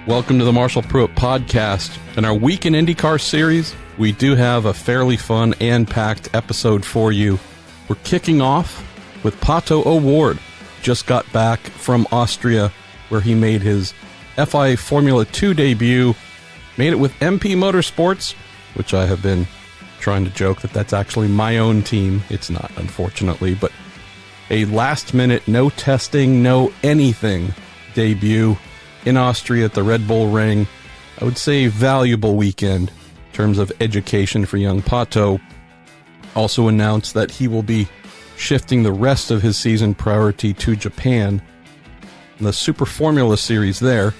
Welcome to the Marshall Pruett podcast. In our Week in IndyCar series, we do have a fairly fun and packed episode for you. We're kicking off with Pato O'Ward. Just got back from Austria, where he made his FIA Formula 2 debut. Made it with MP Motorsports, which I have been trying to joke that that's actually my own team. It's not, unfortunately, but a last-minute, no testing, no anything debut in Austria at the Red Bull Ring. I would say valuable weekend in terms of education for young Pato. Also announced that he will be shifting the rest of his season priority to Japan, the Super Formula Series there.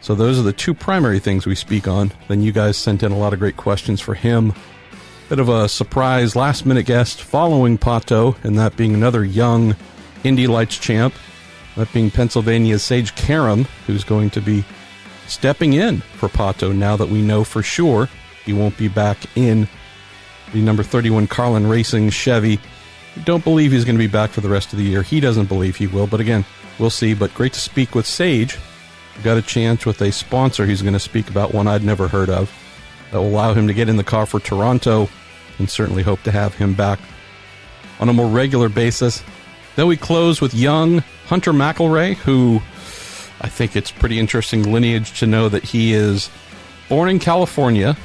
So those are the two primary things we speak on. Then you guys sent in a lot of great questions for him. Bit of a surprise last-minute guest following Pato, and that being another young Indy Lights champ. That being Pennsylvania's Sage Karam, who's going to be stepping in for Pato now that we know for sure he won't be back in the number 31 Carlin Racing Chevy. We don't believe he's going to be back for the rest of the year. He doesn't believe he will, but again, we'll see. But great to speak with Sage. We got a chance with a sponsor he's going to speak about, one I'd never heard of, that will allow him to get in the car for Toronto, and certainly hope to have him back on a more regular basis. Then we close with young Hunter McElrea, who I think it's pretty interesting lineage to know that he is born in California,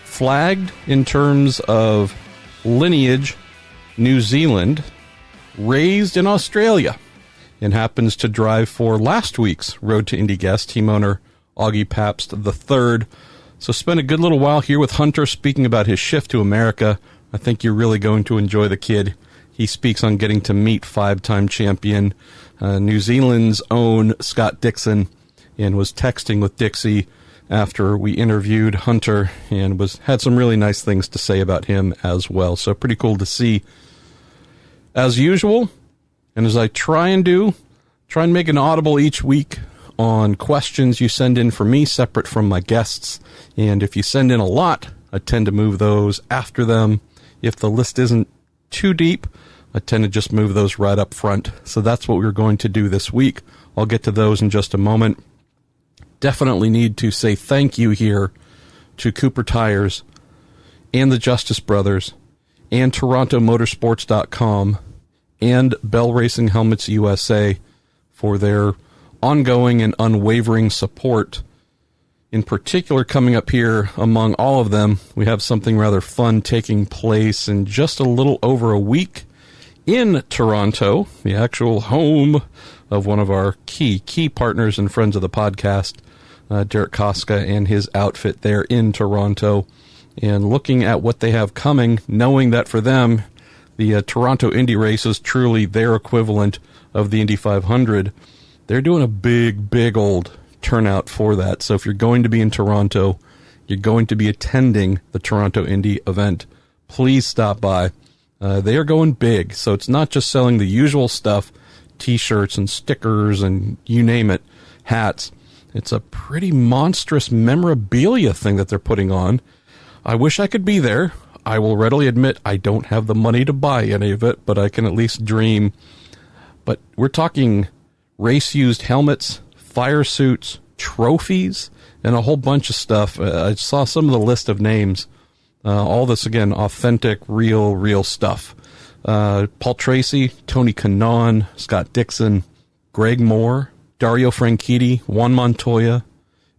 flagged in terms of lineage New Zealand, raised in Australia, and happens to drive for last week's Road to Indy guest, team owner Augie Pabst III. So spent a good little while here with Hunter speaking about his shift to America. I think you're really going to enjoy the kid. He speaks on getting to meet five-time champion New Zealand's own Scott Dixon, and was texting with Dixie after we interviewed Hunter, and had some really nice things to say about him as well. So pretty cool to see. As usual, and as I try and make an audible each week on questions you send in for me, separate from my guests. And if you send in a lot, I tend to move those after them. If the list isn't too deep, I tend to just move those right up front. So that's what we're going to do this week. I'll get to those in just a moment. Definitely need to say thank you here to Cooper Tires and the Justice Brothers and TorontoMotorsports.com and Bell Racing Helmets USA for their ongoing and unwavering support. In particular, coming up here among all of them, we have something rather fun taking place in just a little over a week in Toronto, the actual home of one of our key partners and friends of the podcast, Derek Koska and his outfit there in Toronto. And looking at what they have coming, knowing that for them, the Toronto Indy race is truly their equivalent of the Indy 500. They're doing a big old turnout for that. So if you're going to be in Toronto, you're going to be attending the Toronto Indy event, please stop by. They are going big, so it's not just selling the usual stuff, t-shirts and stickers and you name it, hats. It's a pretty monstrous memorabilia thing that they're putting on. I wish I could be there. I will readily admit I don't have the money to buy any of it, but I can at least dream. But we're talking race-used helmets, fire suits, trophies, and a whole bunch of stuff. I saw some of the list of names. All this, again, authentic, real stuff. Paul Tracy, Tony Kanaan, Scott Dixon, Greg Moore, Dario Franchitti, Juan Montoya,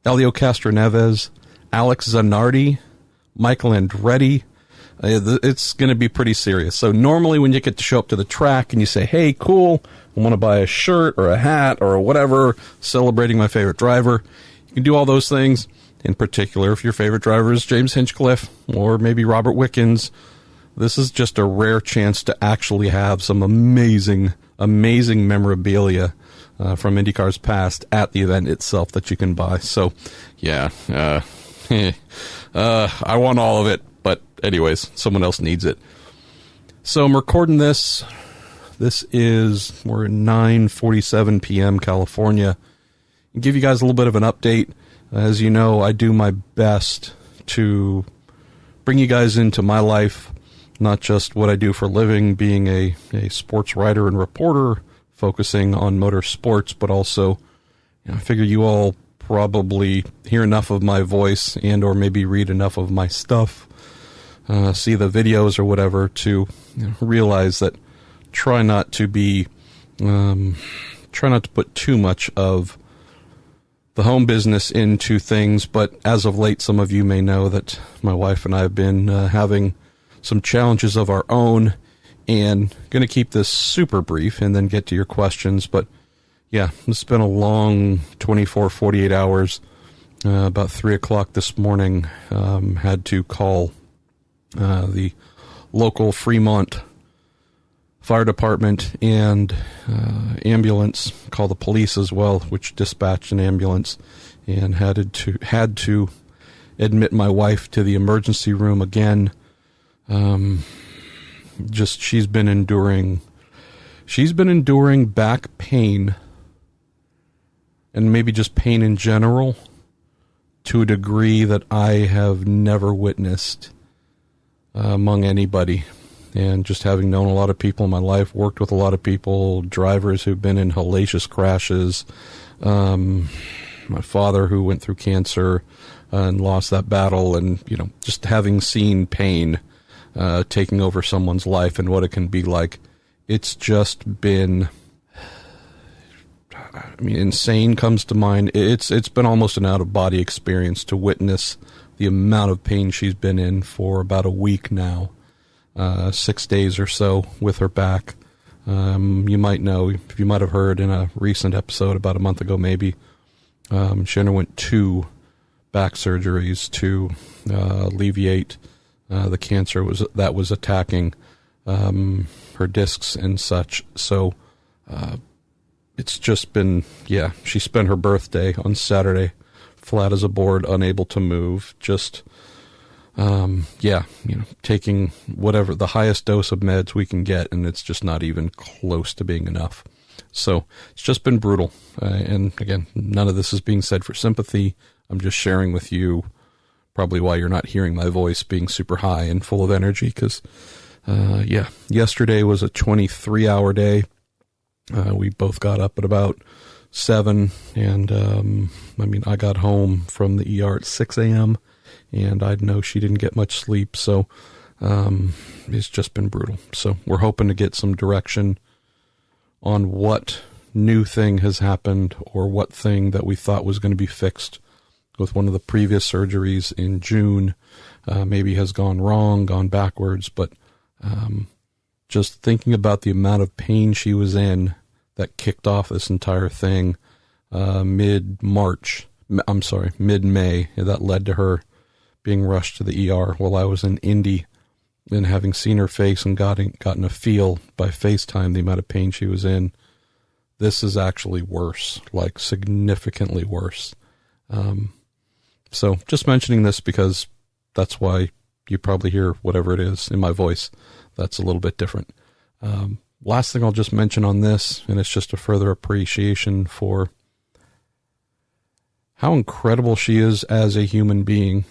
Elio Castroneves, Alex Zanardi, Michael Andretti. It's going to be pretty serious. So normally when you get to show up to the track and you say, hey, cool, I want to buy a shirt or a hat or whatever, celebrating my favorite driver, you can do all those things. In particular, if your favorite driver is James Hinchcliffe or maybe Robert Wickens, this is just a rare chance to actually have some amazing memorabilia from IndyCar's past at the event itself that you can buy. So, yeah, I want all of it, but anyways, someone else needs it. So I'm recording this. We're at 9:47 p.m. California. And give you guys a little bit of an update. As you know, I do my best to bring you guys into my life, not just what I do for a living, being a sports writer and reporter, focusing on motorsports, but also, I figure you all probably hear enough of my voice and or maybe read enough of my stuff, see the videos or whatever to realize that try not to put too much of the home business into things. But as of late, some of you may know that my wife and I have been having some challenges of our own, and going to keep this super brief and then get to your questions. But yeah, it's been a long 24, 48 hours. About 3 o'clock this morning, had to call the local Fremont fire department and ambulance, call the police as well, which dispatched an ambulance, and had to admit my wife to the emergency room again. She's been enduring back pain, and maybe just pain in general, to a degree that I have never witnessed among anybody. And just having known a lot of people in my life, worked with a lot of people, drivers who've been in hellacious crashes, my father who went through cancer and lost that battle, and just having seen pain taking over someone's life and what it can be like. It's just been, insane comes to mind. It's been almost an out-of-body experience to witness the amount of pain she's been in for about a week now, 6 days or so with her back. You might know, if you might have heard in a recent episode about a month ago maybe, she underwent 2 back surgeries to alleviate the cancer that was attacking her discs and such. So it's just been, she spent her birthday on Saturday flat as a board, unable to move, just taking whatever the highest dose of meds we can get, and it's just not even close to being enough. So it's just been brutal. And again, none of this is being said for sympathy. I'm just sharing with you probably why you're not hearing my voice being super high and full of energy, because yesterday was a 23-hour day. We both got up at about 7, and I got home from the ER at 6 a.m., and I know she didn't get much sleep, so it's just been brutal. So we're hoping to get some direction on what new thing has happened, or what thing that we thought was going to be fixed with one of the previous surgeries in June maybe has gone wrong, gone backwards. But just thinking about the amount of pain she was in that kicked off this entire thing mid-May, that led to her being rushed to the ER while I was in Indy, and having seen her face and gotten a feel by FaceTime the amount of pain she was in. This is actually worse, like significantly worse. So just mentioning this because that's why you probably hear whatever it is in my voice that's a little bit different. Last thing I'll just mention on this, and it's just a further appreciation for how incredible she is as a human being.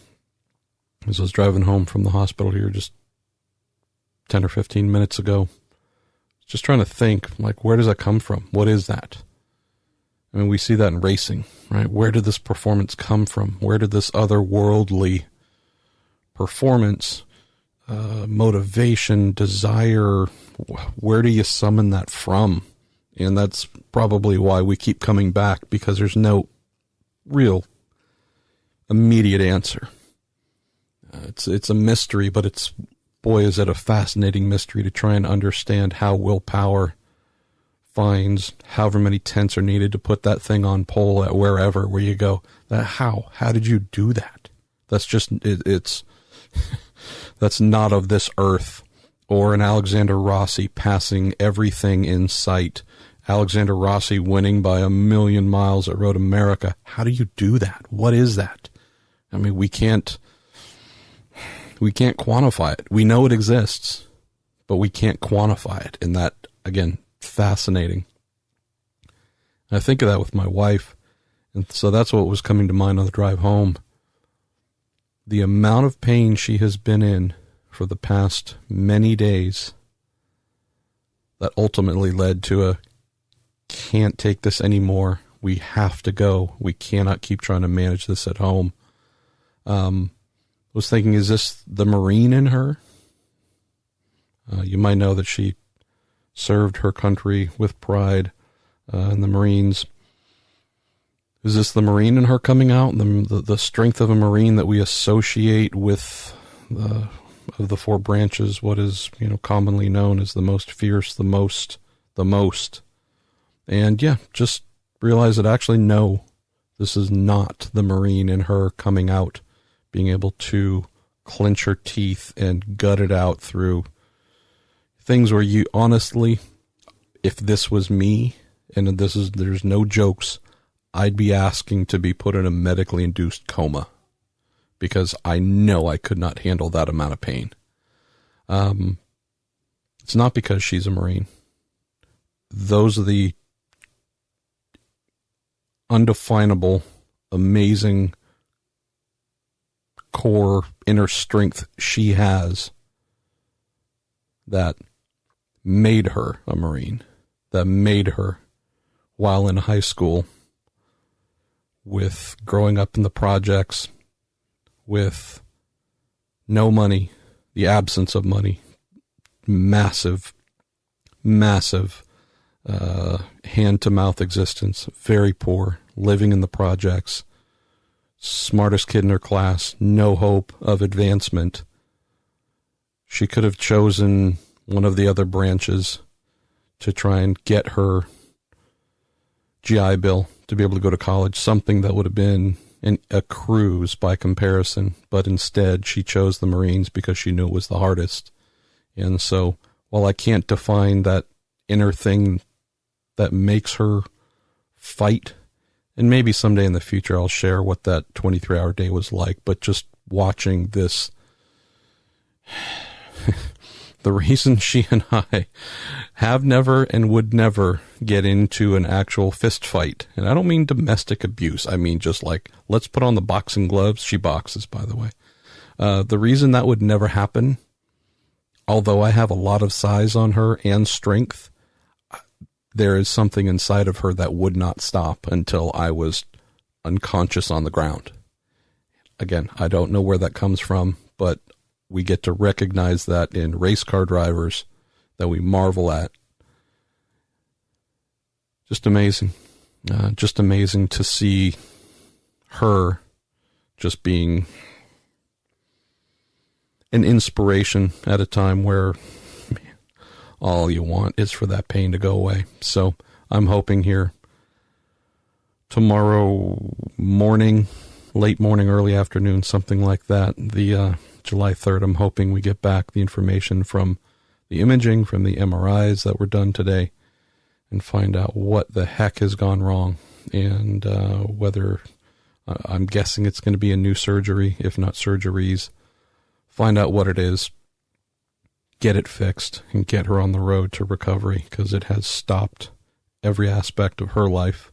As I was driving home from the hospital here just 10 or 15 minutes ago, just trying to think, like, where does that come from? What is that? I mean, we see that in racing, right? Where did this performance come from? Where did this otherworldly performance, motivation, desire, where do you summon that from? And that's probably why we keep coming back, because there's no real immediate answer. It's a mystery, but it's, boy, is it a fascinating mystery to try and understand how willpower finds however many tenths are needed to put that thing on pole at where you go. How did you do that? That's just, it's that's not of this earth. Or an Alexander Rossi passing everything in sight. Alexander Rossi winning by 1,000,000 miles at Road America. How do you do that? What is that? I mean, we can't quantify it. We know it exists, but we can't quantify it. And that, again, fascinating. I think of that with my wife, and so that's what was coming to mind on the drive home. The amount of pain she has been in for the past many days that ultimately led to a can't take this anymore. We have to go. We cannot keep trying to manage this at home. Was thinking, is this the Marine in her? You might know that she served her country with pride in the Marines. Is this the Marine in her coming out? The strength of a Marine that we associate with of the four branches, what is, commonly known as the most fierce, the most. And yeah, just realize that actually, no, this is not the Marine in her coming out, being able to clench her teeth and gut it out through things where you honestly, if this was me, and there's no jokes, I'd be asking to be put in a medically induced coma because I know I could not handle that amount of pain. It's not because she's a Marine. Those are the undefinable, amazing core inner strength she has that made her a Marine, that made her, while in high school, with growing up in the projects, with no money, the absence of money, massive hand-to-mouth existence, very poor, living in the projects, smartest kid in her class, no hope of advancement. She could have chosen one of the other branches to try and get her GI Bill to be able to go to college, something that would have been a cruise by comparison, but instead she chose the Marines because she knew it was the hardest. And so, while I can't define that inner thing that makes her fight, and maybe someday in the future I'll share what that 23-hour day was like, but just watching this, the reason she and I have never and would never get into an actual fist fight, and I don't mean domestic abuse, I mean just like, let's put on the boxing gloves. She boxes, by the way. The reason that would never happen, although I have a lot of size on her and strength, there is something inside of her that would not stop until I was unconscious on the ground. Again, I don't know where that comes from, but we get to recognize that in race car drivers that we marvel at. Just amazing. Just amazing to see her just being an inspiration at a time where all you want is for that pain to go away. So I'm hoping here tomorrow morning, late morning, early afternoon, something like that, the July 3rd, I'm hoping we get back the information from the imaging, from the MRIs that were done today, and find out what the heck has gone wrong, and whether, I'm guessing it's going to be a new surgery, if not surgeries. Find out what it is, get it fixed, and get her on the road to recovery, because it has stopped every aspect of her life.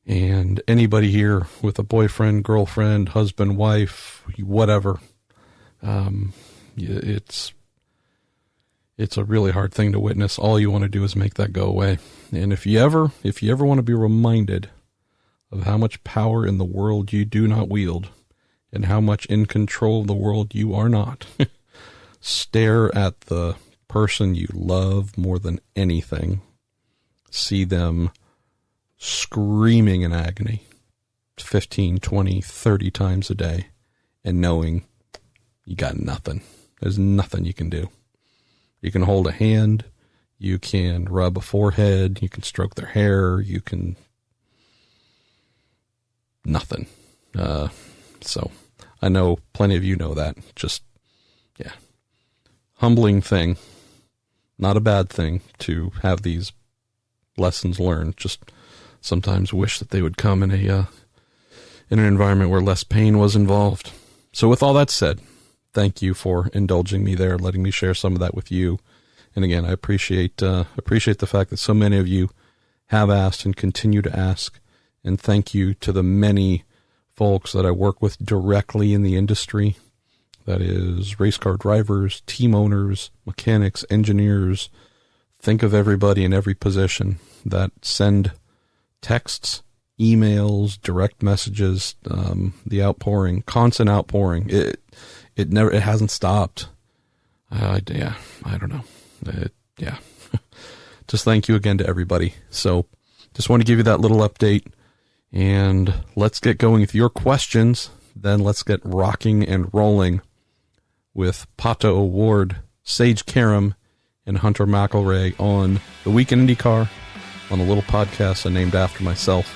And anybody here with a boyfriend, girlfriend, husband, wife, whatever, it's a really hard thing to witness. All you want to do is make that go away. And if you ever want to be reminded of how much power in the world you do not wield, and how much in control of the world you are not, stare at the person you love more than anything. See them screaming in agony 15, 20, 30 times a day, and knowing you got nothing. There's nothing you can do. You can hold a hand, you can rub a forehead, you can stroke their hair, you can... nothing. So I know plenty of you know that. Just, yeah. Humbling thing. Not a bad thing to have these lessons learned. Just sometimes wish that they would come in an environment where less pain was involved. So with all that said, thank you for indulging me there, letting me share some of that with you. And again, I appreciate the fact that so many of you have asked and continue to ask. And thank you to the many folks that I work with directly in the industry. That is race car drivers, team owners, mechanics, engineers. Think of everybody in every position that send texts, emails, direct messages, the outpouring, constant outpouring. It hasn't stopped. I don't know. Just thank you again to everybody. So just want to give you that little update, and let's get going with your questions. Then let's get rocking and rolling with Pato Award, Sage Karam, and Hunter McElrea on the Week in IndyCar on a little podcast I named after myself.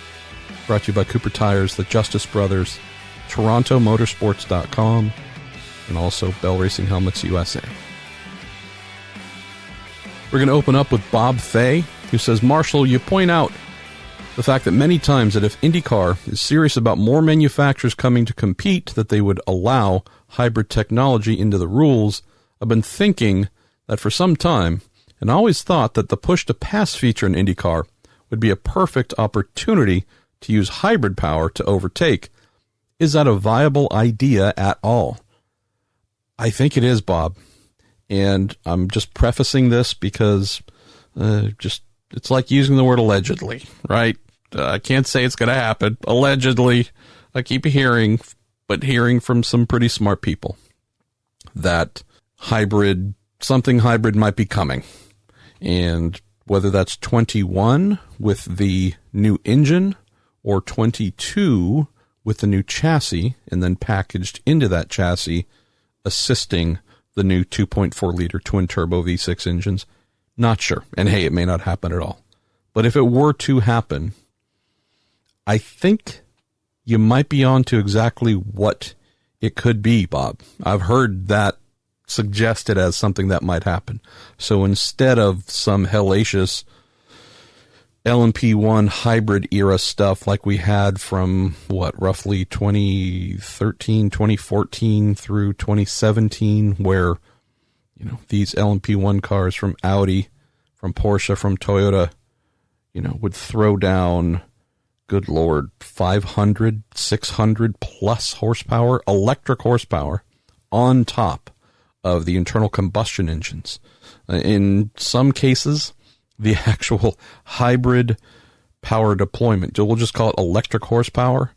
Brought to you by Cooper Tires, the Justice Brothers, TorontoMotorsports.com, and also Bell Racing Helmets USA. We're going to open up with Bob Fay, who says, Marshall, you point out the fact that many times that if IndyCar is serious about more manufacturers coming to compete, that they would allow hybrid technology into the rules. I've been thinking that for some time, and I always thought that the push-to-pass feature in IndyCar would be a perfect opportunity to use hybrid power to overtake. Is that a viable idea at all? I think it is, Bob. And I'm just prefacing this because it's like using the word allegedly, right? I can't say it's going to happen. Allegedly, I keep hearing from some pretty smart people that something hybrid might be coming. And whether that's 21 with the new engine or 22 with the new chassis and then packaged into that chassis, assisting the new 2.4 liter twin turbo V6 engines. Not sure. And hey, it may not happen at all. But if it were to happen, I think you might be on to exactly what it could be, Bob. I've heard that suggested as something that might happen. So instead of some hellacious LMP1 hybrid era stuff like we had from roughly 2013, 2014 through 2017, where, these LMP1 cars from Audi, from Porsche, from Toyota, would throw down, good Lord, 500, 600 plus horsepower, electric horsepower on top of the internal combustion engines. In some cases, the actual hybrid power deployment, we'll just call it electric horsepower,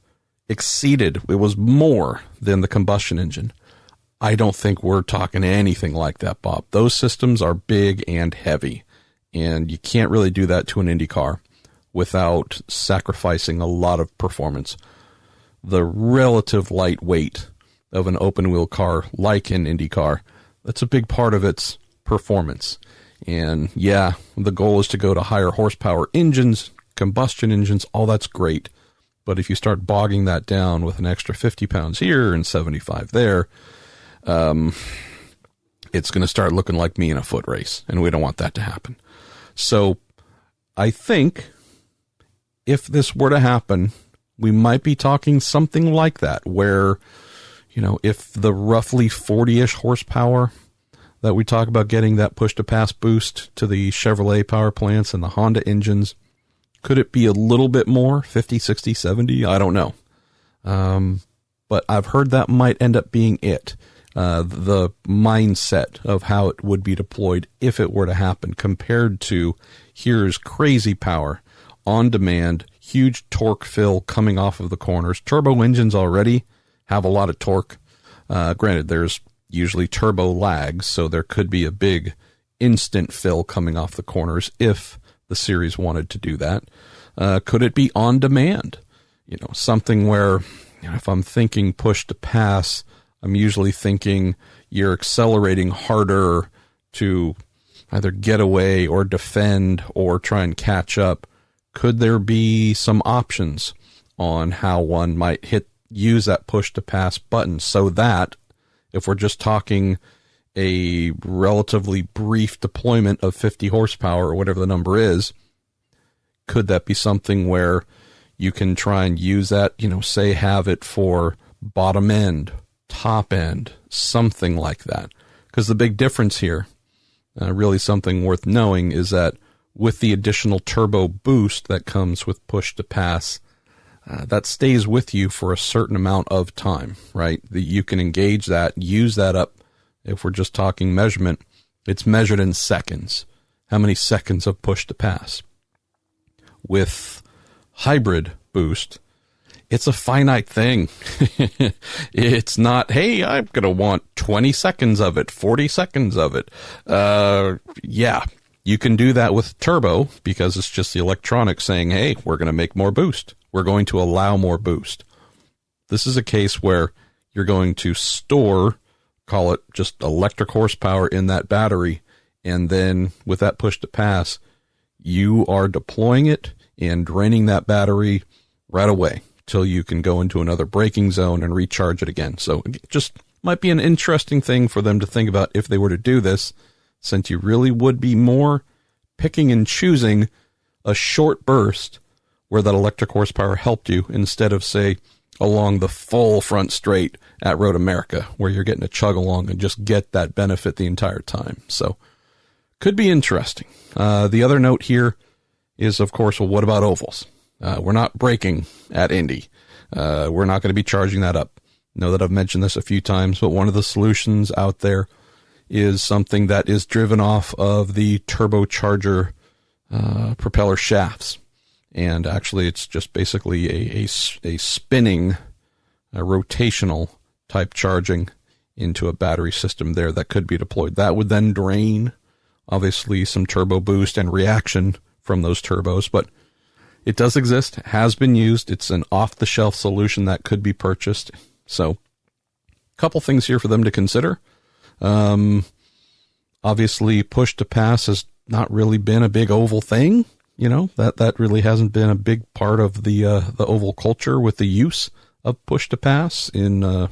it was more than the combustion engine. I don't think we're talking anything like that, Bob. Those systems are big and heavy, and you can't really do that to an Indy car without sacrificing a lot of performance. The relative lightweight of an open-wheel car like an Indy car, that's a big part of its performance. And yeah, the goal is to go to higher horsepower engines, combustion engines, all that's great. But if you start bogging that down with an extra 50 pounds here and 75 there, it's going to start looking like me in a foot race, and we don't want that to happen. So I think if this were to happen, we might be talking something like that, where, if the roughly 40-ish horsepower that we talk about getting that push-to-pass boost to the Chevrolet power plants and the Honda engines, could it be a little bit more, 50, 60, 70? I don't know. But I've heard that might end up being it. The mindset of how it would be deployed if it were to happen, compared to here's crazy power, on demand, huge torque fill coming off of the corners. Turbo engines already have a lot of torque. Granted, there's usually turbo lags, so there could be a big instant fill coming off the corners if the series wanted to do that. Could it be on demand? Something where, if I'm thinking push to pass, I'm usually thinking you're accelerating harder to either get away or defend or try and catch up. Could there be some options on how one might use that push to pass button, so that if we're just talking a relatively brief deployment of 50 horsepower or whatever the number is, could that be something where you can try and use that, say have it for bottom end, top end, something like that? Because the big difference here, really something worth knowing, is that with the additional turbo boost that comes with push to pass, that stays with you for a certain amount of time, right? You can engage that, use that up. If we're just talking measurement, it's measured in seconds. How many seconds of push to pass? With hybrid boost, it's a finite thing. It's not, hey, I'm going to want 20 seconds of it, 40 seconds of it. Yeah, you can do that with turbo because it's just the electronics saying, hey, we're going to make more boost. We're going to allow more boost. This is a case where you're going to store, call it just electric horsepower in that battery. And then with that push to pass, you are deploying it and draining that battery right away till you can go into another braking zone and recharge it again. So it just might be an interesting thing for them to think about if they were to do this, since you really would be more picking and choosing a short burst where that electric horsepower helped you instead of, say, along the full front straight at Road America, where you're getting to chug along and just get that benefit the entire time. So could be interesting. The other note here is, of course, well, what about ovals? We're not braking at Indy. We're not going to be charging that up. I know that I've mentioned this a few times, but one of the solutions out there is something that is driven off of the turbocharger propeller shafts. And actually, it's just basically a spinning, a rotational type charging into a battery system there that could be deployed. That would then drain, obviously, some turbo boost and reaction from those turbos, but it does exist, has been used. It's an off-the-shelf solution that could be purchased. So, a couple things here for them to consider. Obviously, push to pass has not really been a big oval thing. You know, that really hasn't been a big part of the oval culture with the use of push to pass in, I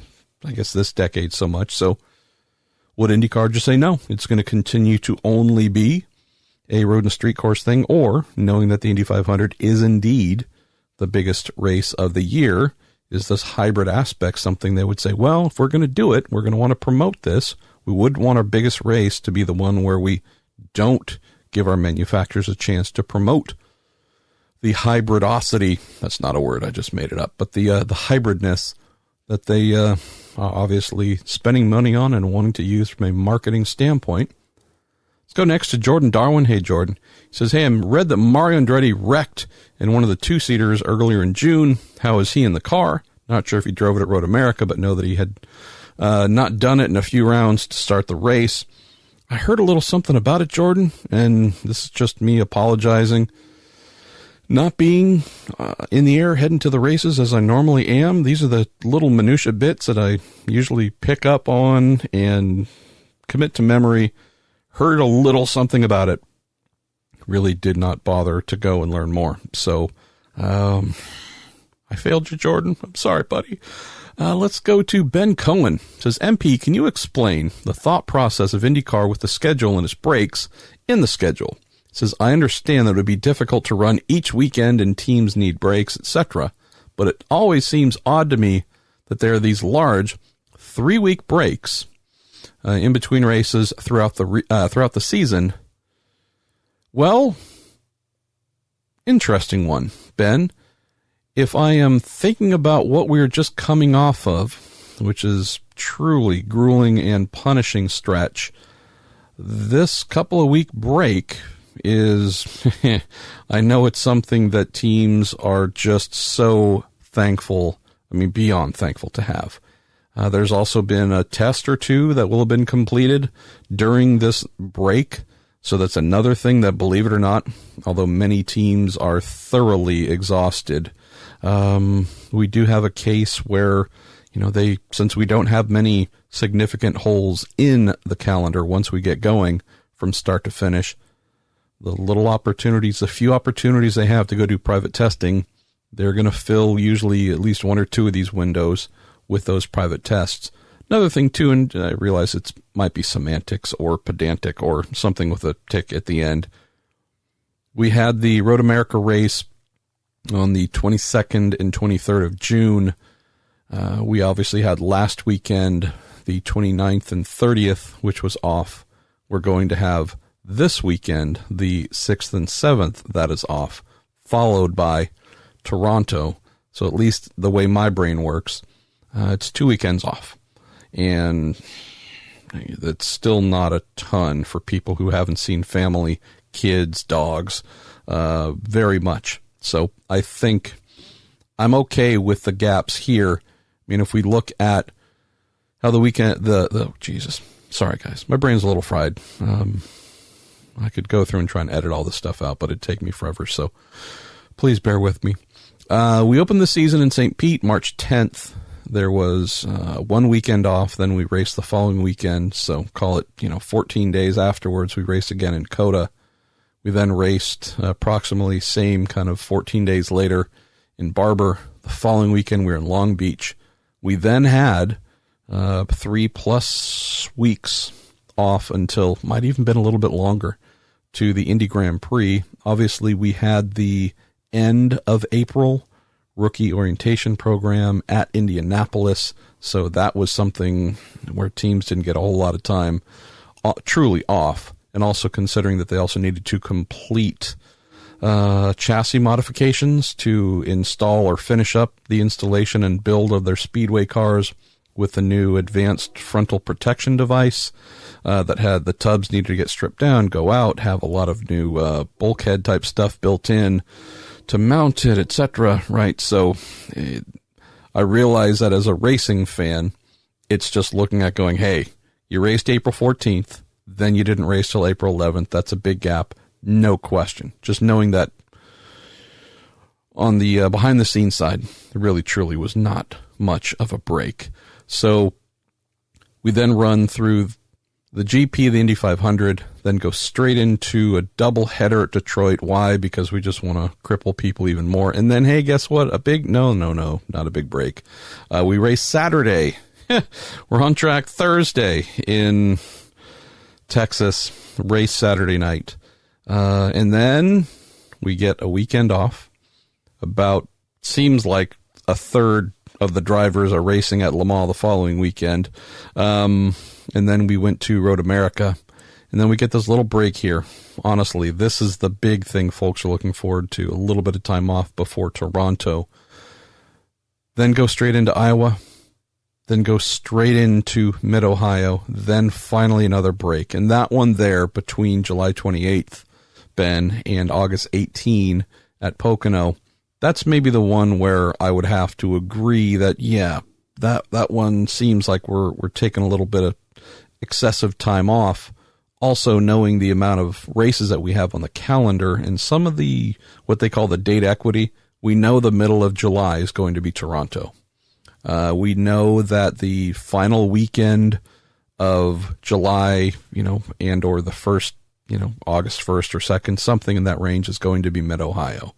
guess, this decade so much. So would IndyCar just say, no, it's going to continue to only be a road and street course thing? Or, knowing that the Indy 500 is indeed the biggest race of the year, is this hybrid aspect something they would say, well, if we're going to do it, we're going to want to promote this. We would want our biggest race to be the one where we don't give our manufacturers a chance to promote the hybridosity. That's not a word, I just made it up. But the hybridness that they are obviously spending money on and wanting to use from a marketing standpoint. Let's go next to Jordan Darwin. Hey, Jordan. He says, hey, I read that Mario Andretti wrecked in one of the two-seaters earlier in June. How is he in the car? Not sure if he drove it at Road America, but know that he had not done it in a few rounds to start the race. I heard a little something about it, Jordan, and this is just me apologizing. Not being in the air heading to the races as I normally am. These are the little minutia bits that I usually pick up on and commit to memory. Heard a little something about it. Really did not bother to go and learn more. So, I failed you, Jordan. I'm sorry, buddy. Let's go to Ben Cohen. It says, MP, can you explain the thought process of IndyCar with the schedule and its breaks in the schedule? It says, I understand that it would be difficult to run each weekend and teams need breaks, etc., but it always seems odd to me that there are these large 3-week breaks in between races throughout the season. Well, interesting one, Ben. If I am thinking about what we're just coming off of, which is truly grueling and punishing stretch, this couple of week break is, I know it's something that teams are just so thankful, beyond thankful to have. There's also been a test or two that will have been completed during this break. So that's another thing that, believe it or not, although many teams are thoroughly exhausted, we do have a case where, since we don't have many significant holes in the calendar once we get going from start to finish, the few opportunities they have to go do private testing, they're going to fill usually at least one or two of these windows with those private tests. Another thing, too, and I realize it might be semantics or pedantic or something with a tick at the end. We had the Road America race on the 22nd and 23rd of June. We obviously had last weekend, the 29th and 30th, which was off. We're going to have this weekend, the 6th and 7th, that is off, followed by Toronto. So at least the way my brain works, it's 2 weekends off. And that's still not a ton for people who haven't seen family, kids, dogs, very much. So I think I'm okay with the gaps here. I mean, if we look at how the weekend, Jesus, sorry guys, my brain's a little fried. I could go through and try and edit all this stuff out, but it'd take me forever. So please bear with me. We opened the season in St. Pete, March 10th. There was 1 weekend off. Then we raced the following weekend. So call it, 14 days afterwards. We raced again in Coda. We then raced approximately same kind of 14 days later in Barber. The following weekend, we were in Long Beach. We then had 3+ weeks off until, might even been a little bit longer, to the Indy Grand Prix. Obviously, we had the end of April rookie orientation program at Indianapolis, so that was something where teams didn't get a whole lot of time truly off, and also considering that they also needed to complete chassis modifications to install or finish up the installation and build of their speedway cars with the new advanced frontal protection device that had the tubs needed to get stripped down, go out, have a lot of new bulkhead type stuff built in to mount it, etc. Right? So I realize that as a racing fan, it's just looking at going, hey, you raced April 14th, then you didn't race till April 11th. That's a big gap. No question. Just knowing that on the behind the scenes side, there really truly was not much of a break. So we then run through the GP, the Indy 500, then go straight into a double header at Detroit. Why? Because we just want to cripple people even more. And then, hey, guess what? No, not a big break. We race Saturday. We're on track Thursday in Texas, race Saturday night. And then we get a weekend off. Seems like a third of the drivers are racing at Le Mans the following weekend. And then we went to Road America. And then we get this little break here. Honestly, this is the big thing folks are looking forward to. A little bit of time off before Toronto. Then go straight into Iowa. Then go straight into Mid-Ohio. Then finally another break. And that one there between July 28th, Ben, and August 18 at Pocono, that's maybe the one where I would have to agree that, yeah, that one seems like we're taking a little bit of excessive time off. Also knowing the amount of races that we have on the calendar and some of the, what they call the date equity, we know the middle of July is going to be Toronto. We know that the final weekend of July, and or the first, August 1st or 2nd, something in that range is going to be Mid-Ohio.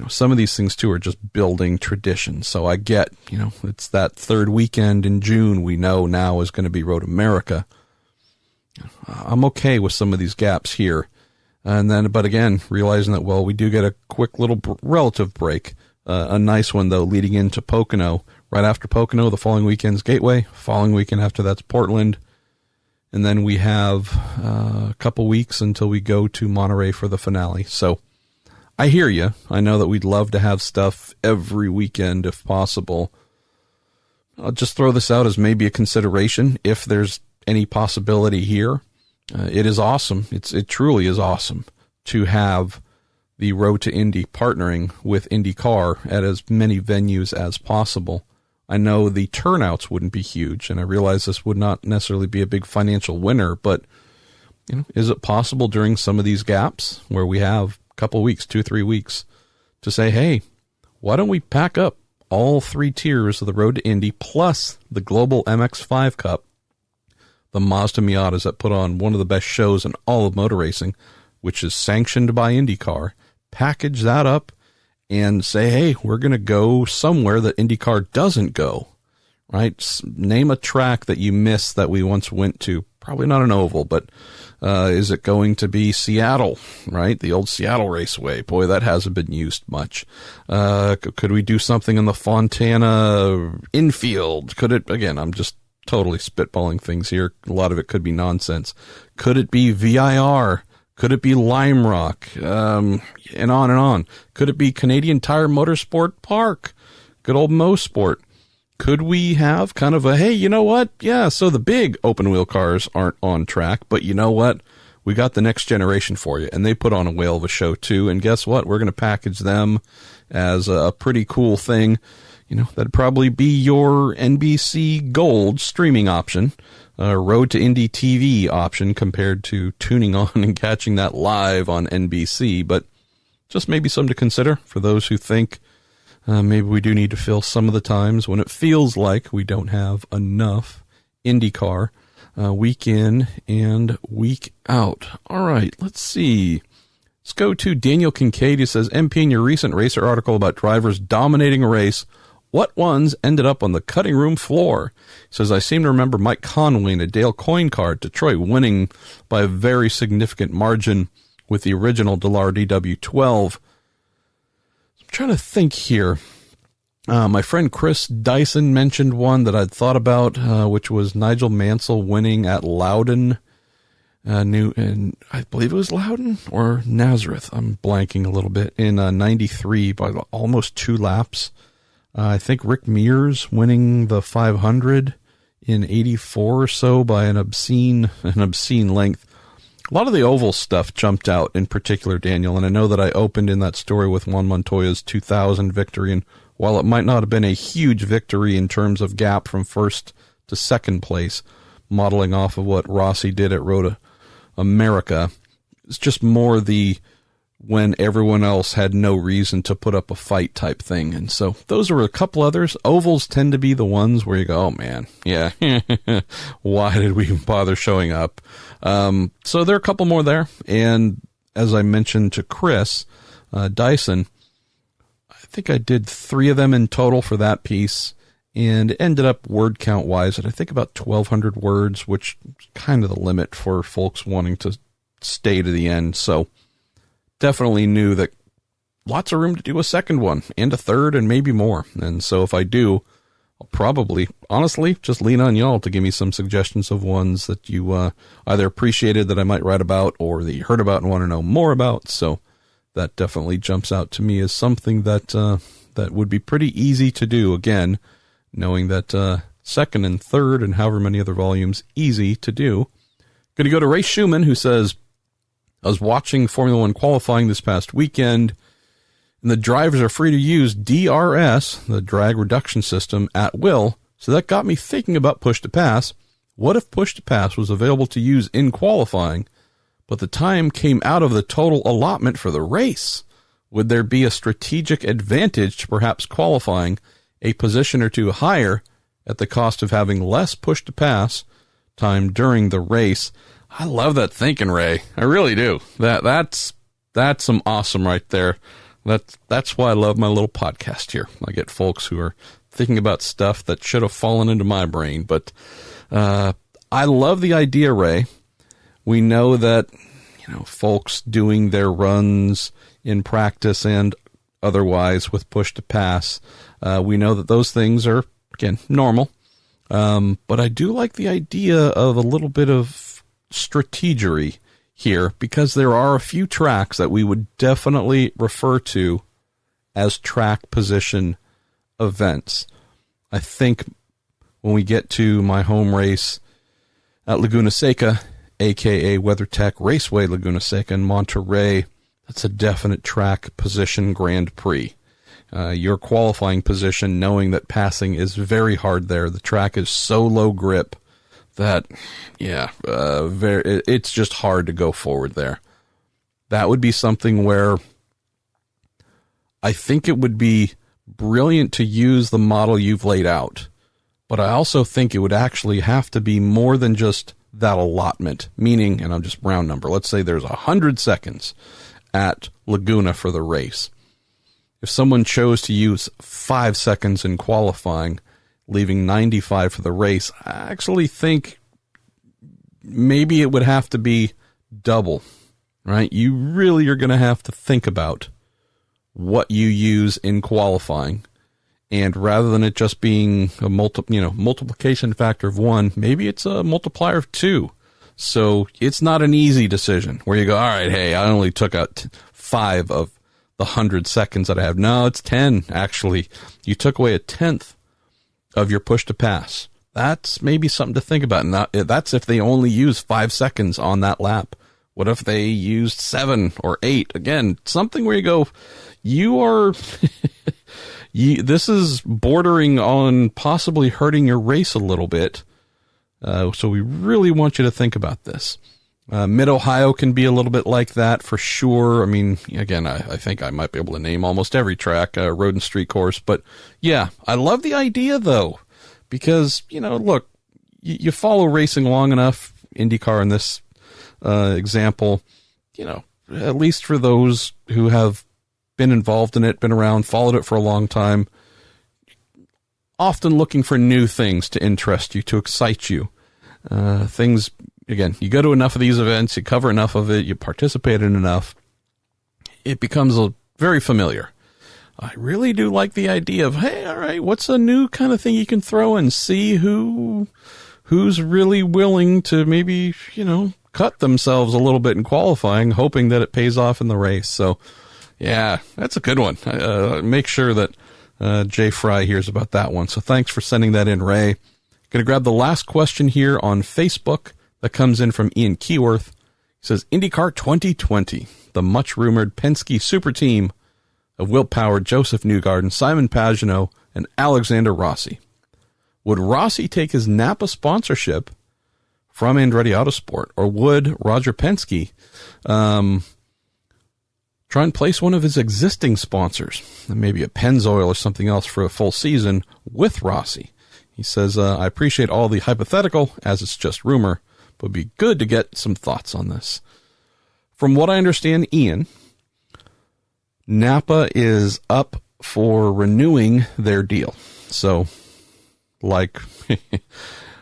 Some of these things too are just building tradition. So I get, it's that third weekend in June we know now is going to be Road America. I'm okay with some of these gaps here. And then, but again, realizing that, well, we do get a quick little relative break. A nice one, though, leading into Pocono. Right after Pocono, the following weekend's Gateway. Following weekend after that's Portland. And then we have a couple weeks until we go to Monterey for the finale. So I hear you. I know that we'd love to have stuff every weekend if possible. I'll just throw this out as maybe a consideration if there's any possibility here. It is awesome. It truly is awesome to have the Road to Indy partnering with IndyCar at as many venues as possible. I know the turnouts wouldn't be huge, and I realize this would not necessarily be a big financial winner, but is it possible during some of these gaps where we have a couple weeks, 2-3 weeks, to say, hey, why don't we pack up all 3 tiers of the Road to Indy plus the Global MX-5 Cup, the Mazda Miatas that put on one of the best shows in all of motor racing, which is sanctioned by IndyCar, package that up and say, hey, we're going to go somewhere that IndyCar doesn't go, right? Name a track that you missed that we once went to. Probably not an oval, but is it going to be Seattle, right? The old Seattle Raceway. Boy, that hasn't been used much. Could we do something in the Fontana infield? Could it, again, I'm just totally spitballing things here. A lot of it could be nonsense. Could it be VIR? Could it be Lime Rock? And on and on. Could it be Canadian Tire Motorsport Park? Good old Mo Sport. Could we have kind of a, hey, you know what? Yeah, so the big open wheel cars aren't on track, but you know what? we got the next generation for you. And they put on a whale of a show too. And guess what? We're going to package them as a pretty cool thing. You know, that'd probably be your NBC Gold streaming option, Road to Indy TV option compared to tuning on and catching that live on NBC. But just maybe something to consider for those who think maybe we do need to fill some of the times when it feels like we don't have enough IndyCar week in and week out. All right, let's see. Let's go to Daniel Kincaid, who says, MP, in your recent Racer article about drivers dominating a race, what ones ended up on the cutting room floor? He says, I seem to remember Mike Conway in a Dale Coyne car at Detroit winning by a very significant margin with the original Dallara DW12. I'm trying to think here. My friend Chris Dyson mentioned one that I'd thought about, which was Nigel Mansell winning at Loudon, and I believe it was Loudon or Nazareth. I'm blanking a little bit, in 93 by almost 2 laps. I think Rick Mears winning the 500 in 84 or so by an obscene length. A lot of the oval stuff jumped out in particular, Daniel, and I know that I opened in that story with Juan Montoya's 2000 victory, and while it might not have been a huge victory in terms of gap from first to second place, modeling off of what Rossi did at Road America, it's just more the when everyone else had no reason to put up a fight type thing. And so those are a couple others. Ovals tend to be the ones where you go, oh man, yeah, why did we even bother showing up? So there are a couple more there. And as I mentioned to Chris Dyson, I think I did 3 of them in total for that piece, and it ended up word count wise at I think about 1,200 words, which is kind of the limit for folks wanting to stay to the end. So definitely knew that lots of room to do a second one and a third and maybe more. And so if I do, I'll probably, honestly, just lean on y'all to give me some suggestions of ones that you either appreciated that I might write about or that you heard about and want to know more about. So that definitely jumps out to me as something that that would be pretty easy to do. Again, knowing that second and third and however many other volumes, easy to do. Going to go to Ray Schumann, who says, I was watching Formula One qualifying this past weekend, and the drivers are free to use DRS, the drag reduction system, at will. So that got me thinking about push to pass. What if push to pass was available to use in qualifying, but the time came out of the total allotment for the race? Would there be a strategic advantage to perhaps qualifying a position or two higher at the cost of having less push to pass time during the race? I love that thinking, Ray. I really do. That's some awesome right there. That's why I love my little podcast here. I get folks who are thinking about stuff that should have fallen into my brain. But I love the idea, Ray. We know that, folks doing their runs in practice and otherwise with push to pass, we know that those things are, again, normal. But I do like the idea of a little bit of strategery here, because there are a few tracks that we would definitely refer to as track position events. I think when we get to my home race at Laguna Seca, aka WeatherTech Raceway Laguna Seca in Monterey, that's a definite track position Grand Prix. Your qualifying position, knowing that passing is very hard there. The track is so low grip that, it's just hard to go forward there. That would be something where I think it would be brilliant to use the model you've laid out, but I also think it would actually have to be more than just that allotment, meaning, and I'm just round number, let's say there's 100 seconds at Laguna for the race. If someone chose to use 5 seconds in qualifying, leaving 95 for the race, I actually think maybe it would have to be double, right? You really are going to have to think about what you use in qualifying. And rather than it just being a multiplication factor of 1, maybe it's a multiplier of 2. So it's not an easy decision where you go, all right, hey, I only took out 5 of the 100 seconds that I have. No, it's 10, actually. You took away a 10th of your push to pass. That's maybe something to think about. Now, that's if they only use 5 seconds on that lap What if they used 7 or 8? Again, something where you go, you are, this is bordering on possibly hurting your race a little bit. So we really want you to think about this. Mid-Ohio can be a little bit like that for sure. I mean, again, I think I might be able to name almost every track, road and street course. But yeah, I love the idea though, because, look, you follow racing long enough, IndyCar in this example, at least for those who have been involved in it, been around, followed it for a long time, often looking for new things to interest you, to excite you. Things, again, you go to enough of these events, you cover enough of it, you participate in enough, it becomes very familiar. I really do like the idea of, hey, all right, what's a new kind of thing you can throw and see who's really willing to maybe, cut themselves a little bit in qualifying, hoping that it pays off in the race. So, yeah, that's a good one. Make sure that Jay Fry hears about that one. So thanks for sending that in, Ray. Going to grab the last question here on Facebook that comes in from Ian Keyworth. He says, IndyCar 2020, the much-rumored Penske super team of Will Power, Joseph Newgarden, Simon Pagenaud, and Alexander Rossi. Would Rossi take his Napa sponsorship from Andretti Autosport, or would Roger Penske try and place one of his existing sponsors, maybe a Pennzoil or something else, for a full season with Rossi? He says, I appreciate all the hypothetical, as it's just rumor, but it'd be good to get some thoughts on this. From what I understand, Ian, Napa is up for renewing their deal. So, like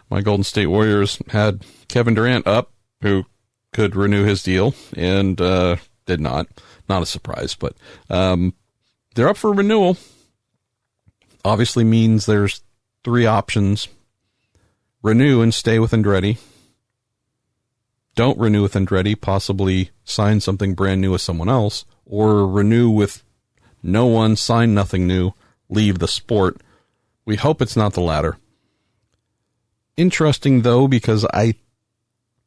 my Golden State Warriors had Kevin Durant up, who could renew his deal, and did not. Not a surprise, but they're up for renewal. Obviously means there's 3 options. Renew and stay with Andretti. Don't renew with Andretti, possibly sign something brand new with someone else, or renew with no one, sign nothing new, leave the sport. We hope it's not the latter. Interesting, though, because I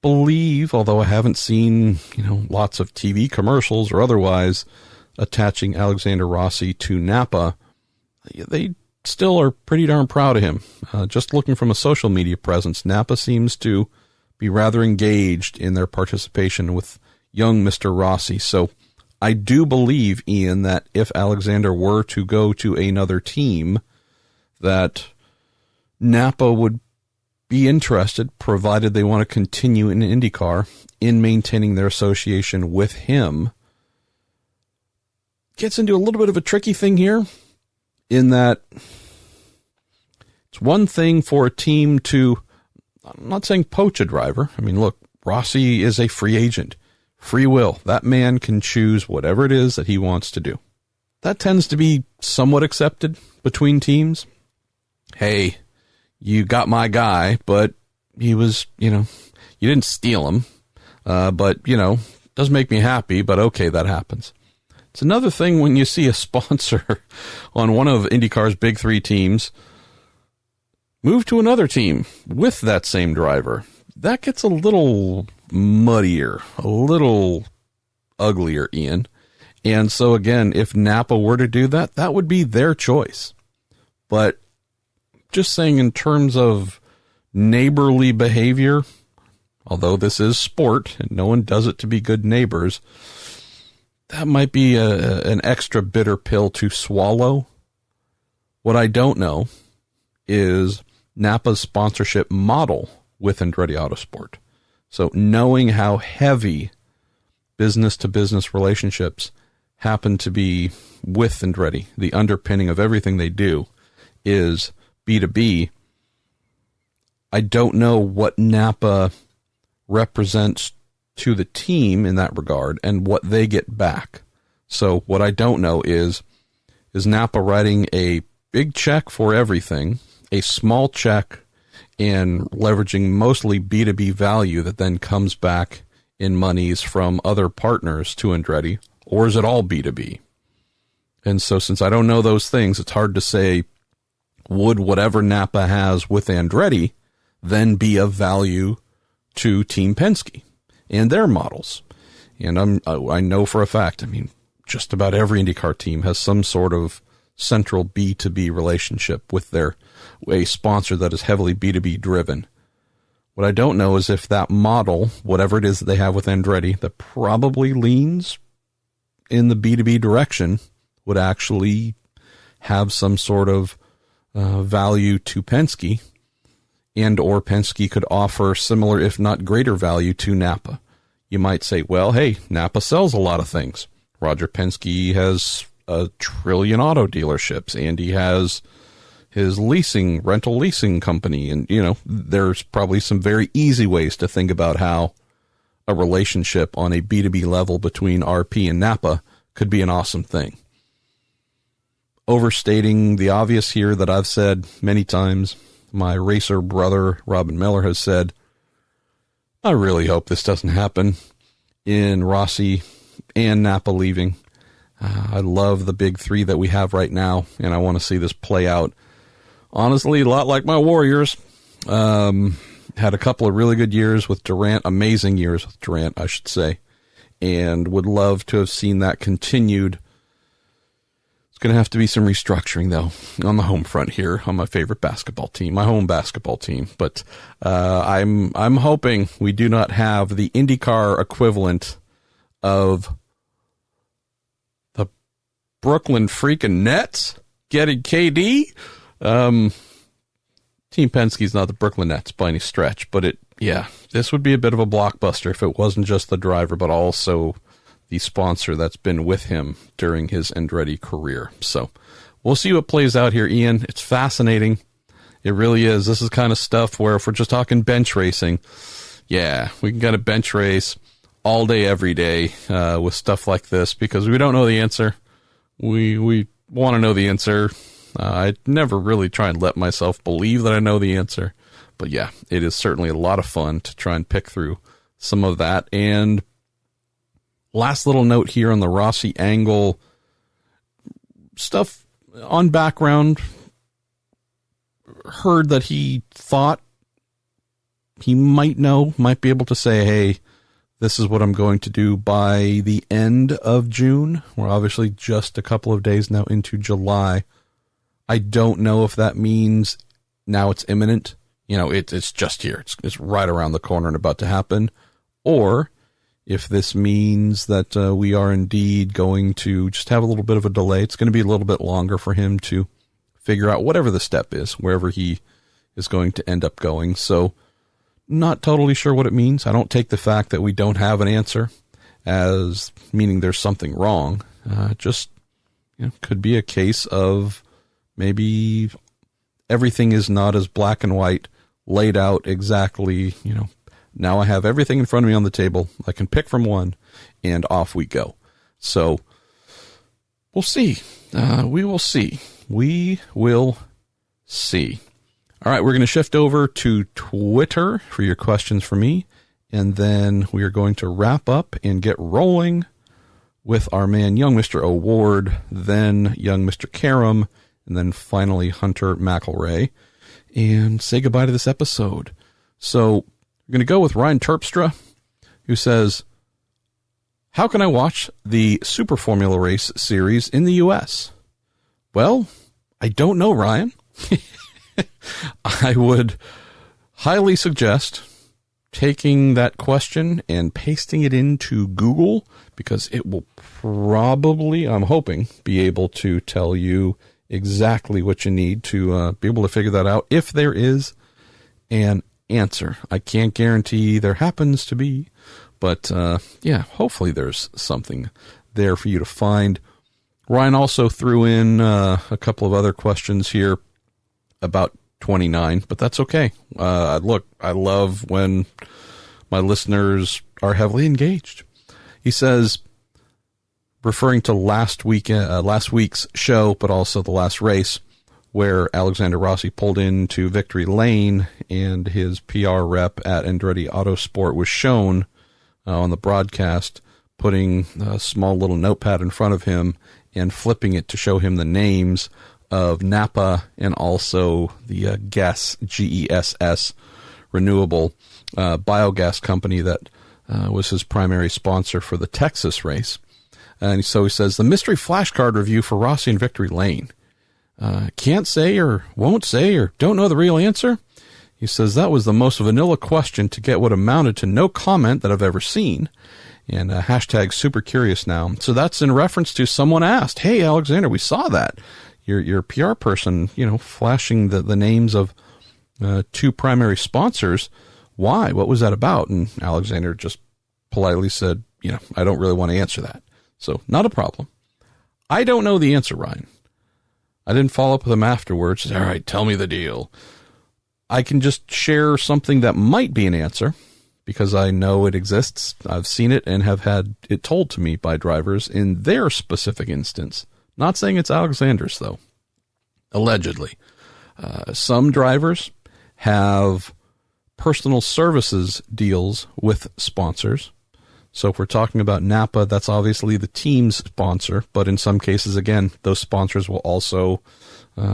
believe, although I haven't seen, lots of TV commercials or otherwise attaching Alexander Rossi to Napa, they still are pretty darn proud of him. Just looking from a social media presence, Napa seems to be rather engaged in their participation with young Mr. Rossi. So I do believe, Ian, that if Alexander were to go to another team, that Napa would be interested, provided they want to continue in IndyCar, in maintaining their association with him. Gets into a little bit of a tricky thing here, in that it's one thing for a team to, I'm not saying poach a driver. I mean, look, Rossi is a free agent. Free will. That man can choose whatever it is that he wants to do. That tends to be somewhat accepted between teams. Hey, you got my guy, but he was, you didn't steal him. But, doesn't make me happy, but okay, that happens. It's another thing when you see a sponsor on one of IndyCar's big 3 teams move to another team with that same driver. That gets a little muddier, a little uglier, Ian. And so again, if Napa were to do that, that would be their choice. But just saying, in terms of neighborly behavior, although this is sport and no one does it to be good neighbors, that might be an extra bitter pill to swallow. What I don't know is Napa's sponsorship model with Andretti Autosport. So knowing how heavy business-to-business relationships happen to be with Andretti, the underpinning of everything they do is B2B. I don't know what Napa represents to the team in that regard and what they get back. So what I don't know is Napa writing a big check for everything, a small check, and leveraging mostly B2B value that then comes back in monies from other partners to Andretti, or is it all B2B? And so since I don't know those things, it's hard to say, would whatever Napa has with Andretti then be of value to Team Penske and their models? And I know for a fact, I mean, just about every IndyCar team has some sort of central B2B relationship with a sponsor that is heavily B2B driven. What I don't know is if that model, whatever it is that they have with Andretti, that probably leans in the B2B direction, would actually have some sort of value to Penske, and or Penske could offer similar, if not greater value to Napa. You might say, well, hey, Napa sells a lot of things. Roger Penske has a trillion auto dealerships, and he has his rental leasing company. And, there's probably some very easy ways to think about how a relationship on a B2B level between RP and Napa could be an awesome thing. Overstating the obvious here that I've said many times, my racer brother, Robin Miller, has said, I really hope this doesn't happen in Rossi and Napa leaving. I love the big three that we have right now, and I want to see this play out. Honestly, a lot like my Warriors. Had a couple of really good years with Durant, amazing years with Durant, I should say, and would love to have seen that continued. It's going to have to be some restructuring, though, on the home front here on my favorite basketball team, my home basketball team. But I'm hoping we do not have the IndyCar equivalent of the Brooklyn freaking Nets getting KD. Team Penske's not the Brooklyn Nets by any stretch, but this would be a bit of a blockbuster if it wasn't just the driver, but also the sponsor that's been with him during his Andretti career. So we'll see what plays out here, Ian. It's fascinating. It really is. This is kind of stuff where if we're just talking bench racing, yeah, we can kind of bench race all day, every day with stuff like this because we don't know the answer. We want to know the answer. I never really try and let myself believe that I know the answer. But yeah, it is certainly a lot of fun to try and pick through some of that. And last little note here on the Rossi angle stuff on background. Heard that he thought he might be able to say, hey, this is what I'm going to do by the end of June. We're obviously just a couple of days now into July. I don't know if that means now it's imminent. It's just here. It's right around the corner and about to happen. Or if this means that we are indeed going to just have a little bit of a delay. It's going to be a little bit longer for him to figure out whatever the step is, wherever he is going to end up going. So not totally sure what it means. I don't take the fact that we don't have an answer as meaning there's something wrong. Could be a case of maybe everything is not as black and white laid out exactly. Now I have everything in front of me on the table. I can pick from one and off we go. So we'll see. We will see. We will see. All right, we're going to shift over to Twitter for your questions for me, and then we are going to wrap up and get rolling with our man, young Mr. O'Ward, then young Mr. Karam, and then finally Hunter McElrea, and say goodbye to this episode. So we're going to go with Ryan Terpstra, who says, how can I watch the Super Formula Race series in the U.S.? Well, I don't know, Ryan. I would highly suggest taking that question and pasting it into Google, because it will probably, I'm hoping, be able to tell you exactly what you need to be able to figure that out if there is an answer. I can't guarantee there happens to be, but hopefully there's something there for you to find. Ryan also threw in a couple of other questions here about 29, but that's okay. Look, I love when my listeners are heavily engaged. He says, referring to last week's show, but also the last race where Alexander Rossi pulled into victory lane and his PR rep at Andretti Autosport was shown on the broadcast, putting a small little notepad in front of him and flipping it to show him the names of Napa and also the GESS renewable biogas company that was his primary sponsor for the Texas race. And so he says, the mystery flashcard review for Rossi and Victory Lane. Can't say or won't say or don't know the real answer. He says that was the most vanilla question to get what amounted to no comment that I've ever seen. And hashtag super curious now. So that's in reference to someone asked, hey, Alexander, we saw that. Your PR person, flashing the names of two primary sponsors. Why? What was that about? And Alexander just politely said, I don't really want to answer that. So not a problem. I don't know the answer, Ryan. I didn't follow up with him afterwards. All right, tell me the deal. I can just share something that might be an answer because I know it exists. I've seen it and have had it told to me by drivers in their specific instance. Not saying it's Alexander's, though. Allegedly. Some drivers have personal services deals with sponsors. So if we're talking about Napa, that's obviously the team's sponsor. But in some cases, again, those sponsors will also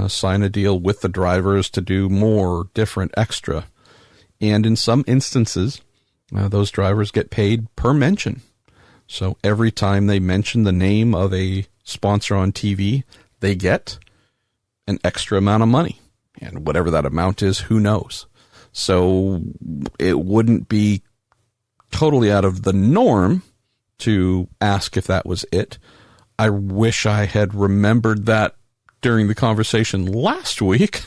sign a deal with the drivers to do more, different, extra. And in some instances, those drivers get paid per mention. So every time they mention the name of a sponsor on TV, they get an extra amount of money. And whatever that amount is, who knows? So it wouldn't be totally out of the norm to ask if that was it. I wish I had remembered that during the conversation last week,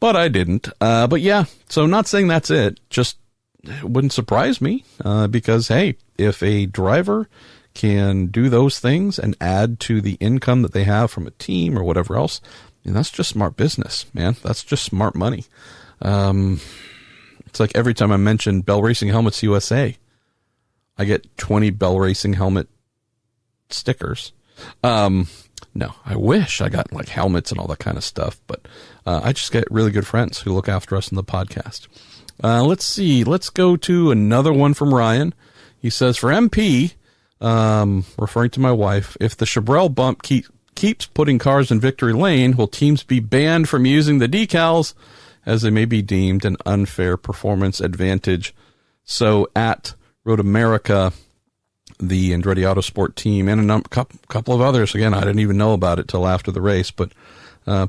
but I didn't. But yeah, so not saying that's it, just it wouldn't surprise me because, hey, if a driver can do those things and add to the income that they have from a team or whatever else, that's just smart business, man. That's just smart money. It's like every time I mention Bell Racing Helmets USA, I get 20 Bell Racing helmet stickers. No, I wish I got like helmets and all that kind of stuff, but I just get really good friends who look after us in the podcast. Let's see. Let's go to another one from Ryan. He says, for MP, referring to my wife, if the Chabrel bump keeps putting cars in victory lane, will teams be banned from using the decals as they may be deemed an unfair performance advantage? So at Road America, the Andretti Autosport team, and a couple of others, again, I didn't even know about it till after the race, but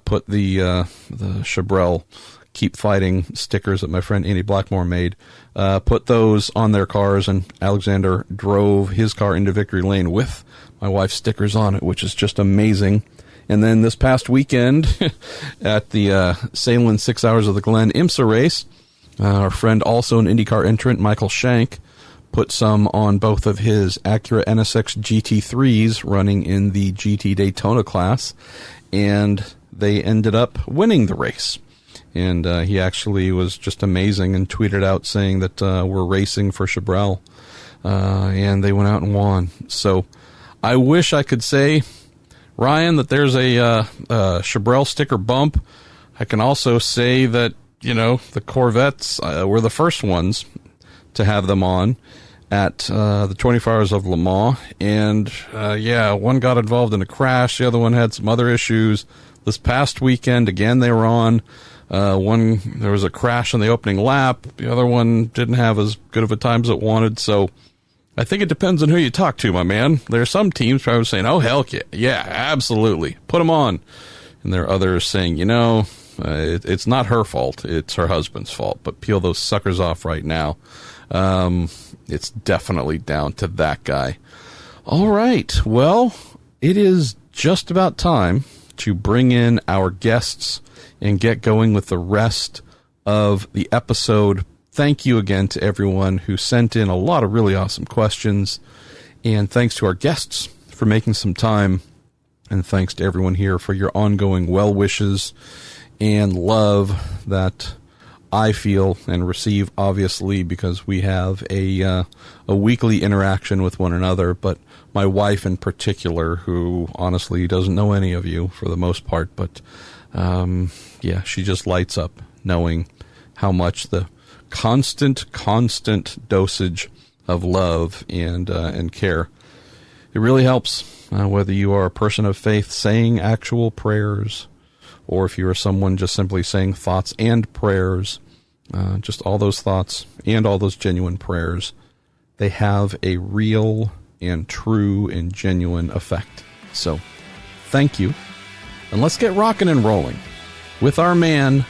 put the Chabrel Keep Fighting stickers that my friend Andy Blackmore made, put those on their cars, and Alexander drove his car into victory lane with my wife's stickers on it, which is just amazing. And then this past weekend at the Salem 6 Hours of the Glen IMSA race, our friend, also an IndyCar entrant, Michael Shank, put some on both of his Acura NSX GT3s running in the GT Daytona class, and they ended up winning the race. And he actually was just amazing and tweeted out saying that we're racing for Chabrel, and they went out and won. So I wish I could say, Ryan, that there's a Chabrel sticker bump. I can also say that, the Corvettes were the first ones to have them on at the 24 Hours of Le Mans. And, one got involved in a crash. The other one had some other issues. This past weekend, again, they were on. One, there was a crash on the opening lap. The other one didn't have as good of a time as it wanted. So I think it depends on who you talk to, my man. There are some teams probably saying, oh, hell yeah, absolutely, put them on. And there are others saying, it's not her fault. It's her husband's fault. But peel those suckers off right now. It's definitely down to that guy. All right. Well, it is just about time to bring in our guests and get going with the rest of the episode. Thank you again to everyone who sent in a lot of really awesome questions. And thanks to our guests for making some time. And thanks to everyone here for your ongoing well wishes and love that I feel and receive, obviously, because we have a weekly interaction with one another. But my wife in particular, who honestly doesn't know any of you for the most part, but she just lights up knowing how much the constant dosage of love and care, it really helps, whether you are a person of faith saying actual prayers, or if you are someone just simply saying thoughts and prayers. just all those thoughts and all those genuine prayers, they have a real and true and genuine effect. So thank you. And let's get rocking and rolling with our man,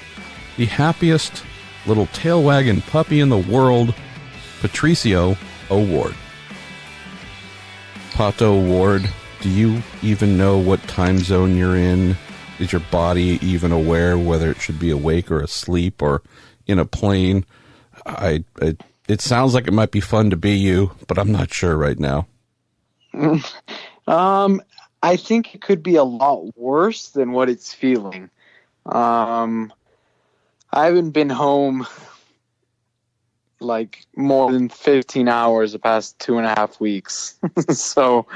the happiest little tail wagging puppy in the world, Pato O'Ward. Pato Award, do you even know what time zone you're in? Is your body even aware whether it should be awake or asleep or in a plane? It sounds like it might be fun to be you, but I'm not sure right now. I think it could be a lot worse than what it's feeling. I haven't been home like more than 15 hours the past 2.5 weeks. So,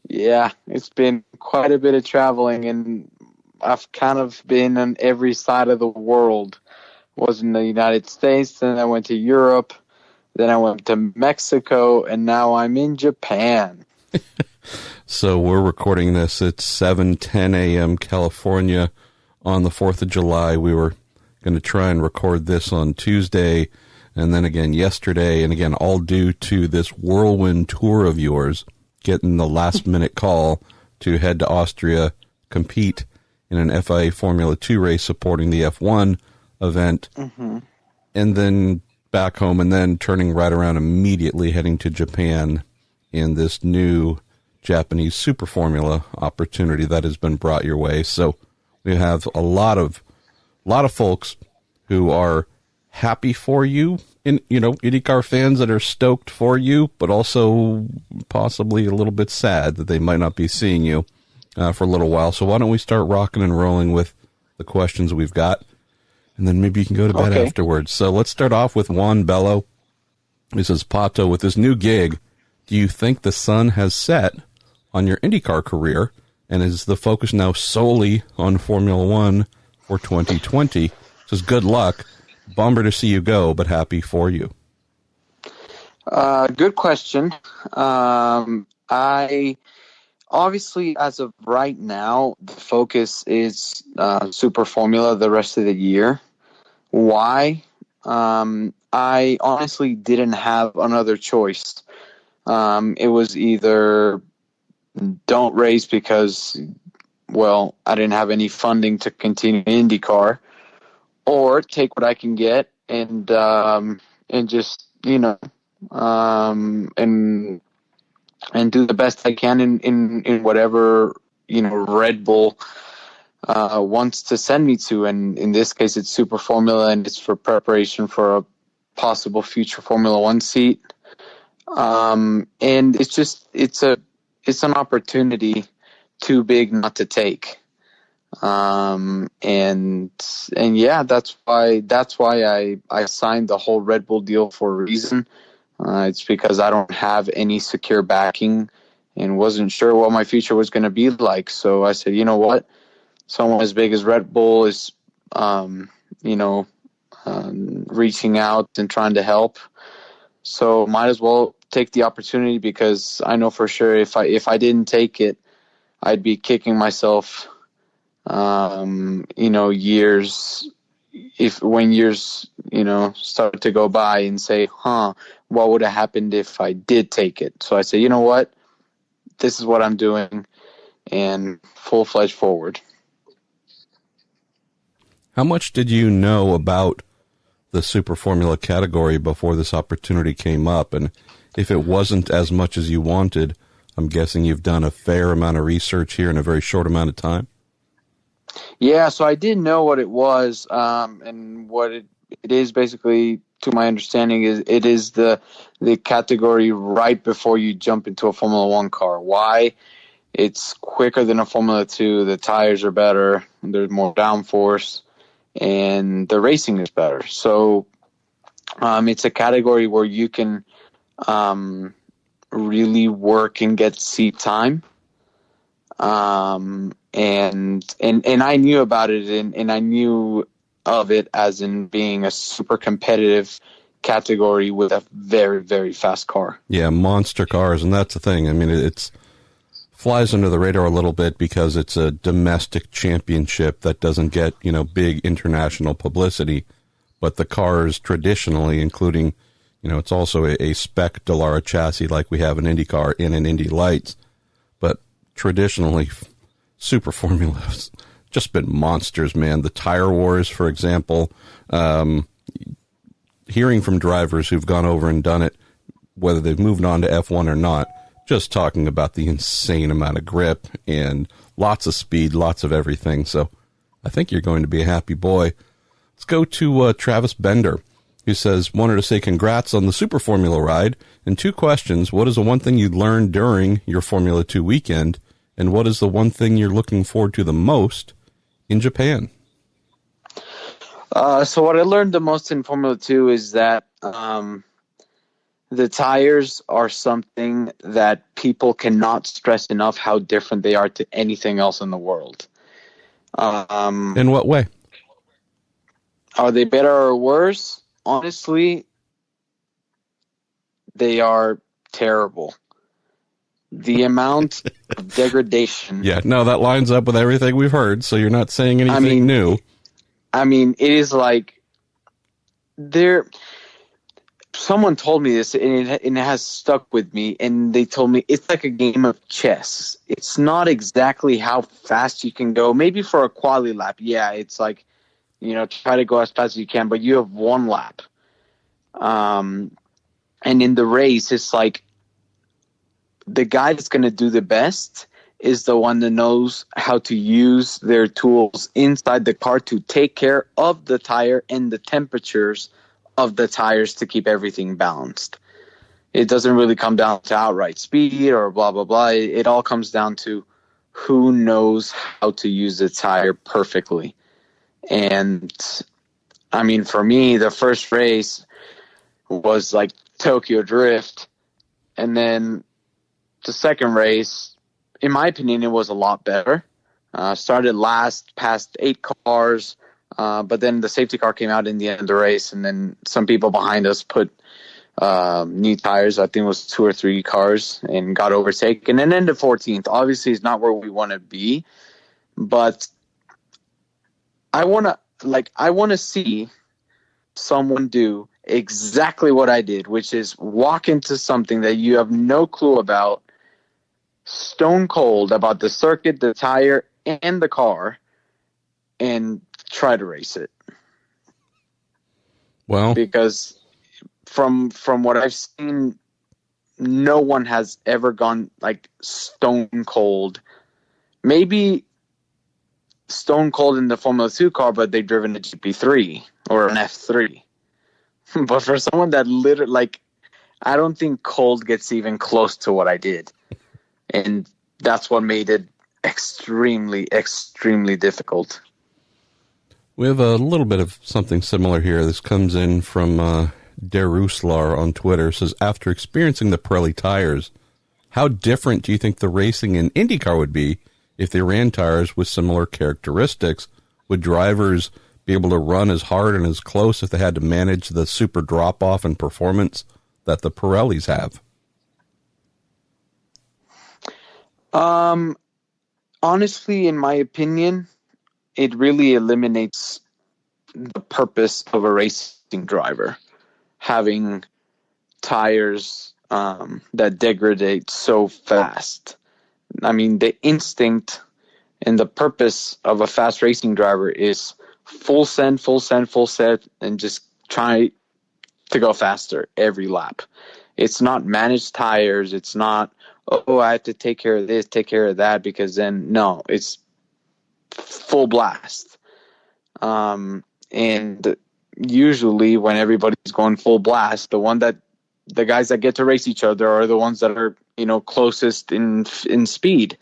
yeah, it's been quite a bit of traveling, and I've kind of been on every side of the world. Was in the United States, then I went to Europe, then I went to Mexico, and now I'm in Japan. So we're recording this at 7:10 a.m. California on the 4th of July. We were going to try and record this on Tuesday, and then again yesterday, and again all due to this whirlwind tour of yours, getting the last-minute call to head to Austria, compete in an FIA Formula 2 race supporting the F1 event, and then back home, and then turning right around immediately heading to Japan in this new Japanese Super Formula opportunity that has been brought your way. So we have a lot of folks who are happy for you, and IndyCar fans that are stoked for you, but also possibly a little bit sad that they might not be seeing you for a little while. So why don't we start rocking and rolling with the questions we've got, and then maybe you can go to bed afterwards. So let's start off with Juan Bello. He says, Pato, with this new gig, do you think the sun has set on your IndyCar career, and is the focus now solely on Formula One for 2020? Says, good luck. Bummer to see you go, but happy for you. Good question. I obviously, as of right now, the focus is Super Formula the rest of the year. Why? I honestly didn't have another choice. It was either don't race because, well, I didn't have any funding to continue IndyCar, or take what I can get and just, and do the best I can in whatever, Red Bull wants to send me to. And in this case, it's Super Formula, and it's for preparation for a possible future Formula One seat. And it's an opportunity too big not to take. And yeah, that's why I signed the whole Red Bull deal for a reason. It's because I don't have any secure backing and wasn't sure what my future was going to be like. So I said, you know what? Someone as big as Red Bull is, reaching out and trying to help. So might as well take the opportunity, because I know for sure if I didn't take it, I'd be kicking myself, years, when years, start to go by and say, what would have happened if I did take it? So I say, you know what? This is what I'm doing, and full-fledged forward. How much did you know about the Super Formula category before this opportunity came up? And if it wasn't as much as you wanted, I'm guessing you've done a fair amount of research here in a very short amount of time. Yeah, so I did know what it was, and what it is basically, to my understanding, is it is the category right before you jump into a Formula One car. Why? It's quicker than a Formula 2, the tires are better, there's more downforce, and the racing is better. So it's a category where you can really work and get seat time. And I knew about it, and I knew of it as in being a super competitive category with a very, very fast car. Yeah, monster cars, and that's the thing. I mean, it's flies under the radar a little bit because it's a domestic championship that doesn't get, big international publicity. But the cars traditionally, including, it's also a spec Dallara chassis like we have in IndyCar and in Indy Lights. But traditionally, Super Formula's just been monsters, man. The tire wars, for example, hearing from drivers who've gone over and done it, whether they've moved on to F1 or not, just talking about the insane amount of grip and lots of speed, lots of everything. So I think you're going to be a happy boy. Let's go to Travis Bender, who says, wanted to say congrats on the Super Formula ride. And 2 questions. What is the one thing you learned during your Formula 2 weekend? And what is the one thing you're looking forward to the most in Japan? So what I learned the most in Formula 2 is that the tires are something that people cannot stress enough how different they are to anything else in the world. In what way? Are they better or worse? Honestly, they are terrible. The amount of degradation. Yeah, no, that lines up with everything we've heard, so you're not saying anything new. It is like someone told me this, and it has stuck with me, and they told me it's like a game of chess. It's not exactly how fast you can go. Maybe for a quali lap, yeah, it's like, try to go as fast as you can, but you have 1 lap. And in the race, it's like the guy that's going to do the best is the one that knows how to use their tools inside the car to take care of the tire and the temperatures of the tires to keep everything balanced. It doesn't really come down to outright speed or blah, blah, blah. It all comes down to who knows how to use the tire perfectly. And for me, the first race was like Tokyo Drift. And then the second race, in my opinion, it was a lot better. Started last, passed 8 cars. But then the safety car came out in the end of the race, and then some people behind us put new tires. I think it was 2 or 3 cars, and got overtaken and ended 14th. Obviously, it's not where we want to be, but I want to see someone do exactly what I did, which is walk into something that you have no clue about, stone cold about the circuit, the tire, and the car, and try to race it. Well, because from what I've seen, no one has ever gone like stone cold. Maybe stone cold in the Formula 2 car, but they've driven a GP3 or an F3. But for someone that literally, I don't think cold gets even close to what I did. And that's what made it extremely, extremely difficult. We have a little bit of something similar here. This comes in from Deruslar on Twitter. It says, after experiencing the Pirelli tires, how different do you think the racing in IndyCar would be if they ran tires with similar characteristics? Would drivers be able to run as hard and as close if they had to manage the super drop-off in performance that the Pirellis have? Honestly, in my opinion, it really eliminates the purpose of a racing driver, having tires that degrade so fast. The instinct and the purpose of a fast racing driver is full send, and just try to go faster every lap. It's not managed tires. It's not, I have to take care of this, take care of that, because then, no, it's full blast. And usually when everybody's going full blast, the guys that get to race each other are the ones that are, closest in speed.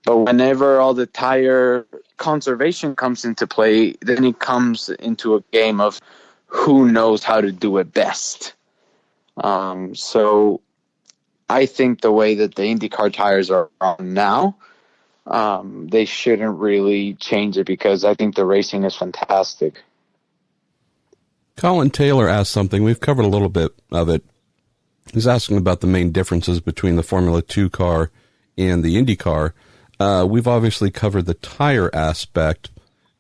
But whenever all the tire conservation comes into play, then it comes into a game of who knows how to do it best. So I think the way that the IndyCar tires are on now, they shouldn't really change it, because I think the racing is fantastic. Colin Taylor asked something. We've covered a little bit of it. He's asking about the main differences between the Formula 2 car and the IndyCar. We've obviously covered the tire aspect.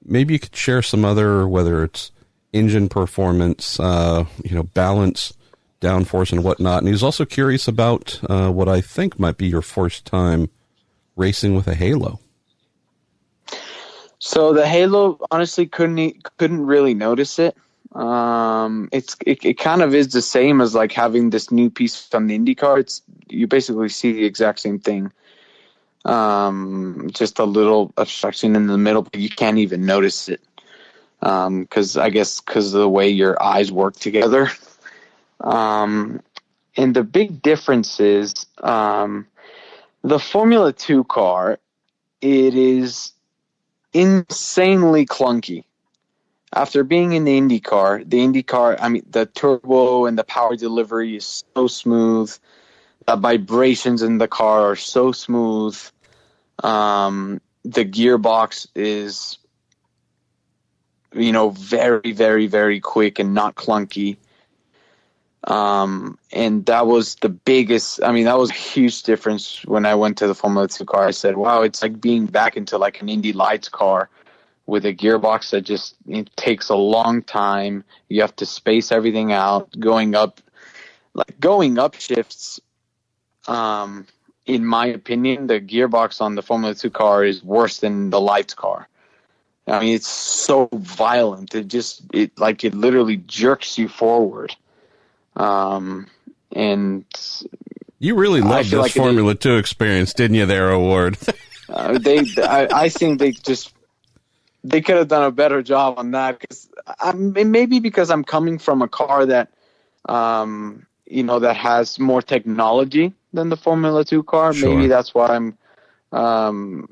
Maybe you could share some other, whether it's engine performance, balance, downforce, and whatnot. And he's also curious about what I think might be your first time racing with a halo. So the halo, honestly, couldn't really notice it. It kind of is the same as like having this new piece from the IndyCar. You basically see the exact same thing. Just a little obstruction in the middle, but you can't even notice it. Because of the way your eyes work together. And the big difference is, the Formula 2 car, it is insanely clunky. After being in the IndyCar, the turbo and the power delivery is so smooth. The vibrations in the car are so smooth. The gearbox is, very, very, very quick and not clunky. And that was the biggest, that was a huge difference when I went to the Formula 2 car. I said, wow, it's like being back into like an Indy Lights car with a gearbox that just takes a long time. You have to space everything out. Going up shifts, in my opinion, the gearbox on the Formula 2 car is worse than the Lights car. It's so violent. It literally jerks you forward. And you really loved this Formula 2 experience, didn't you there, Award? I think they could have done a better job on that, because I'm coming from a car that, that has more technology than the Formula 2 car. Sure. Maybe that's why I'm kind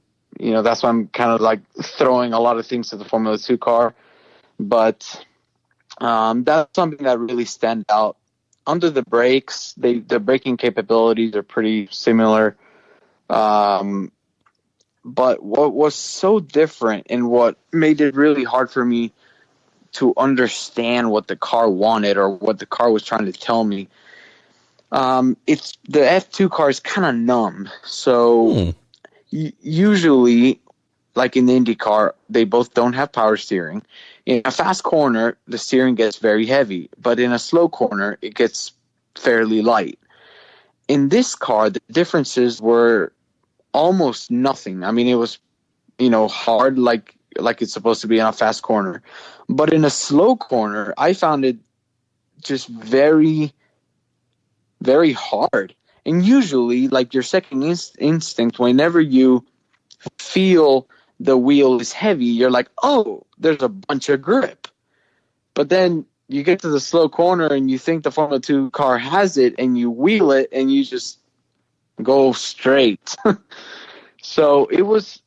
of like throwing a lot of things to the Formula 2 car. But that's something that really stands out. Under the brakes, the braking capabilities are pretty similar. But what was so different and what made it really hard for me to understand what the car wanted or what the car was trying to tell me, it's the F2 car is kind of numb. So usually, like in the IndyCar, they both don't have power steering. In a fast corner, the steering gets very heavy, but in a slow corner, it gets fairly light. In this car, the differences were almost nothing. It was, hard like it's supposed to be in a fast corner. But in a slow corner, I found it just very, very hard. And usually, like your second instinct, whenever you feel the wheel is heavy, you're like, oh, there's a bunch of grip. But then you get to the slow corner and you think the Formula 2 car has it, and you wheel it and you just go straight. So it was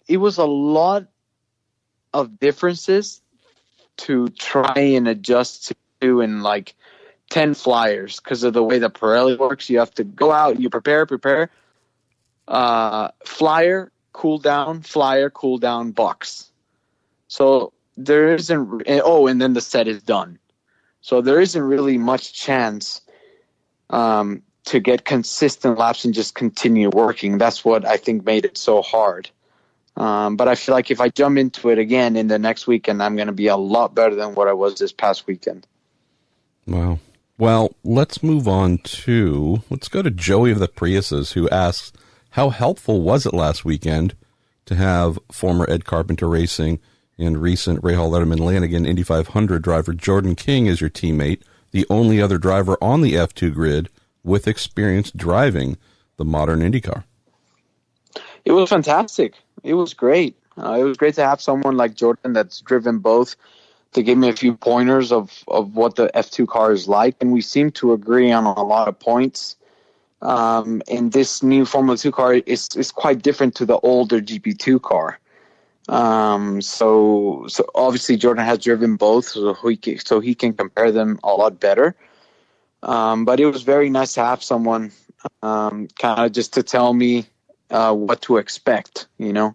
a lot of differences to try and adjust to in like 10 flyers because of the way the Pirelli works. You have to go out, you prepare, flyer, cool down, box. So there isn't, and then the set is done. So there isn't really much chance to get consistent laps and just continue working. That's what I think made it so hard. But I feel like if I jump into it again in the next weekend, I'm going to be a lot better than what I was this past weekend. Wow. Well, let's move on let's go to Joey of the Priuses, who asks, how helpful was it last weekend to have former Ed Carpenter Racing and recent Rahal Letterman Lanigan Indy 500 driver Jordan King as your teammate, the only other driver on the F2 grid with experience driving the modern IndyCar? It was fantastic. It was great. It was great to have someone like Jordan that's driven both to give me a few pointers of what the F2 car is like, and we seem to agree on a lot of points. And this new Formula 2 car is quite different to the older GP2 car. So obviously Jordan has driven both, so he can compare them a lot better. But it was very nice to have someone kind of just to tell me what to expect, Let's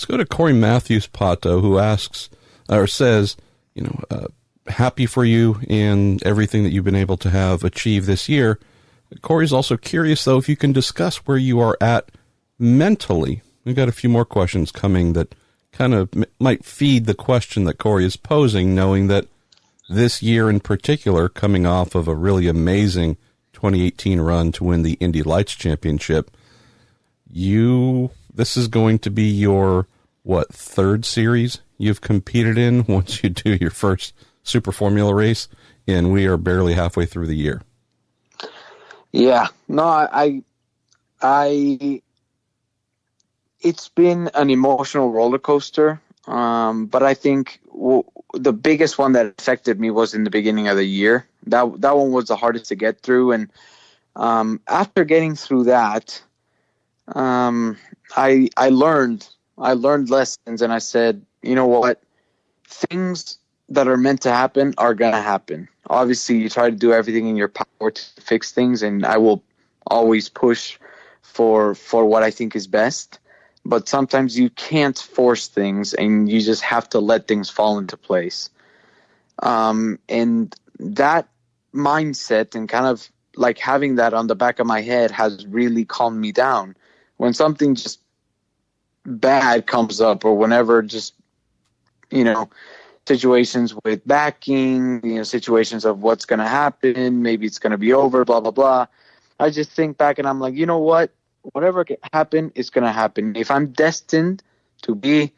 go to Corey Matthews Pato, who asks or says, happy for you and everything that you've been able to have achieved this year. Corey's also curious, though, if you can discuss where you are at mentally. We've got a few more questions coming that kind of might feed the question that Corey is posing, knowing that this year in particular, coming off of a really amazing 2018 run to win the Indy Lights Championship, this is going to be your, third series you've competed in once you do your first Super Formula race, and we are barely halfway through the year. Yeah, no, it's been an emotional roller coaster. But I think the biggest one that affected me was in the beginning of the year. That one was the hardest to get through. And after getting through that, I learned lessons, and I said, you know what, things that are meant to happen are going to happen. Obviously, you try to do everything in your power to fix things, and I will always push for what I think is best. But sometimes you can't force things, and you just have to let things fall into place. And that mindset and kind of like having that on the back of my head has really calmed me down. When something just bad comes up, or whenever just, situations with backing, situations of what's going to happen, maybe it's going to be over, blah, blah, blah. I just think back and I'm like, you know what? Whatever can happen is going to happen. If I'm destined to be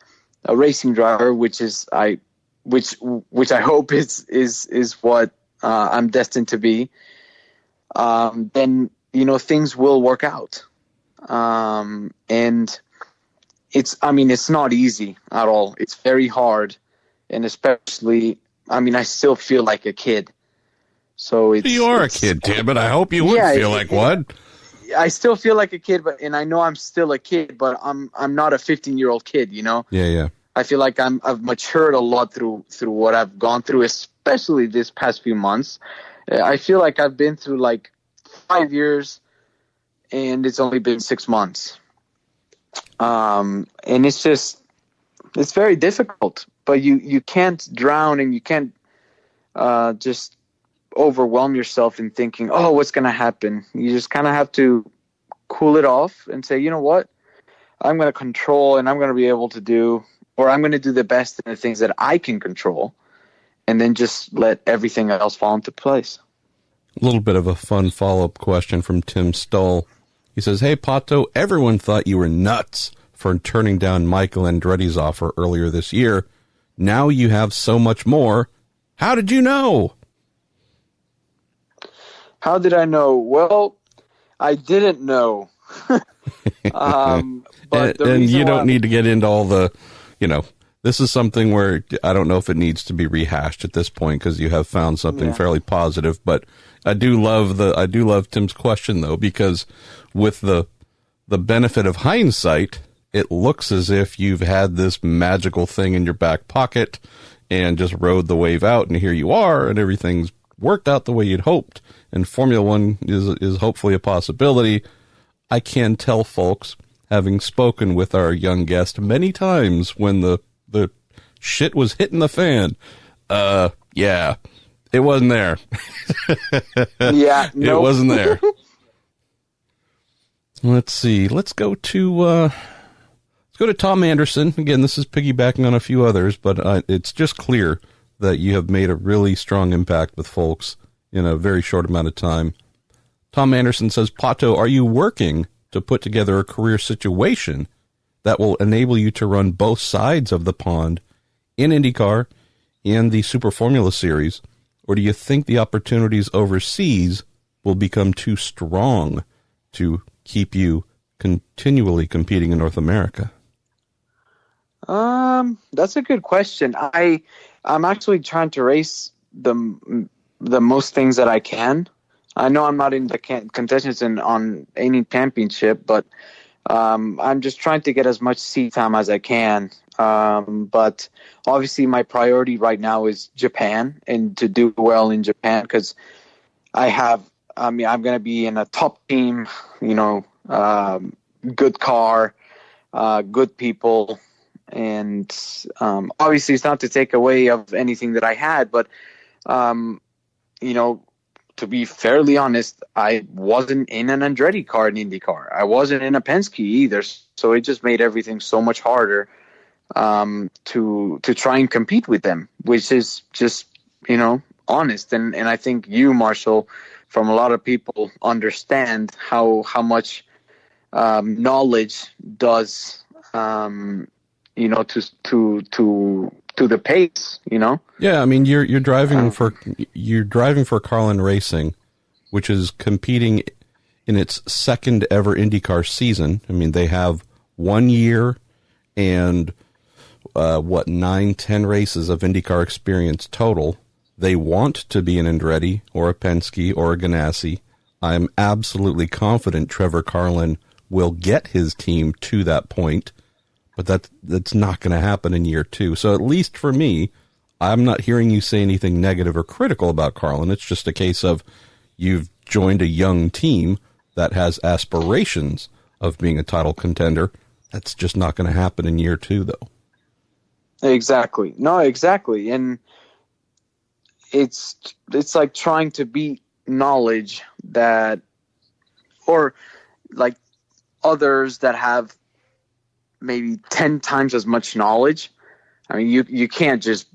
a racing driver, which I hope is what I'm destined to be, then things will work out. And it's not easy at all. It's very hard, and especially, I still feel like a kid. So you are a kid, damn it. I hope you would feel like one. I still feel like a kid, and I know I'm still a kid, but I'm not a 15-year-old kid, Yeah. I feel like I've matured a lot through what I've gone through, especially this past few months. I feel like I've been through like 5 years, and it's only been 6 months. And it's very difficult, but you can't drown, and you can't just overwhelm yourself in thinking, oh, what's going to happen? You just kind of have to cool it off and say, you know what? I'm going to control, and I'm going to be able to do, or I'm going to do the best in the things that I can control, and then just let everything else fall into place. A little bit of a fun follow-up question from Tim Stoll. He says, hey, Pato, everyone thought you were nuts for turning down Michael Andretti's offer earlier this year. Now you have so much more. How did you know? How did I know? Well, I didn't know. But and you don't need to get into all the, this is something where I don't know if it needs to be rehashed at this point because you have found something fairly positive. But I do love Tim's question, though, because with the benefit of hindsight, it looks as if you've had this magical thing in your back pocket and just rode the wave out, and here you are, and everything's worked out the way you'd hoped. And Formula One is hopefully a possibility. I can tell folks, having spoken with our young guest many times when the shit was hitting the fan, it wasn't there. Yeah, nope. It wasn't there. Let's see. Let's go to Tom Anderson. Again, this is piggybacking on a few others, but it's just clear that you have made a really strong impact with folks in a very short amount of time. Tom Anderson says, Pato, are you working to put together a career situation that will enable you to run both sides of the pond in IndyCar and the Super Formula Series? Or do you think the opportunities overseas will become too strong to keep you continually competing in North America? That's a good question. I'm actually trying to race the most things that I can. I know I'm not in the contentions on any championship, but I'm just trying to get as much seat time as I can. But obviously my priority right now is Japan, and to do well in Japan, because I'm going to be in a top team, good car, good people. And obviously it's not to take away of anything that I had, but, to be fairly honest, I wasn't in an Andretti car in IndyCar. I wasn't in a Penske either. So it just made everything so much harder to try and compete with them, which is just, honest. And I think you, Marshall, from a lot of people, understand how much knowledge does, to the pace, Yeah, I mean, you're driving for Carlin Racing, which is competing in its second ever IndyCar season. I mean, they have 1 year and 9-10 races of IndyCar experience total. They want to be an Andretti or a Penske or a Ganassi. I'm absolutely confident Trevor Carlin will get his team to that point, but that's not going to happen in year 2. So at least for me, I'm not hearing you say anything negative or critical about Carlin. It's just a case of you've joined a young team that has aspirations of being a title contender. That's just not going to happen in year 2, though. Exactly. No, exactly. And it's like trying to beat knowledge that, or like others that have maybe 10 times as much knowledge. I mean, you can't just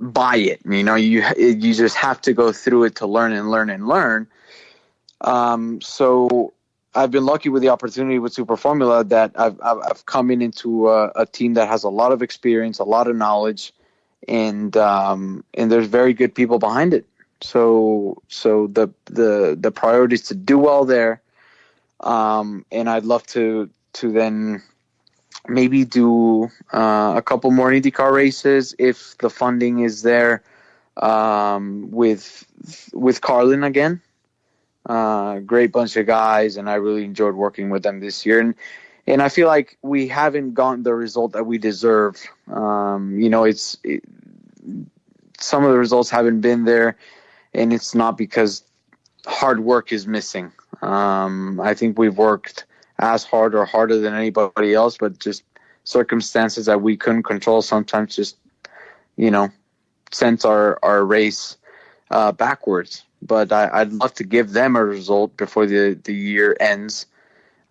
buy it. You just have to go through it to learn and learn and learn. So I've been lucky with the opportunity with Super Formula that I've come into a team that has a lot of experience, a lot of knowledge, and there's very good people behind it. So the priority is to do well there, and I'd love to then maybe do a couple more IndyCar races if the funding is there, with Carlin again. Great bunch of guys, and I really enjoyed working with them this year. And I feel like we haven't gotten the result that we deserve. Some of the results haven't been there, and it's not because hard work is missing. I think we've worked as hard or harder than anybody else, but just circumstances that we couldn't control sometimes just, sent our race backwards. But I'd love to give them a result before the year ends,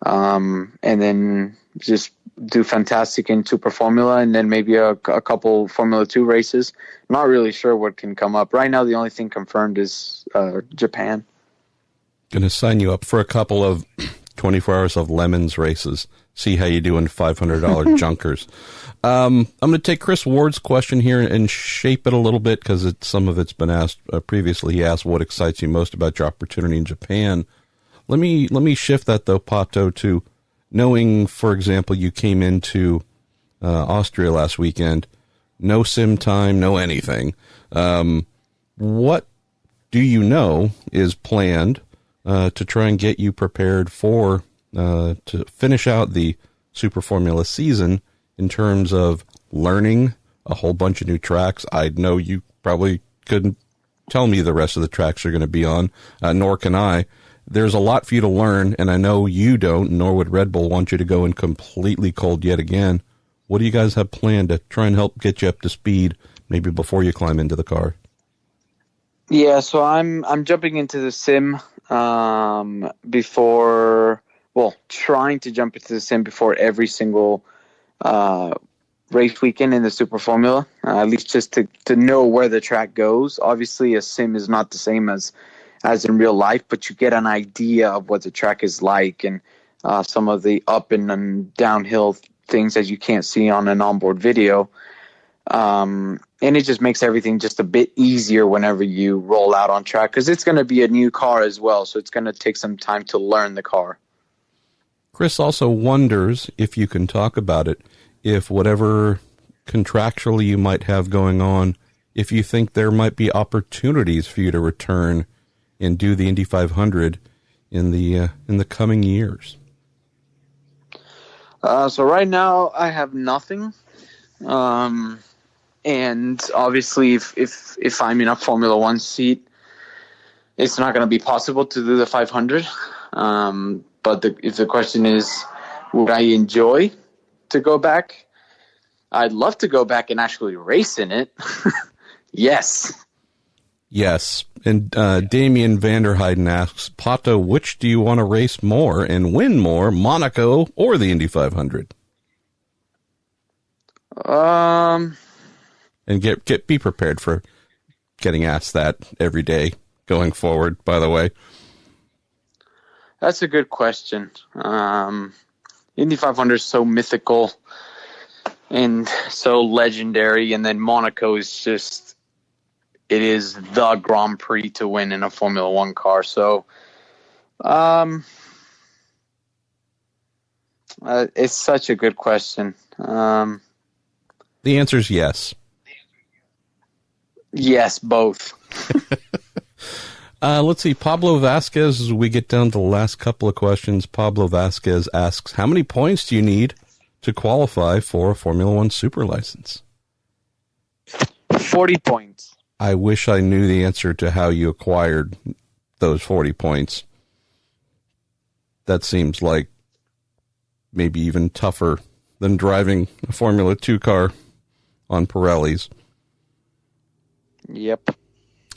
and then just do fantastic in Super Formula, and then maybe a couple Formula 2 races. Not really sure what can come up. Right now, the only thing confirmed is Japan. Going to sign you up for a couple of 24 Hours of Lemons races. See how you do in $500 junkers. I'm going to take Chris Ward's question here and shape it a little bit because some of it's been asked previously. He asked what excites you most about your opportunity in Japan. Let me shift that, though, Pato, to knowing, for example, you came into Austria last weekend, no sim time, no anything. What do you know is planned to try and get you prepared for to finish out the Super Formula season in terms of learning a whole bunch of new tracks? I know you probably couldn't tell me the rest of the tracks you're going to be on, nor can I. There's a lot for you to learn, and I know you don't, nor would Red Bull want you to go in completely cold yet again. What do you guys have planned to try and help get you up to speed, maybe before you climb into the car? Yeah, so I'm jumping into the sim trying to jump into the sim before every single race weekend in the Super Formula, at least just to know where the track goes. Obviously, a sim is not the same as in real life, but you get an idea of what the track is like and some of the up and downhill things that you can't see on an onboard video. And it just makes everything just a bit easier whenever you roll out on track, because it's going to be a new car as well, so it's going to take some time to learn the car. Chris also wonders if you can talk about it, if whatever contractually you might have going on, if you think there might be opportunities for you to return and do the Indy 500 in the coming years. So right now I have nothing. And obviously if I'm in a Formula One seat, it's not going to be possible to do the 500. But if the question is, would I enjoy to go back? I'd love to go back and actually race in it. Yes. Yes. And Damian Vanderheiden asks, Pato, which do you want to race more and win more, Monaco or the Indy 500? Um, And be prepared for getting asked that every day going forward, by the way. That's a good question. Indy 500 is so mythical and so legendary, and then Monaco is just, it is the Grand Prix to win in a Formula One car. So, it's such a good question. The answer is yes. Yes, both. Let's see. Pablo Vasquez, as we get down to the last couple of questions, Pablo Vasquez asks, how many points do you need to qualify for a Formula One super license? 40 points. I wish I knew the answer to how you acquired those 40 points. That seems like maybe even tougher than driving a Formula 2 car on Pirellis. Yep.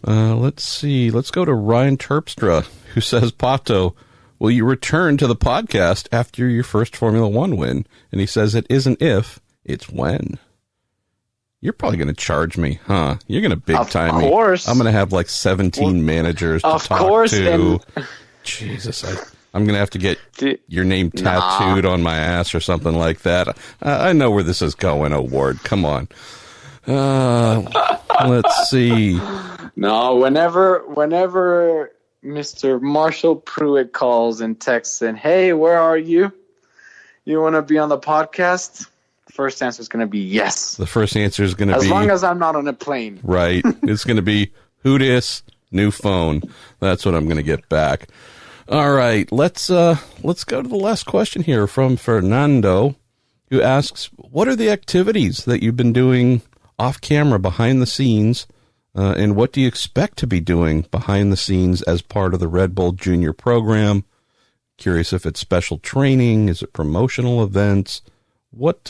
Let's see. Let's go to Ryan Terpstra, who says, Pato, will you return to the podcast after your first Formula One win? And he says it isn't if, it's when. You're probably going to charge me, huh? You're going to big time me. Of course. I'm going to have like 17 managers to talk to. Jesus, I'm going to have to get your name tattooed on my ass or something like that. I know where this is going, O'Ward. Come on. Let's see. No, whenever Mr. Marshall Pruett calls and texts in, hey, where are you? You want to be on the podcast? First answer is going to be yes. The first answer is going to be... as long as I'm not on a plane. Right. It's going to be, who dis? New phone. That's what I'm going to get back. All right. Let's go to the last question here from Fernando, who asks, what are the activities that you've been doing off camera behind the scenes, and what do you expect to be doing behind the scenes as part of the Red Bull Junior program? Curious if it's special training, is it promotional events? What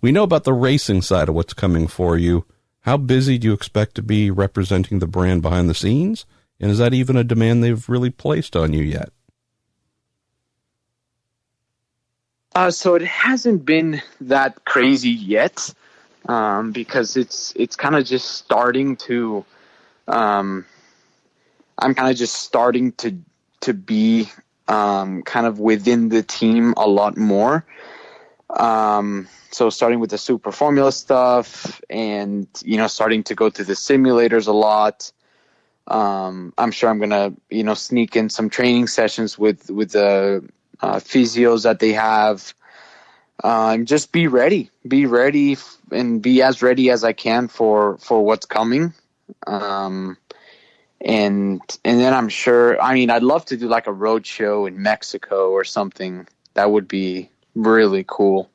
we know about the racing side of what's coming for you. How busy do you expect to be representing the brand behind the scenes? And is that even a demand they've really placed on you yet? So it hasn't been that crazy yet. Because it's kind of just starting to, I'm kind of just starting to be, kind of within the team a lot more. So starting with the super formula stuff and, starting to go to the simulators a lot. I'm sure I'm going to, sneak in some training sessions with the, physios that they have. Just be ready and be as ready as I can for what's coming. And then I'm sure, I'd love to do like a road show in Mexico or something. That would be really cool.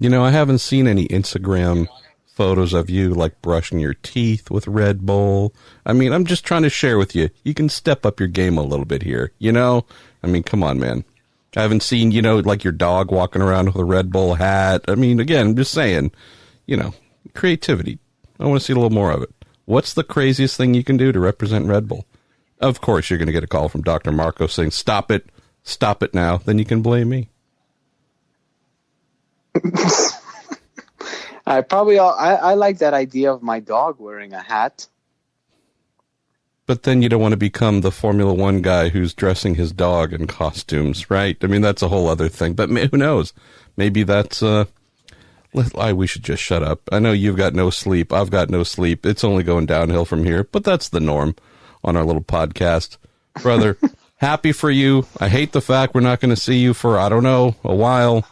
I haven't seen any Instagram photos of you like brushing your teeth with Red Bull. I'm just trying to share with you. You can step up your game a little bit here. Come on, man. I haven't seen, like your dog walking around with a Red Bull hat. Again, I'm just saying, creativity. I want to see a little more of it. What's the craziest thing you can do to represent Red Bull? Of course, you're going to get a call from Dr. Marco saying, stop it now. Then you can blame me. I like that idea of my dog wearing a hat. But then you don't want to become the Formula One guy who's dressing his dog in costumes, right? That's a whole other thing. But who knows? Maybe that's... we should just shut up. I know you've got no sleep. I've got no sleep. It's only going downhill from here. But that's the norm on our little podcast. Brother, happy for you. I hate the fact we're not going to see you for, a while.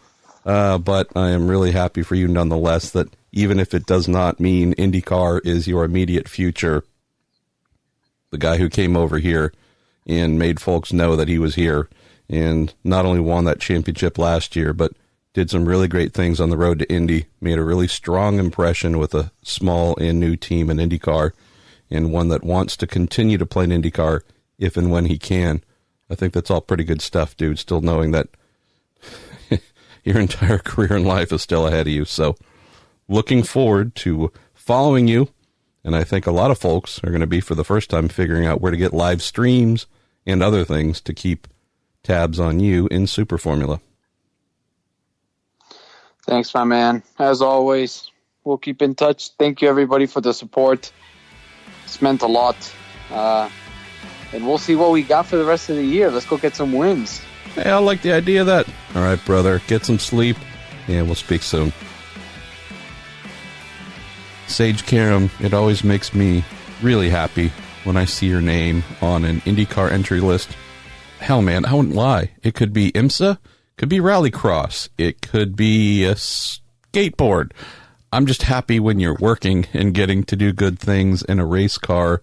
But I am really happy for you nonetheless that even if it does not mean IndyCar is your immediate future... The guy who came over here and made folks know that he was here and not only won that championship last year, but did some really great things on the road to Indy, made a really strong impression with a small and new team in IndyCar, and one that wants to continue to play in IndyCar if and when he can. I think that's all pretty good stuff, dude, still knowing that your entire career in life is still ahead of you. So looking forward to following you And I think a lot of folks are going to be, for the first time, figuring out where to get live streams and other things to keep tabs on you in Super Formula. Thanks, my man. As always, we'll keep in touch. Thank you, everybody, for the support. It's meant a lot. And we'll see what we got for the rest of the year. Let's go get some wins. Hey, I like the idea of that. All right, brother. Get some sleep, and we'll speak soon. Sage Karam, it always makes me really happy when I see your name on an IndyCar entry list. Hell, man, I wouldn't lie. It could be IMSA, could be Rallycross, it could be a skateboard. I'm just happy when you're working and getting to do good things in a race car.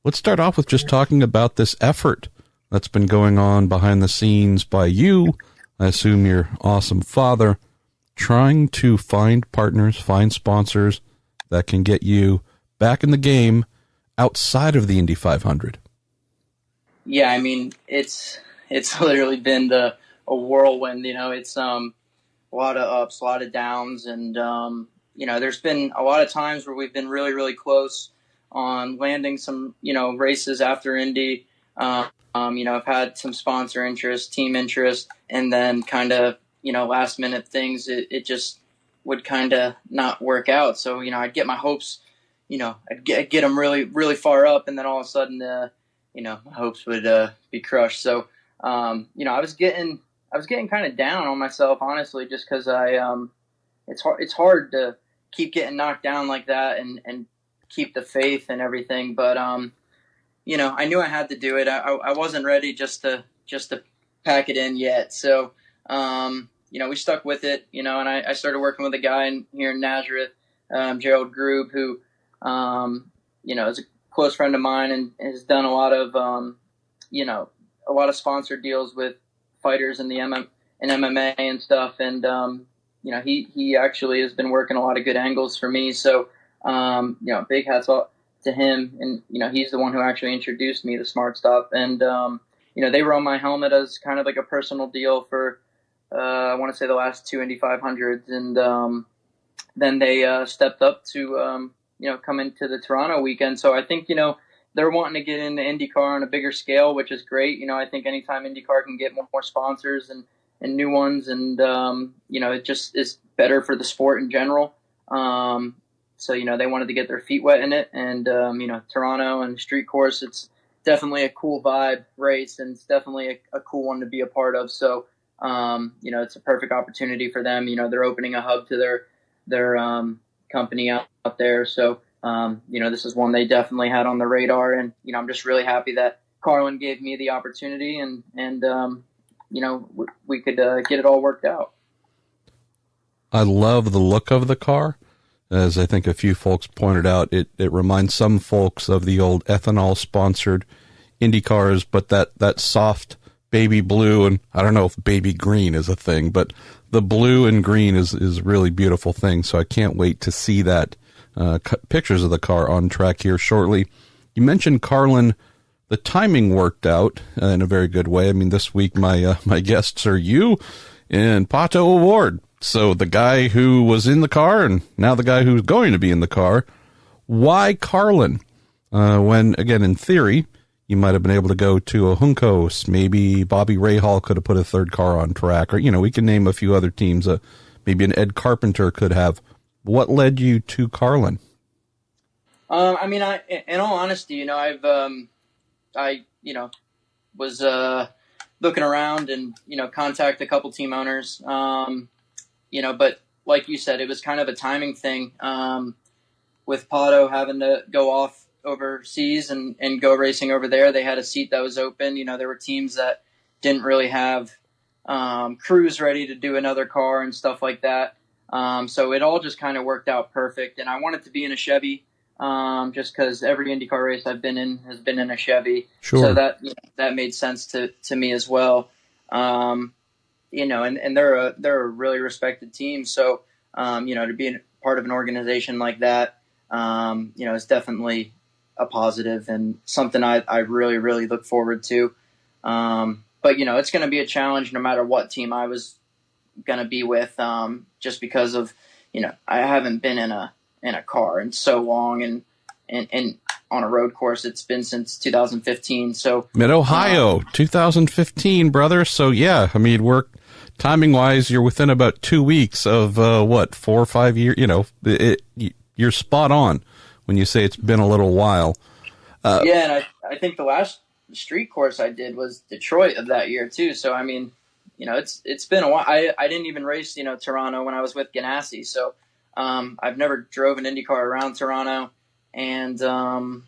Let's start off with just talking about this effort that's been going on behind the scenes by you, I assume your awesome father, trying to find partners, find sponsors that can get you back in the game outside of the Indy 500. Yeah, I mean, it's literally been a whirlwind. It's a lot of ups, a lot of downs, and there's been a lot of times where we've been really, really close on landing some races after Indy. I've had some sponsor interest, team interest, and then kind of last minute things. It just would kind of not work out. So I'd get my hopes, I'd get them really, really far up, and then all of a sudden my hopes would be crushed. So, I was getting kind of down on myself, honestly, just because it's hard to keep getting knocked down like that and keep the faith and everything. But, I knew I had to do it. I wasn't ready just to pack it in yet. So, we stuck with it, and I started working with a guy here in Nazareth, Gerald Grube, who, is a close friend of mine and has done a lot of sponsored deals with fighters in the MMA and stuff. And, he actually has been working a lot of good angles for me. So, big hats off to him. And, he's the one who actually introduced me to Smart Stuff. And, they run my helmet as kind of like a personal deal for, I want to say the last two Indy 500s. And, then they, stepped up to, come into the Toronto weekend. So I think, they're wanting to get into IndyCar on a bigger scale, which is great. I think anytime IndyCar can get more sponsors and new ones, and, it just is better for the sport in general. So, they wanted to get their feet wet in it. And, Toronto and street course, it's definitely a cool vibe race, and it's definitely a cool one to be a part of. So, it's a perfect opportunity for them. They're opening a hub to their company out there. So, this is one they definitely had on the radar. And, I'm just really happy that Carlin gave me the opportunity and we could get it all worked out. I love the look of the car. As I think a few folks pointed out, it reminds some folks of the old ethanol-sponsored Indy cars, but that soft baby blue, and I don't know if baby green is a thing, but the blue and green is a really beautiful thing. So I can't wait to see that pictures of the car on track here shortly. You mentioned Carlin. The timing worked out in a very good way. I mean, this week my guests are you and Pato O'Ward. So the guy who was in the car and now the guy who's going to be in the car. Why Carlin? When, again, in theory, you might have been able to go to a Juncos. Maybe Bobby Rahal could have put a third car on track. Or, we can name a few other teams. Maybe an Ed Carpenter could have. What led you to Carlin? In all honesty, I was looking around and, contact a couple team owners, but like you said, it was kind of a timing thing, with Pato having to go off overseas and go racing over there. They had a seat that was open. There were teams that didn't really have, crews ready to do another car and stuff like that. So it all just kind of worked out perfect. And I wanted to be in a Chevy, just because every IndyCar race I've been in has been in a Chevy. Sure. So that made sense to me as well. And they're a really respected team. So, to be part of an organization like that, is definitely a positive and something I really, really look forward to. But, it's going to be a challenge no matter what team I was going to be with, just because of, I haven't been in a car in so long, and and on a road course. It's been since 2015. So Mid-Ohio, 2015, brother. So, yeah, I mean, we're timing-wise, you're within about 2 weeks of, 4 or 5 years. You know, you're spot on when you say it's been a little while. Yeah, and I think the last street course I did was Detroit of that year, too. So, I mean, you know, it's been a while. I didn't even race, you know, Toronto when I was with Ganassi. So I've never drove an IndyCar around Toronto. And the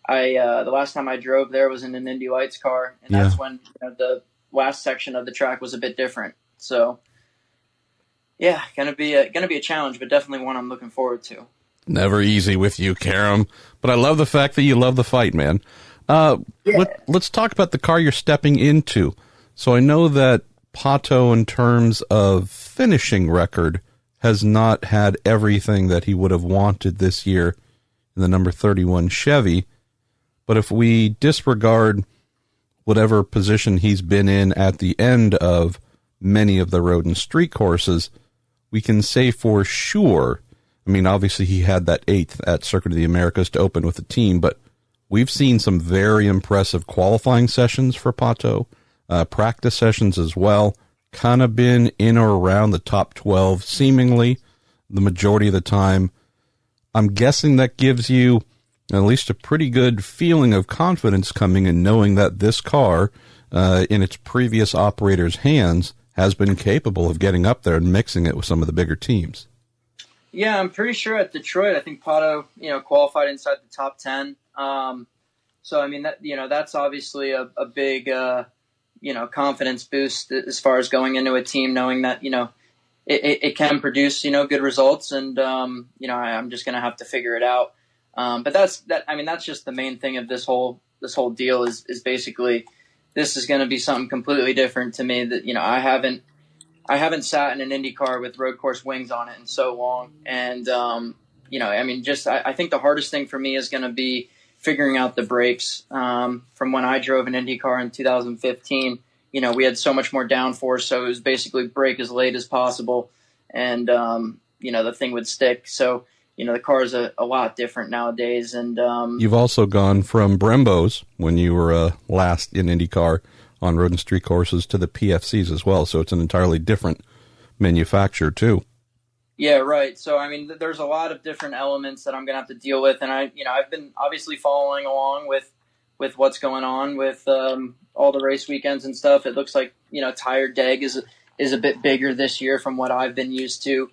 last time I drove there was in an Indy Lights car. And that's when, you know, the last section of the track was a bit different. So, yeah, gonna be a challenge, but definitely one I'm looking forward to. Never easy with you, Karam. But I love the fact that you love the fight, man. Let's talk about the car you're stepping into. So I know that Pato, in terms of finishing record, has not had everything that he would have wanted this year in the number 31 Chevy. But if we disregard whatever position he's been in at the end of many of the road and street courses, we can say for sure, I mean, obviously he had that 8th at Circuit of the Americas to open with the team, but we've seen some very impressive qualifying sessions for Pato, practice sessions as well, kind of been in or around the top 12, seemingly the majority of the time. I'm guessing that gives you at least a pretty good feeling of confidence coming in, knowing that this car, in its previous operator's hands, has been capable of getting up there and mixing it with some of the bigger teams. Yeah, I'm pretty sure at Detroit, I think Pato, you know, qualified inside the top 10. So, I mean, that, you know, that's obviously a big, you know, confidence boost as far as going into a team, knowing that, you know, it can produce, you know, good results. And, you know, I'm just going to have to figure it out. But that's just the main thing of this whole deal is basically, this is going to be something completely different to me that, you know, I haven't sat in an IndyCar with road course wings on it in so long. And, you know, I mean, I think the hardest thing for me is going to be figuring out the brakes. From when I drove an IndyCar in 2015, you know, we had so much more downforce, so it was basically brake as late as possible, and, you know, the thing would stick. So, you know, the car is a lot different nowadays. And you've also gone from Brembos, when you were last in IndyCar on road and street courses, to the PFCs as well, so it's an entirely different manufacturer too. Yeah, right. So, I mean, there's a lot of different elements that I'm going to have to deal with. And I've been obviously following along with what's going on with all the race weekends and stuff. It looks like, you know, tire deg is a bit bigger this year from what I've been used to.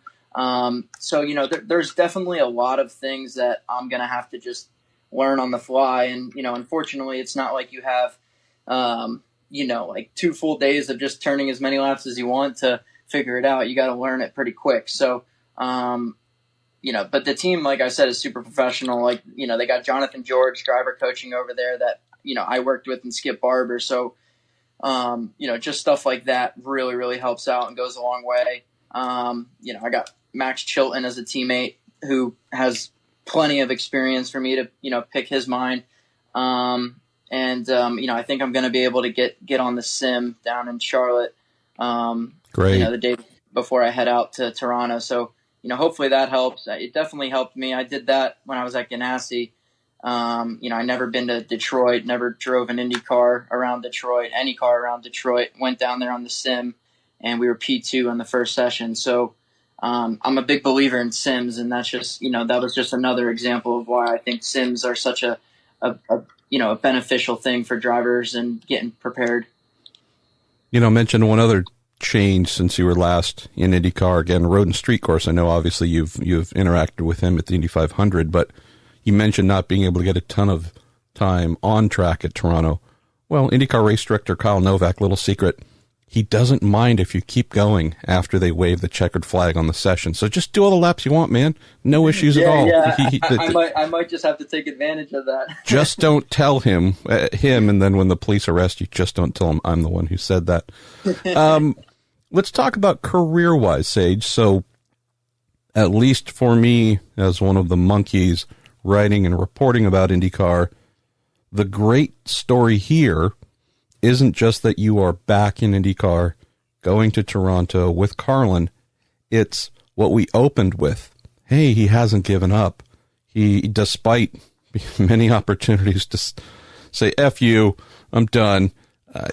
So, you know, there's definitely a lot of things that I'm going to have to just learn on the fly. And, you know, unfortunately, it's not like you have, you know, like 2 full days of just turning as many laps as you want to figure it out. You got to learn it pretty quick. So, you know, but the team, like I said, is super professional. Like, you know, they got Jonathan George, driver coaching over there that, you know, I worked with, and Skip Barber. So, you know, just stuff like that really, really helps out and goes a long way. You know, I got Max Chilton as a teammate who has plenty of experience for me to, you know, pick his mind. You know, I think I'm going to be able to get on the sim down in Charlotte, Great. You know, the day before I head out to Toronto. So, you know, hopefully that helps. It definitely helped me. I did that when I was at Ganassi. You know, I never been to Detroit, never drove an Indy car around Detroit, any car around Detroit, went down there on the sim, and we were P2 on the first session. So, I'm a big believer in sims, and that's just, you know, that was just another example of why I think sims are such a you know, a beneficial thing for drivers and getting prepared. You know, mention one other change since you were last in IndyCar, again, road and street course. I know obviously you've interacted with him at the Indy 500, but you mentioned not being able to get a ton of time on track at Toronto. Well, IndyCar race director Kyle Novak, little secret, he doesn't mind if you keep going after they wave the checkered flag on the session. So just do all the laps you want, man. No issues at all. Yeah, I might just have to take advantage of that. Just don't tell him, and then when the police arrest you, just don't tell him I'm the one who said that. Let's talk about career-wise, Sage. So at least for me, as one of the monkeys writing and reporting about IndyCar, the great story here isn't just that you are back in IndyCar, going to Toronto with Carlin. It's what we opened with. Hey, he hasn't given up. He, despite many opportunities to say, F you, I'm done.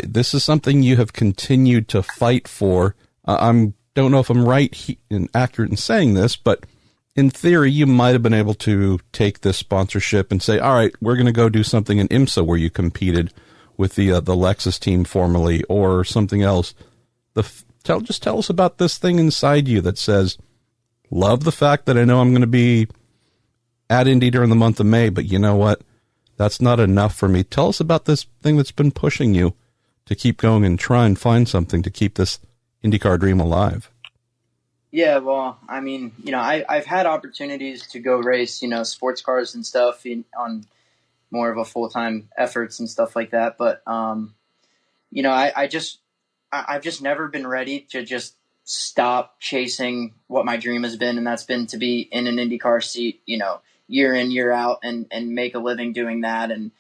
This is something you have continued to fight for. Don't know if I'm right and accurate in saying this, but in theory, you might have been able to take this sponsorship and say, all right, we're going to go do something in IMSA where you competed with the Lexus team formerly, or something else. Just tell us about this thing inside you that says, love the fact that I know I'm going to be at Indy during the month of May, but you know what? That's not enough for me. Tell us about this thing that's been pushing you to keep going and try and find something to keep this IndyCar dream alive. Yeah, well, I mean, I've had opportunities to go race, sports cars and stuff on more of a full-time efforts and stuff like that. But, I've just never been ready to just stop chasing what my dream has been. And that's been to be in an IndyCar seat, year in, year out, and make a living doing that. And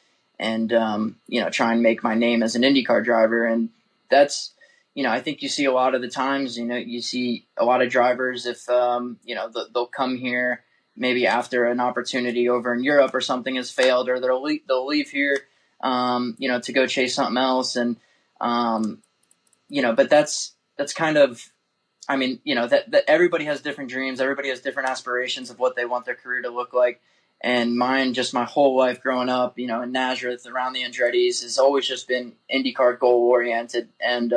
try and make my name as an IndyCar driver. And that's, I think you see a lot of the times, you see a lot of drivers if, they'll come here maybe after an opportunity over in Europe or something has failed, or they'll leave here, to go chase something else. And, but that's kind of, that everybody has different dreams. Everybody has different aspirations of what they want their career to look like. And mine, just my whole life growing up, in Nazareth, around the Andretti's, has always just been IndyCar goal oriented. And,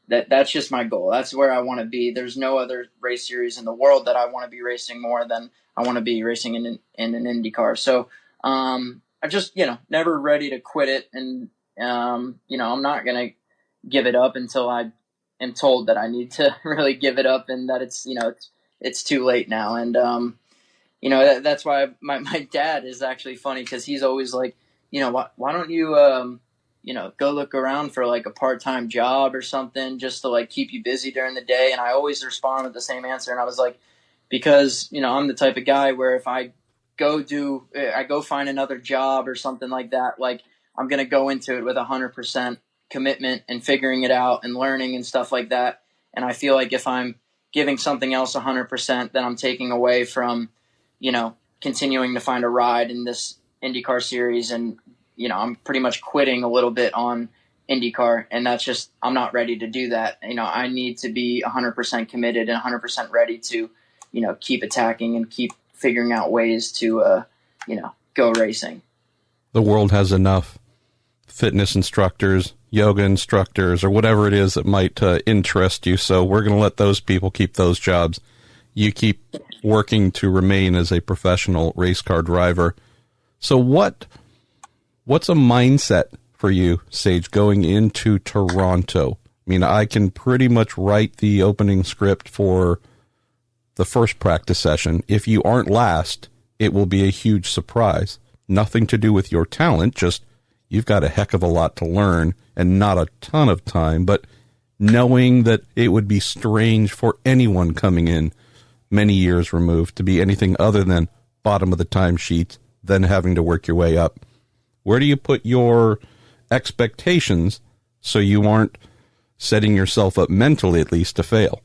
that's just my goal. That's where I want to be. There's no other race series in the world that I want to be racing more than I want to be racing in an IndyCar. So, I'm just, never ready to quit it. And, I'm not going to give it up until I am told that I need to really give it up and that it's too late now. And, that's why my dad is actually funny, because he's always like, why don't you, go look around for like a part-time job or something just to like keep you busy during the day. And I always respond with the same answer. And I was like, because, I'm the type of guy where if I go find another job or something like that, like I'm going to go into it with 100% commitment and figuring it out and learning and stuff like that. And I feel like if I'm giving something else 100%, then I'm taking away from, continuing to find a ride in this IndyCar series. And, I'm pretty much quitting a little bit on IndyCar, and that's just, I'm not ready to do that. I need to be 100% committed and 100% ready to, keep attacking and keep figuring out ways to, go racing. The world has enough fitness instructors, yoga instructors, or whatever it is that might interest you. So we're going to let those people keep those jobs. You keep working to remain as a professional race car driver. So what's a mindset for you, Sage, going into Toronto? I mean, I can pretty much write the opening script for the first practice session. If you aren't last, it will be a huge surprise. Nothing to do with your talent, just you've got a heck of a lot to learn and not a ton of time, but knowing that it would be strange for anyone coming in many years removed to be anything other than bottom of the timesheet, then having to work your way up. Where do you put your expectations so you aren't setting yourself up mentally, at least, to fail?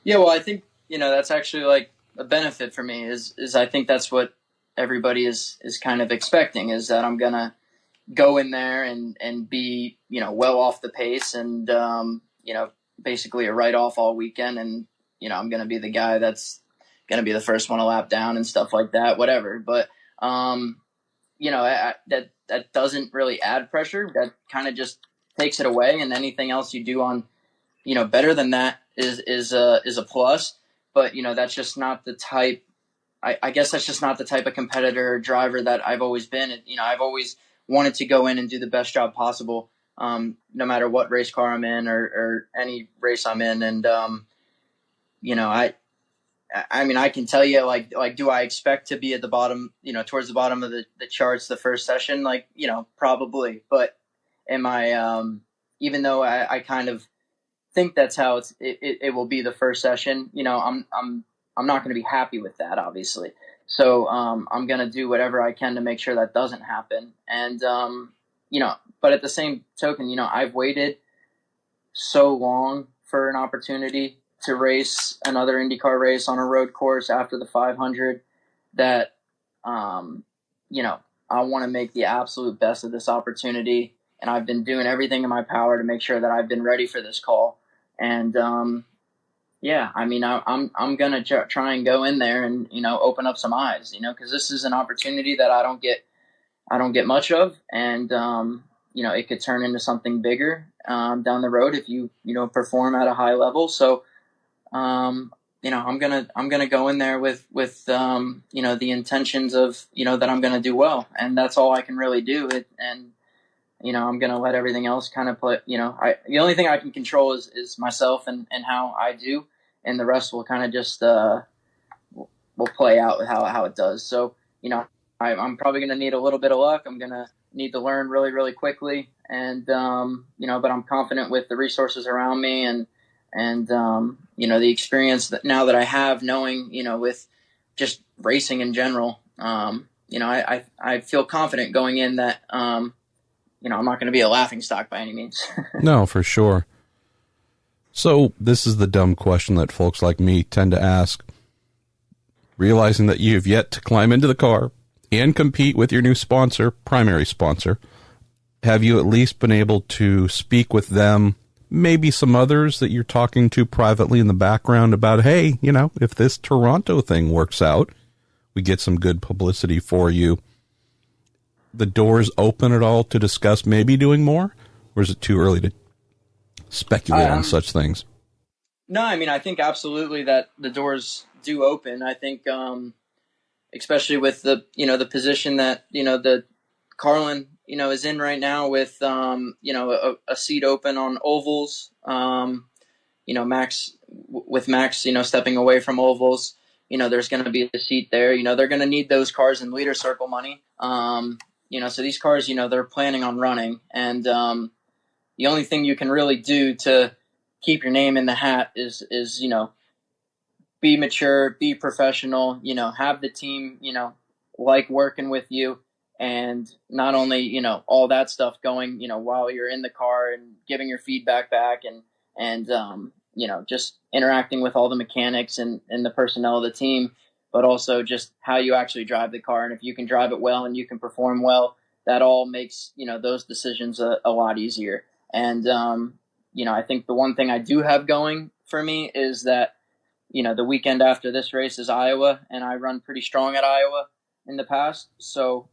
Yeah, well, I think, that's actually like a benefit for me is I think that's what everybody is kind of expecting, is that I'm going to go in there and be, well off the pace and, basically a write-off all weekend. And, I'm going to be the guy that's going to be the first one to lap down and stuff like that, whatever. But, that doesn't really add pressure. That kind of just takes it away. And anything else you do on, better than that is a plus. But, that's just not the type, I guess that's just not the type of competitor or driver that I've always been. I've always wanted to go in and do the best job possible, no matter what race car I'm in or any race I'm in. And, I can tell you, like, do I expect to be at the bottom, towards the bottom of the charts the first session? Like, probably. But am I, even though I kind of think that's how it will be the first session, I'm not going to be happy with that, obviously. So I'm going to do whatever I can to make sure that doesn't happen. And, but at the same token, I've waited so long for an opportunity to race another IndyCar race on a road course after the 500 that you know, I want to make the absolute best of this opportunity. And I've been doing everything in my power to make sure that I've been ready for this call. And, yeah, I mean, I'm going to try and go in there and, you know, open up some eyes, you know, because this is an opportunity that I don't get much of. And, you know, it could turn into something bigger down the road if you know, perform at a high level. So, you know, I'm gonna go in there with you know, the intentions of, you know, that I'm gonna do well, and that's all I can really do. And you know, I'm gonna let everything else kind of play. You know, the only thing I can control is myself and how I do, and the rest will kind of just will play out with how it does. So, you know, I'm probably gonna need a little bit of luck. I'm gonna need to learn really, really quickly, and you know, but I'm confident with the resources around me and you know, the experience that now that I have, knowing, you know, with just racing in general, you know, I feel confident going in that, you know, I'm not going to be a laughingstock by any means. No, for sure. So this is the dumb question that folks like me tend to ask. Realizing that you have yet to climb into the car and compete with your new sponsor, primary sponsor, have you at least been able to speak with them, maybe some others that you're talking to privately in the background about, hey, you know, if this Toronto thing works out, we get some good publicity for you. The doors open at all to discuss maybe doing more? Or is it too early to speculate on such things? No, I mean, I think absolutely that the doors do open. I think, especially with the, you know, the position that, you know, the Carlin, you know, is in right now with, you know, a seat open on ovals, you know, Max, you know, stepping away from ovals, you know, there's going to be a seat there. You know, they're going to need those cars in leader circle money. You know, so these cars, you know, they're planning on running. And the only thing you can really do to keep your name in the hat is, you know, be mature, be professional, you know, have the team, you know, like working with you. And not only, you know, all that stuff going, you know, while you're in the car and giving your feedback back and you know, just interacting with all the mechanics and the personnel of the team, but also just how you actually drive the car. And if you can drive it well and you can perform well, that all makes, you know, those decisions a lot easier. And, you know, I think the one thing I do have going for me is that, you know, the weekend after this race is Iowa, and I run pretty strong at Iowa in the past. So,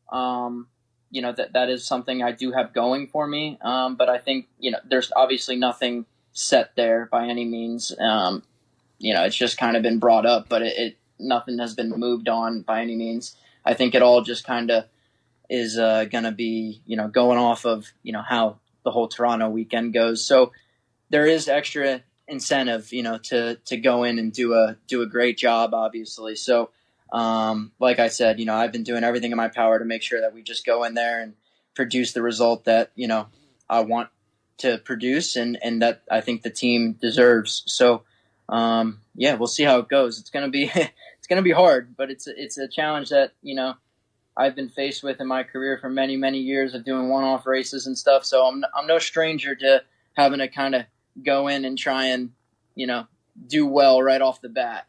you know, that is something I do have going for me. But I think, you know, there's obviously nothing set there by any means. You know, it's just kind of been brought up, but nothing has been moved on by any means. I think it all just kind of is going to be, you know, going off of, you know, how the whole Toronto weekend goes. So there is extra incentive, you know, to go in and do a great job, obviously. So, like I said, you know, I've been doing everything in my power to make sure that we just go in there and produce the result that, you know, I want to produce and that I think the team deserves. So, yeah, we'll see how it goes. It's going to be hard, but it's a challenge that, you know, I've been faced with in my career for many, many years of doing one-off races and stuff. So I'm no stranger to having to kind of go in and try and, you know, do well right off the bat.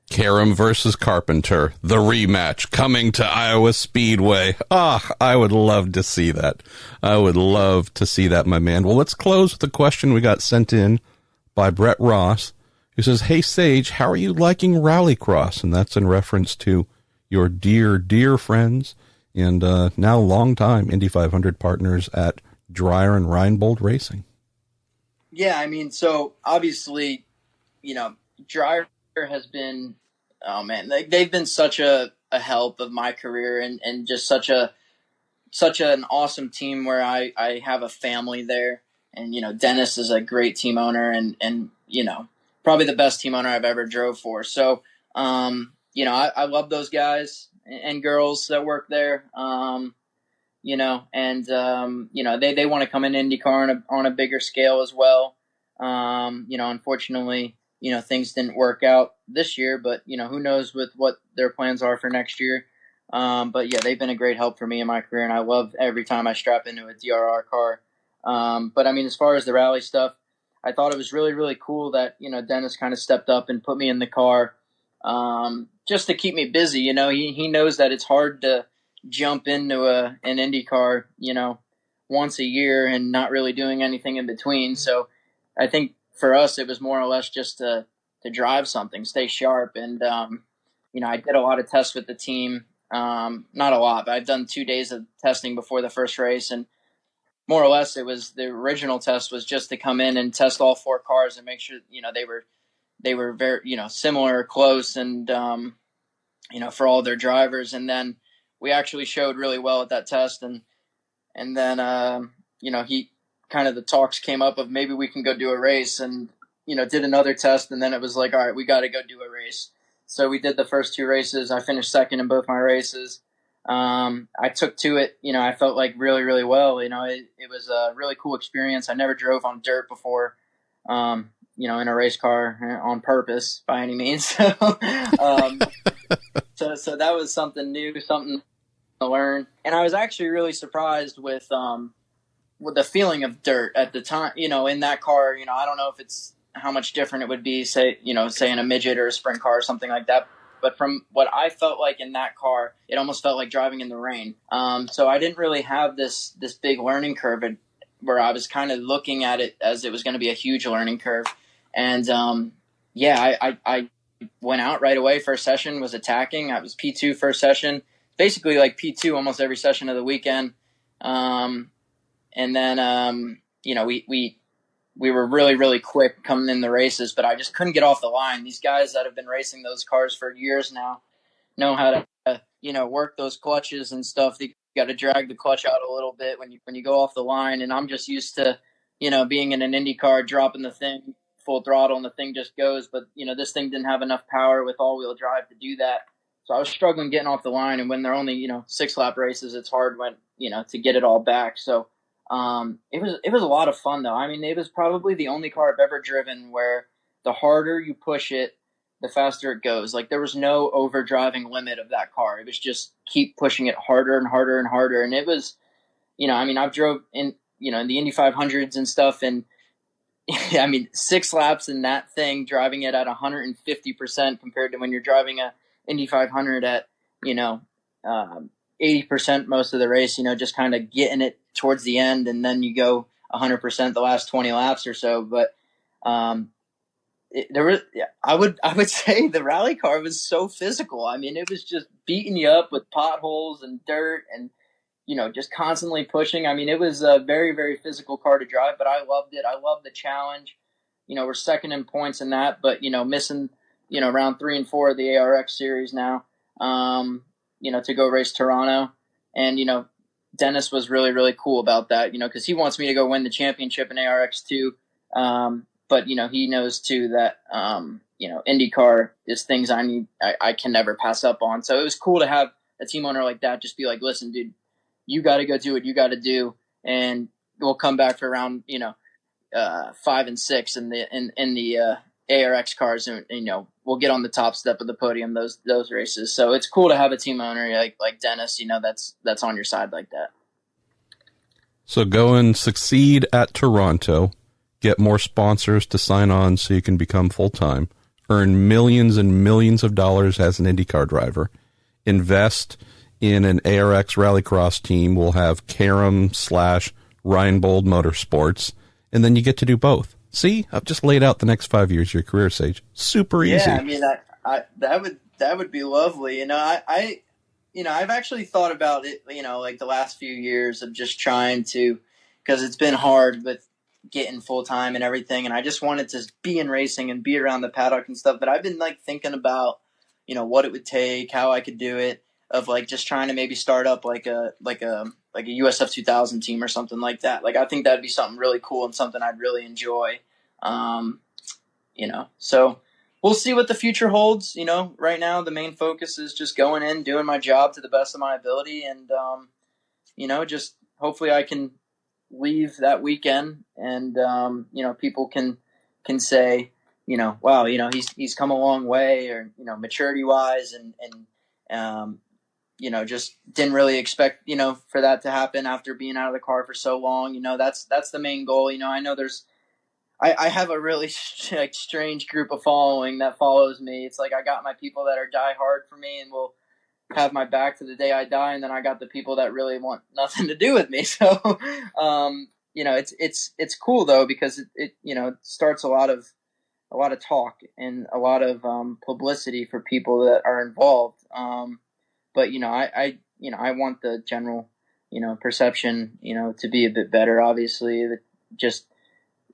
Karam versus Carpenter, the rematch coming to Iowa Speedway. I would love to see that. I would love to see that, my man. Well, let's close with a question we got sent in by Brett Ross, who says, hey, Sage, how are you liking Rallycross? And that's in reference to your dear, dear friends and now longtime Indy 500 partners at Dreyer and Reinbold Racing. Yeah, I mean, so obviously, you know, Dreyer has been, oh man, they've been such a help of my career and just such an awesome team where I have a family there. And, you know, Dennis is a great team owner and, you know, probably the best team owner I've ever drove for. So, you know, I love those guys and girls that work there. You know, and, you know, they want to come in IndyCar on a bigger scale as well. You know, unfortunately, you know, things didn't work out this year, but, you know, who knows with what their plans are for next year. But yeah, they've been a great help for me in my career, and I love every time I strap into a DRR car. But I mean, as far as the rally stuff, I thought it was really, really cool that, you know, Dennis kind of stepped up and put me in the car, just to keep me busy. He knows that it's hard to jump into an IndyCar, once a year and not really doing anything in between. So I think for us, it was more or less just to drive something, stay sharp. And, I did a lot of tests with the team. Not a lot, but I've done 2 days of testing before the first race. And more or less, it was the original test was just to come in and test all 4 cars and make sure, they were very, similar, close, and, for all their drivers. And then we actually showed really well at that test. And then, he kind of the talks came up of maybe we can go do a race, and, did another test. And then it was like, all right, we got to go do a race. So we did the first 2 races. I finished second in both my races. I took to it, I felt like really, really well. It was a really cool experience. I never drove on dirt before, in a race car on purpose by any means. So that was something new, something to learn. And I was actually really surprised with the feeling of dirt at the time, in that car. I don't know if it's how much different it would be, say in a midget or a sprint car or something like that. But from what I felt like in that car, it almost felt like driving in the rain. So I didn't really have this big learning curve where I was kind of looking at it as it was going to be a huge learning curve. And I went out right away. First session was attacking. I was P2 first session, basically like P2 almost every session of the weekend. And then we were really, really quick coming in the races, but I just couldn't get off the line. These guys that have been racing those cars for years now know how to, work those clutches and stuff. You got to drag the clutch out a little bit when you go off the line. And I'm just used to, being in an Indy car, dropping the thing full throttle and the thing just goes. But, this thing didn't have enough power with all-wheel drive to do that. So I was struggling getting off the line. And when they're only, 6-lap races, it's hard when, to get it all back. So it was a lot of fun though. I mean, it was probably the only car I've ever driven where the harder you push it, the faster it goes. Like there was no overdriving limit of that car. It was just keep pushing it harder and harder and harder. And it was, I've drove in, in the Indy 500s and stuff. And 6 laps in that thing, driving it at 150% compared to when you're driving a Indy 500 at, 80% most of the race, just kind of getting it towards the end, and then you go 100% the last 20 laps or so. But I would say the rally car was so physical. I mean, it was just beating you up with potholes and dirt and, just constantly pushing. I mean, it was a very, very physical car to drive, but I loved it. I loved the challenge. We're second in points in that, but, missing, round 3 and 4 of the ARX series now, to go race Toronto. And, Dennis was really, really cool about that, because he wants me to go win the championship in ARX too. But, he knows too that, IndyCar is things I can never pass up on. So it was cool to have a team owner like that just be like, listen, dude, you got to go do what you got to do. And we'll come back for round, 5 and 6 in the ARX cars, and we'll get on the top step of the podium those races. So it's cool to have a team owner like Dennis, that's on your side like that. So go and succeed at Toronto, get more sponsors to sign on so you can become full-time, earn millions and millions of dollars as an IndyCar driver, invest in an ARX rallycross team. We'll have Karam / Reinbold Motorsports, and then you get to do both. See, I've just laid out the next 5 years of your career, Sage. Super easy. Yeah, I mean, that would be lovely. I've actually thought about it, like the last few years of just trying to, because it's been hard with getting full time and everything. And I just wanted to be in racing and be around the paddock and stuff. But I've been thinking about, what it would take, how I could do it, of just trying to maybe start up like a USF 2000 team or something like that. I think that'd be something really cool and something I'd really enjoy. So we'll see what the future holds. Right now the main focus is just going in, doing my job to the best of my ability. And, just hopefully I can leave that weekend and, people can say, wow, he's come a long way, or, maturity wise and just didn't really expect, for that to happen after being out of the car for so long. That's the main goal. I know there's I have a really strange group of following that follows me. It's like I got my people that are die hard for me and will have my back to the day I die, and then I got the people that really want nothing to do with me. So, it's cool though, because it starts a lot of talk and a lot of publicity for people that are involved. But I want the general perception to be a bit better. Obviously, just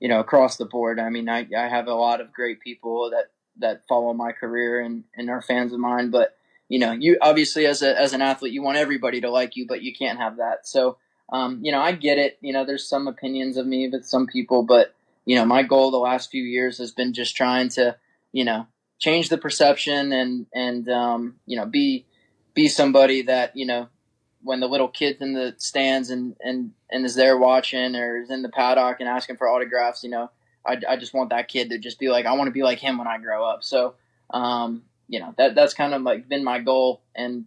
across the board. I mean, I have a lot of great people that follow my career and are fans of mine, but you obviously as an athlete, you want everybody to like you, but you can't have that. So, I get it. There's some opinions of me with some people, but my goal the last few years has been just trying to, change the perception and be somebody that, when the little kid's in the stands and is there watching or is in the paddock and asking for autographs, I just want that kid to just be like, I want to be like him when I grow up. So, that's kind of like been my goal. And,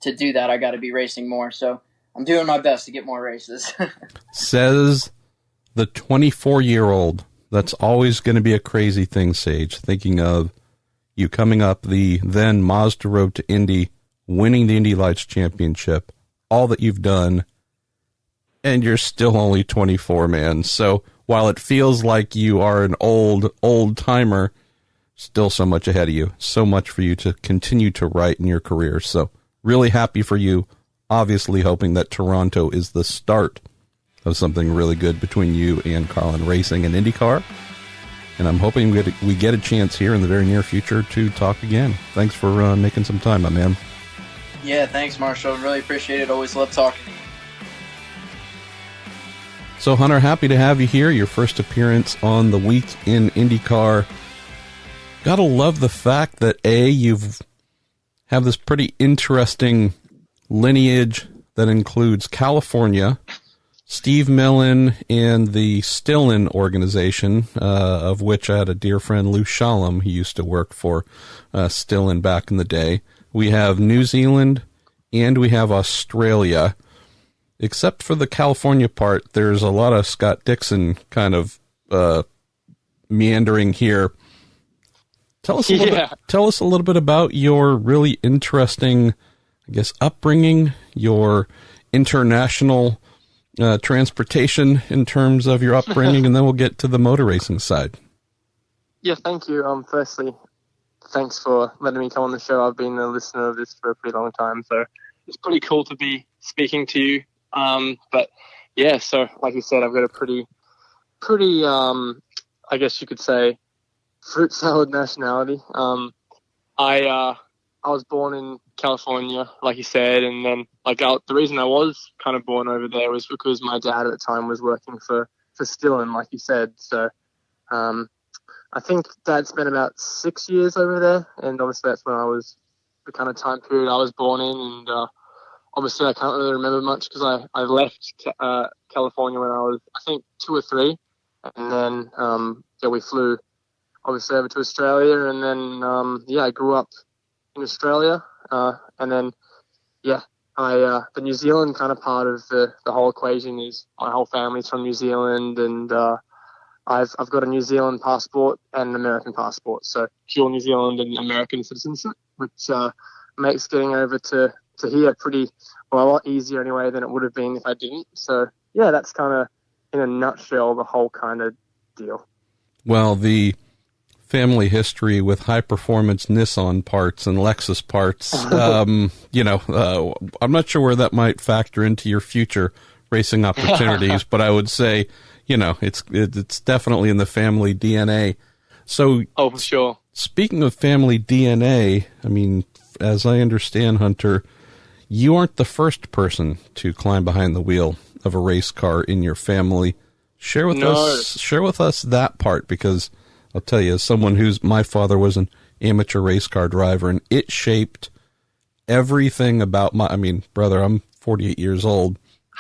to do that, I got to be racing more. So I'm doing my best to get more races. Says the 24-year-old. That's always going to be a crazy thing, Sage, thinking of you coming up the then Mazda Road to Indy, winning the Indy Lights Championship, all that you've done, and you're still only 24, man. So while it feels like you are an old timer, still so much ahead of you, so much for you to continue to write in your career. So really happy for you. Obviously hoping that Toronto is the start of something really good between you and Carlin Racing and IndyCar. And I'm hoping we get a chance here in the very near future to talk again. Thanks for making some time, my man. Yeah, thanks, Marshall. Really appreciate it. Always love talking to you. So, Hunter, happy to have you here. Your first appearance on the Week in IndyCar. Gotta love the fact that, you've have this pretty interesting lineage that includes California, Steve Millen, and the Stillin organization, of which I had a dear friend, Lou Shalom. He used to work for Stillin back in the day. We have New Zealand, and we have Australia. Except for the California part, there's a lot of Scott Dixon kind of meandering here. Tell us a little bit about your really interesting, I guess, upbringing, your international transportation in terms of your upbringing, and then we'll get to the motor racing side. Yeah, thank you. Firstly, thanks for letting me come on the show. I've been a listener of this for a pretty long time, so it's pretty cool to be speaking to you. But yeah, so like you said, I've got a pretty, I guess you could say, fruit salad nationality. I was born in California, like you said, and then the reason I was kind of born over there was because my dad at the time was working for Stillin, like you said. So I think Dad spent about 6 years over there, and obviously that's when I was the kind of time period I was born in, and obviously I can't really remember much because I left California when I was, I think, 2 or 3, and then we flew obviously over to Australia, and then I grew up in Australia, and then the New Zealand kind of part of the whole equation is my whole family's from New Zealand, and I've got a New Zealand passport and an American passport, so dual New Zealand and American citizenship, which makes getting over to here a lot easier anyway than it would have been if I didn't. So yeah, that's kind of in a nutshell the whole kind of deal. Well, the family history with high-performance Nissan parts and Lexus parts, I'm not sure where that might factor into your future racing opportunities, but I would say, it's definitely in the family DNA. So, oh, for sure. Speaking of family DNA, I mean, as I understand, Hunter, you aren't the first person to climb behind the wheel of a race car in your family. Share with us that part, because I'll tell you, as someone my father was an amateur race car driver, and it shaped everything about brother, I'm 48 years old.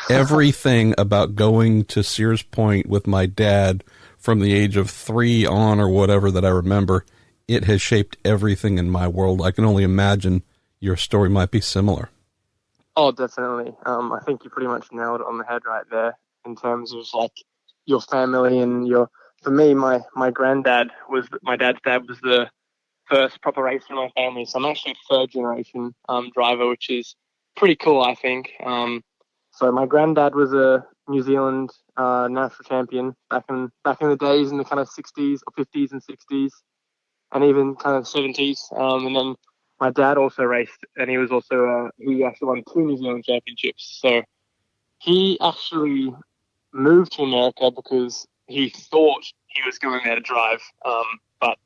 Everything about going to Sears Point with my dad from the age of 3 on or whatever that I remember, it has shaped everything in my world. I can only imagine your story might be similar. Oh, definitely. I think you pretty much nailed it on the head right there in terms of your family and your for me, my dad's dad was the first proper racer in my family. So I'm actually a third generation driver, which is pretty cool, I think. So my granddad was a New Zealand national champion back in the days in the kind of 60s or 50s and 60s, and even kind of 70s. And then my dad also raced, and he actually won 2 New Zealand championships. So he actually moved to America because he thought he was going there to drive. But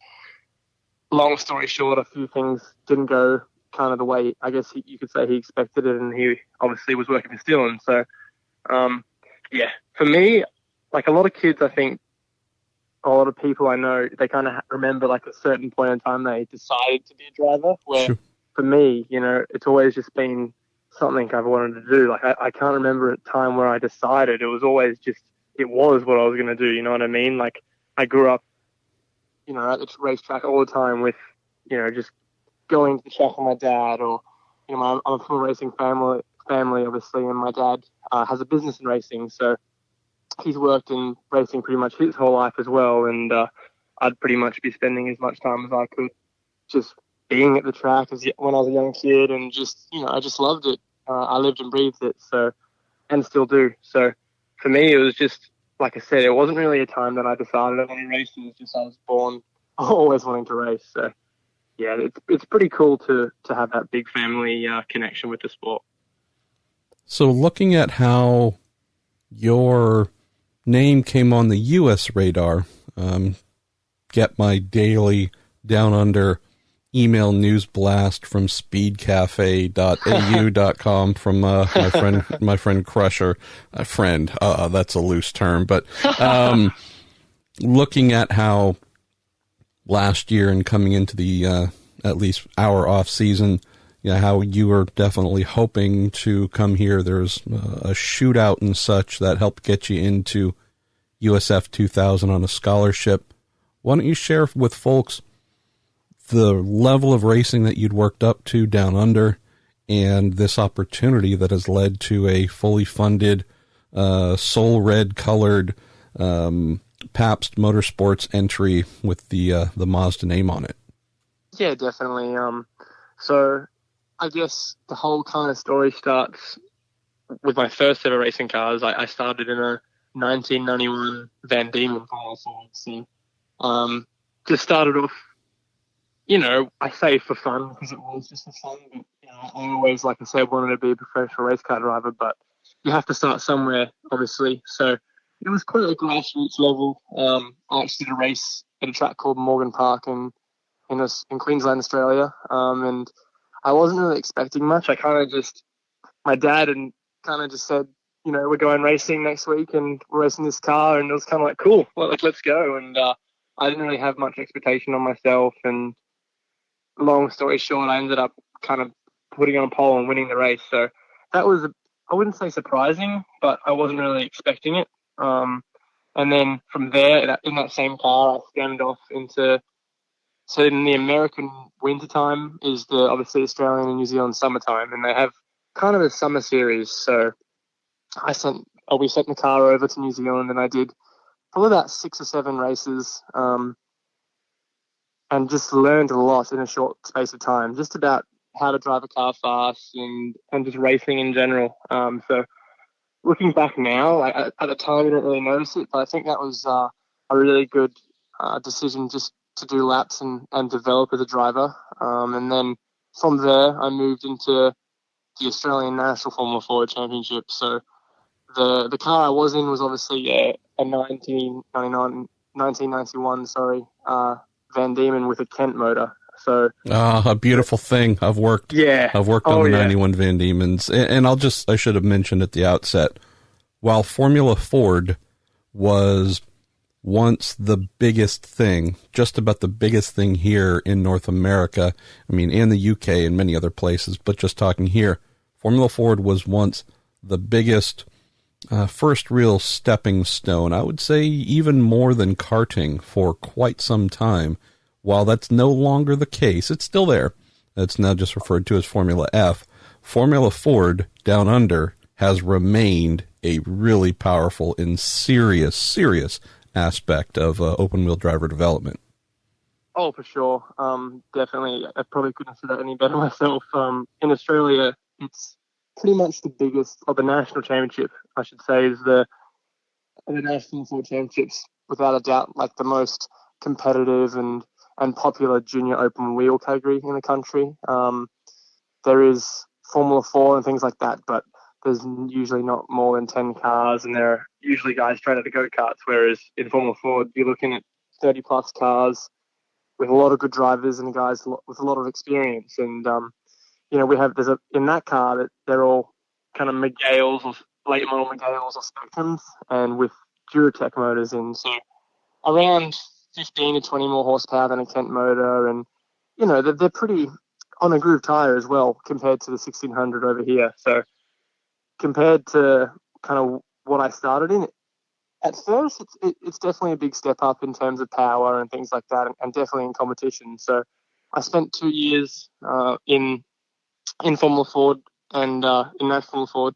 long story short, a few things didn't go kind of the way, I guess you could say, he expected it, and he obviously was working for Stillen. So, for me, like a lot of kids, I think, a lot of people I know, they kind of remember like a certain point in time they decided to be a driver, where Sure. For me, it's always just been something I've wanted to do. Like I can't remember a time where I decided. It was always just, it was what I was going to do, you know what I mean? Like I grew up, at the racetrack all the time with, just going to the track with my dad, or, I'm a full racing family, obviously, and my dad has a business in racing, so he's worked in racing pretty much his whole life as well, and I'd pretty much be spending as much time as I could just being at the track when I was a young kid, and just, I just loved it. I lived and breathed it, so, and still do. So for me, it was just, like I said, it wasn't really a time that I decided I wanted to race. It was just I was born always wanting to race. So yeah, it's pretty cool to have that big family connection with the sport. So looking at how your name came on the U.S. radar, get my daily down under email news blast from speedcafe.au.com from my friend Crusher. That's a loose term, but looking at how last year and coming into the at least our off season, how you were definitely hoping to come here. There's a shootout and such that helped get you into USF 2000 on a scholarship. Why don't you share with folks the level of racing that you'd worked up to down under, and this opportunity that has led to a fully funded, soul red colored Pabst Motorsports entry with the Mazda name on it? Yeah, definitely. So I guess the whole kind of story starts with my first ever racing cars. I started in a 1991 Van Diemen Formula Ford. So just started off, I say for fun because it was just for fun. But I always, like I said, wanted to be a professional race car driver. But you have to start somewhere, obviously. So it was quite a grassroots level. I actually did a race at a track called Morgan Park in Queensland, Australia. And I wasn't really expecting much. My dad and kind of just said, we're going racing next week and we're racing this car. And it was kind of like, cool, well, let's go. And I didn't really have much expectation on myself. And long story short, I ended up kind of putting on pole and winning the race. So that was, I wouldn't say surprising, but I wasn't really expecting it. And then from there, in that same car, I scanned off into, so in the American wintertime is obviously Australian and New Zealand summertime, and they have kind of a summer series. So we sent the car over to New Zealand, and I did probably about 6 or 7 races, and just learned a lot in a short space of time, just about how to drive a car fast and just racing in general. So looking back now, at the time you don't really notice it, but I think that was a really good decision just to do laps and develop as a driver. And then from there, I moved into the Australian National Formula Ford Championship. So the car I was in was obviously a 1991 Van Diemen with a Kent motor. So a beautiful thing. I've worked on the 91 Van Diemens, and I should have mentioned at the outset, while Formula Ford was once the biggest thing, just about the biggest thing here in North America, and the UK and many other places, but just talking here, Formula Ford was once the biggest first real stepping stone, I would say even more than karting for quite some time. While that's no longer the case, it's still there. It's now just referred to as Formula F. Formula Ford down under has remained a really powerful and serious aspect of open wheel driver development. Oh, for sure. Definitely. I probably couldn't say that any better myself. In Australia, it's pretty much the biggest, or the national championship, I should say, is the National Ford Championships, without a doubt, like the most competitive and popular junior open wheel category in the country. There is Formula 4 and things like that, but there's usually not more than 10 cars, and there are usually guys straight out of go-karts, whereas in Formula 4, you're looking at 30-plus cars with a lot of good drivers and guys with a lot of experience. And, we have, in that car, that they're all kind of Megales or late model Megales or Spectrums, and with Duratec motors in. So around 15 to 20 more horsepower than a Kent motor. And, they're pretty on a groove tire as well compared to the 1600 over here. So compared to kind of what I started in, at first, it's definitely a big step up in terms of power and things like that, and definitely in competition. So I spent 2 years in Formula Ford and in National Ford,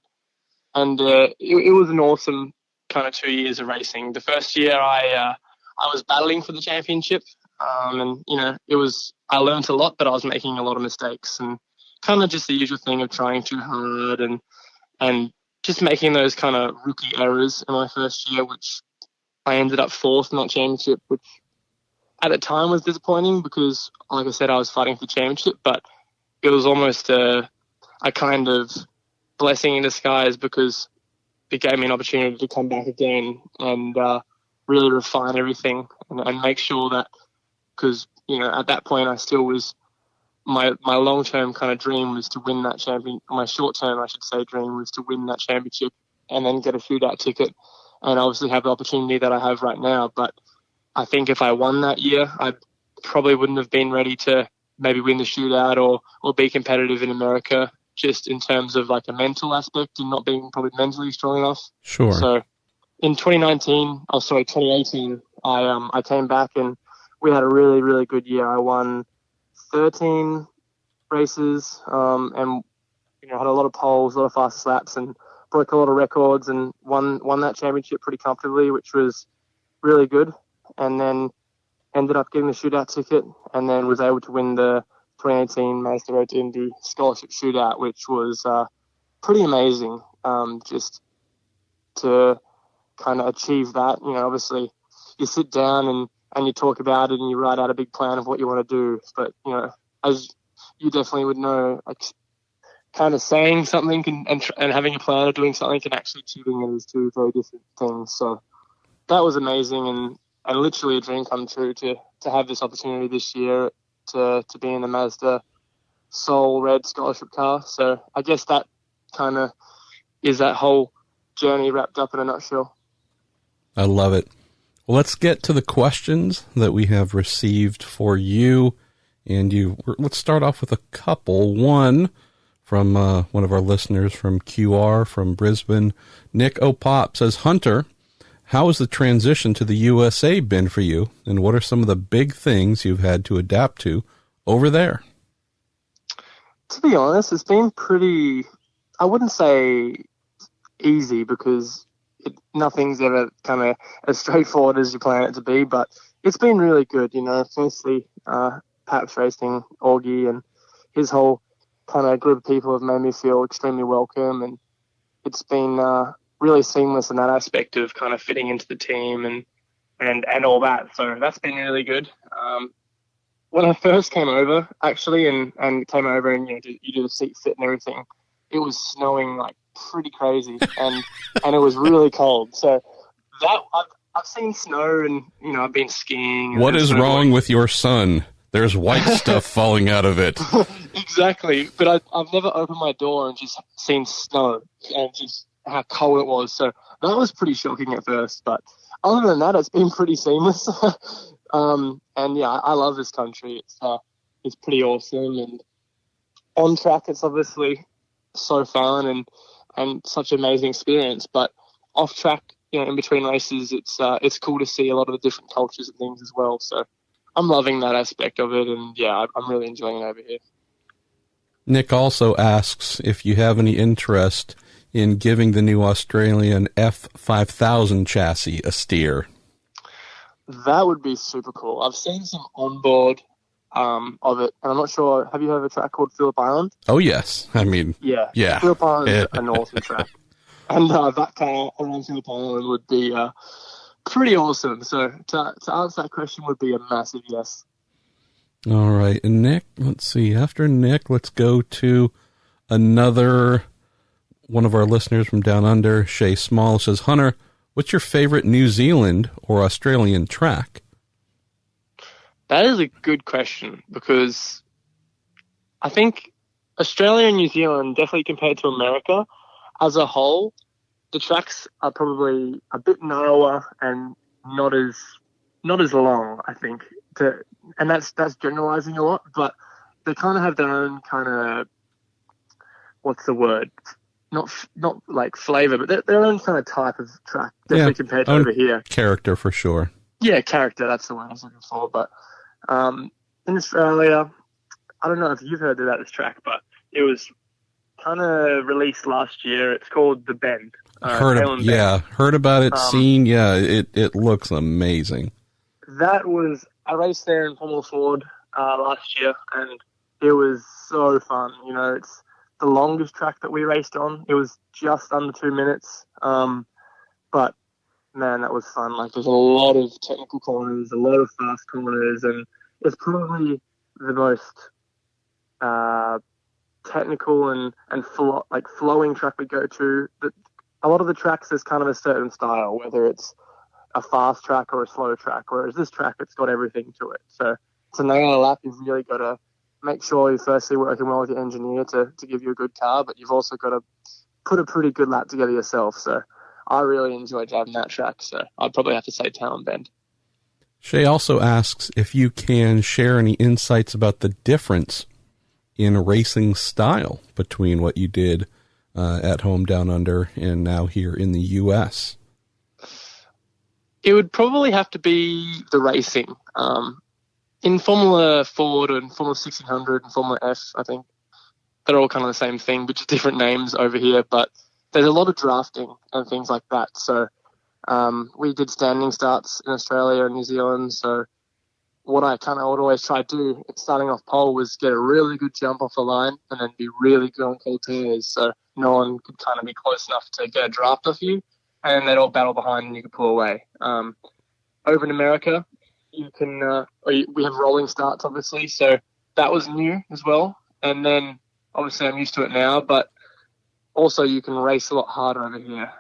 and it was an awesome kind of 2 years of racing. The first year I was battling for the championship, and I learned a lot, but I was making a lot of mistakes, and kind of just the usual thing of trying too hard and just making those kind of rookie errors in my first year, which I ended up fourth in that championship, which at the time was disappointing because, like I said, I was fighting for the championship, but it was almost a kind of blessing in disguise because it gave me an opportunity to come back again and really refine everything and make sure that, because, at that point I still was, my long-term kind of dream was to win that my short-term, I should say, dream was to win that championship and then get a shootout ticket and obviously have the opportunity that I have right now. But I think if I won that year, I probably wouldn't have been ready to maybe win the shootout or be competitive in America, just in terms of like a mental aspect and not being probably mentally strong enough. Sure. So in 2018, I came back and we had a really, really good year. I won 13 races, and had a lot of poles, a lot of fast laps, and broke a lot of records, and won that championship pretty comfortably, which was really good. And then ended up getting the shootout ticket, and then was able to win the 2018 Mazda Road to Indy Scholarship Shootout, which was pretty amazing. Just to kind of achieve that, obviously you sit down and you talk about it and you write out a big plan of what you want to do. But, as you definitely would know, like, kind of saying something and having a plan of doing something and actually achieving it is two very different things. So that was amazing and literally a dream come true to have this opportunity this year to be in the Mazda Soul Red Scholarship car. So I guess that kind of is that whole journey wrapped up in a nutshell. I love it. Well, let's get to the questions that we have received for you. And let's start off with a couple. One from one of our listeners from QR from Brisbane. Nick O'Pop says, Hunter, how has the transition to the USA been for you? And what are some of the big things you've had to adapt to over there? To be honest, it's been pretty, I wouldn't say easy because nothing's ever kind of as straightforward as you plan it to be, but it's been really good. Firstly, Paps Racing, Augie, and his whole kind of group of people have made me feel extremely welcome, and it's been really seamless in that aspect of kind of fitting into the team and all that. So that's been really good. When I first came over, actually, and came over and you do the seat fit and everything, it was snowing like pretty crazy, and it was really cold. So that I've seen snow, and I've been skiing. What is wrong with your son? There's white stuff falling out of it. Exactly. But I've never opened my door and just seen snow and just how cold it was. So that was pretty shocking at first. But other than that, it's been pretty seamless. And yeah, I love this country. It's pretty awesome. And on track, it's obviously so fun and such an amazing experience. But off track, in between races, it's cool to see a lot of the different cultures and things as well. So I'm loving that aspect of it, and yeah, I'm really enjoying it over here. Nick also asks if you have any interest in giving the new Australian F5000 chassis a steer. That would be super cool. I've seen some onboard of it, and I'm not sure. Have you heard of a track called Phillip Island? Oh, yes. I mean, Yeah. yeah. Phillip Island's an awesome track. And that car around Phillip Island would be pretty awesome. So to answer that question would be a massive yes. All right. And Nick, let's see. After Nick, let's go to another one of our listeners from down under, Shay Small, says, Hunter, what's your favorite New Zealand or Australian track? That is a good question, because I think Australia and New Zealand, definitely compared to America as a whole, the tracks are probably a bit narrower and not as long, I think. And that's generalizing a lot, but they kind of have their own kind of, what's the word? Not like flavor, but their own kind of type of track, definitely compared to over here. Character for sure. Yeah, character. That's the word I was looking for. But in Australia, I don't know if you've heard about this track, but it was kind of released last year. It's called The Bend. Heard about it. Seen. Yeah, it looks amazing. I raced there in Formula Ford last year, and it was so fun. You know, it's the longest track that we raced on. It was just under 2 minutes. But man, that was fun. Like, there's a lot of technical corners, a lot of fast corners, and it's probably the most technical and flowing track we go to. A lot of the tracks is kind of a certain style, whether it's a fast track or a slow track, whereas this track, it's got everything to it. So to nail a lap, you've really got to make sure you're firstly working well with your engineer to give you a good car, but you've also got to put a pretty good lap together yourself. So I really enjoy driving that track, so I'd probably have to say Talon Bend. Shay also asks if you can share any insights about the difference in racing style between what you did at home down under and now here in the U.S. It would probably have to be the racing. In Formula Ford and Formula 1600 and Formula F, I think they're all kind of the same thing, but just different names over here. But there's a lot of drafting and things like that. So we did standing starts in Australia and New Zealand. So what I kind of would always try to do starting off pole was get a really good jump off the line and then be really good on cold tires, so no one could kind of be close enough to get a draft off you, and they'd all battle behind and you could pull away. Over in America, you can we have rolling starts, obviously, so that was new as well. And then obviously I'm used to it now, but also you can race a lot harder over here.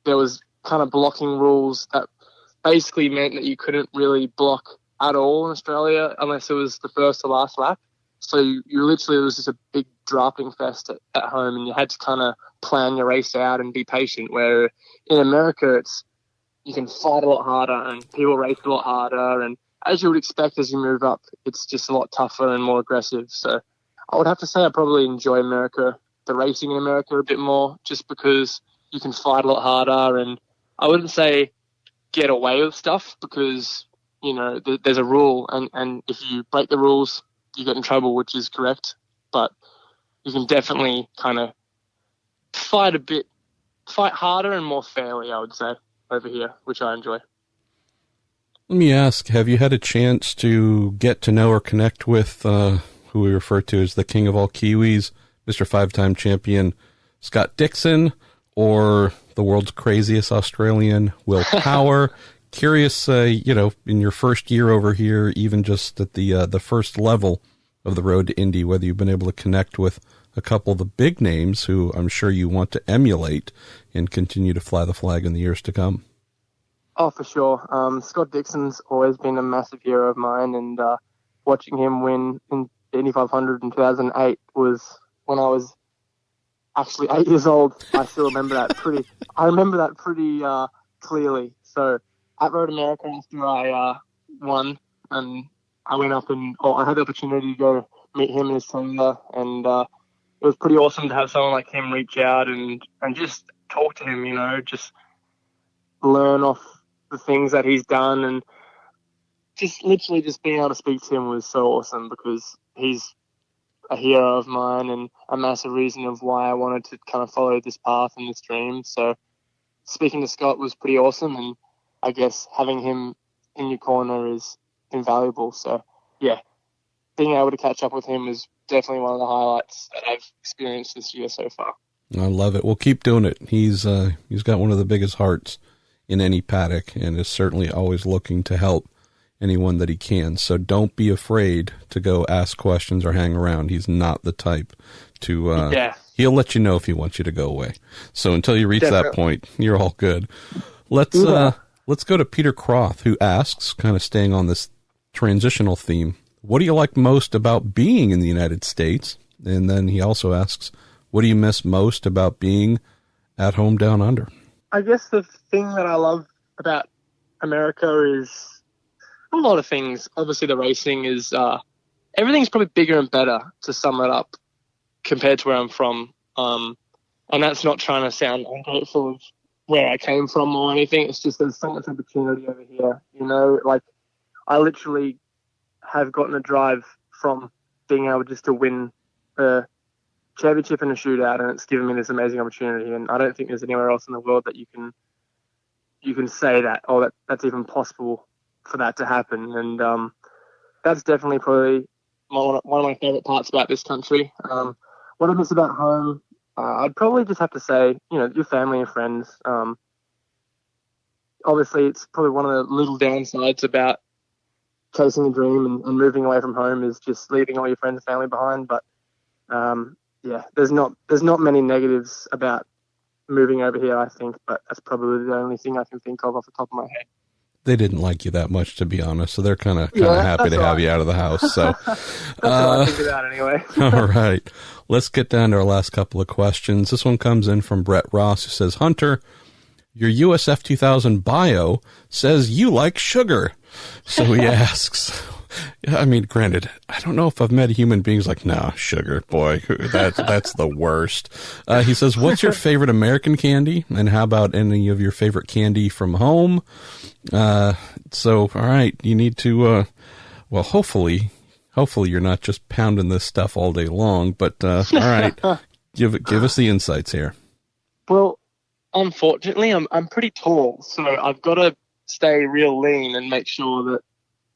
There was kind of blocking rules that basically meant that you couldn't really block at all in Australia unless it was the first to last lap. So you literally, it was just a big dropping fest at home, and you had to kind of plan your race out and be patient, where in America you can fight a lot harder and people race a lot harder, and as you would expect as you move up, it's just a lot tougher and more aggressive. So I would have to say I probably enjoy the racing in America a bit more, just because you can fight a lot harder, and I wouldn't say get away with stuff, because you know there's a rule, and if you break the rules you get in trouble, which is correct, but you can definitely kind of fight harder and more fairly, I would say, over here, which I enjoy. Let me ask, have you had a chance to get to know or connect with who we refer to as the King of all Kiwis, Mr. 5-time champion Scott Dixon, or the world's craziest Australian, Will Power? Curious, in your first year over here, even just at the first level of the road to Indy, whether you've been able to connect with a couple of the big names who I'm sure you want to emulate and continue to fly the flag in the years to come. Oh, for sure. Scott Dixon's always been a massive hero of mine, and watching him win in the Indy 500 in 2008 was when I was actually 8 years old. I still remember that pretty clearly. So at Road America, after I won, and I went up and I had the opportunity to go meet him and his trainer, and it was pretty awesome to have someone like him reach out and just talk to him, just learn off the things that he's done, and just literally just being able to speak to him was so awesome, because he's a hero of mine and a massive reason of why I wanted to kind of follow this path and this dream. So speaking to Scott was pretty awesome, and I guess having him in your corner is invaluable. So, yeah, being able to catch up with him is definitely one of the highlights that I've experienced this year so far. I love it. Well, keep doing it. He's got one of the biggest hearts in any paddock and is certainly always looking to help anyone that he can. So don't be afraid to go ask questions or hang around. He's not the type to, he'll let you know if he wants you to go away. So until you reach that point, you're all good. Let's go to Peter Croth, who asks, kind of staying on this transitional theme, what do you like most about being in the United States? And then he also asks, what do you miss most about being at home down under? I guess the thing that I love about America is a lot of things. Obviously, the racing is everything's probably bigger and better, to sum it up, compared to where I'm from. And that's not trying to sound ungrateful of where I came from or anything. It's just there's so much opportunity over here. You know, like I literally have gotten a drive from being able just to win a championship in a shootout, and it's given me this amazing opportunity. And I don't think there's anywhere else in the world that you can say that, oh, that's even possible for that to happen. And that's definitely probably one of my favorite parts about this country. What I miss about home, I'd probably just have to say, you know, your family and friends. Obviously, it's probably one of the little downsides about chasing a dream and moving away from home is just leaving all your friends and family behind. But yeah, there's not many negatives about moving over here, I think, but that's probably the only thing I can think of off the top of my head. They didn't like you that much, to be honest, so they're kind of happy to have you out of the house. So that's what I think about anyway. All right, let's get down to our last couple of questions. This one comes in from Brett Ross, who says, Hunter, your USF 2000 bio says you like sugar. So he asks, I mean, granted, I don't know if I've met a human being who's like, nah, sugar, boy, that's the worst. He says, what's your favorite American candy? And how about any of your favorite candy from home? So, all right, you need to, well, hopefully you're not just pounding this stuff all day long, but, all right, give us the insights here. Well, unfortunately, I'm pretty tall, so I've got to stay real lean and make sure that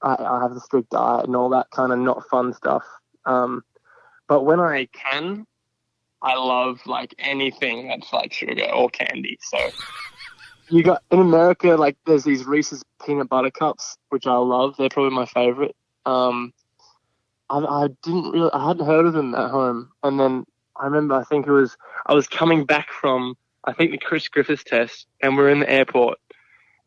I have a strict diet and all that kind of not fun stuff. But when I can, I love like anything that's like sugar or candy. So you got in America, like there's these Reese's peanut butter cups, which I love. They're probably my favorite. I hadn't heard of them at home. And then I remember, I was coming back from, I think, the Chris Griffiths test, and we're in the airport,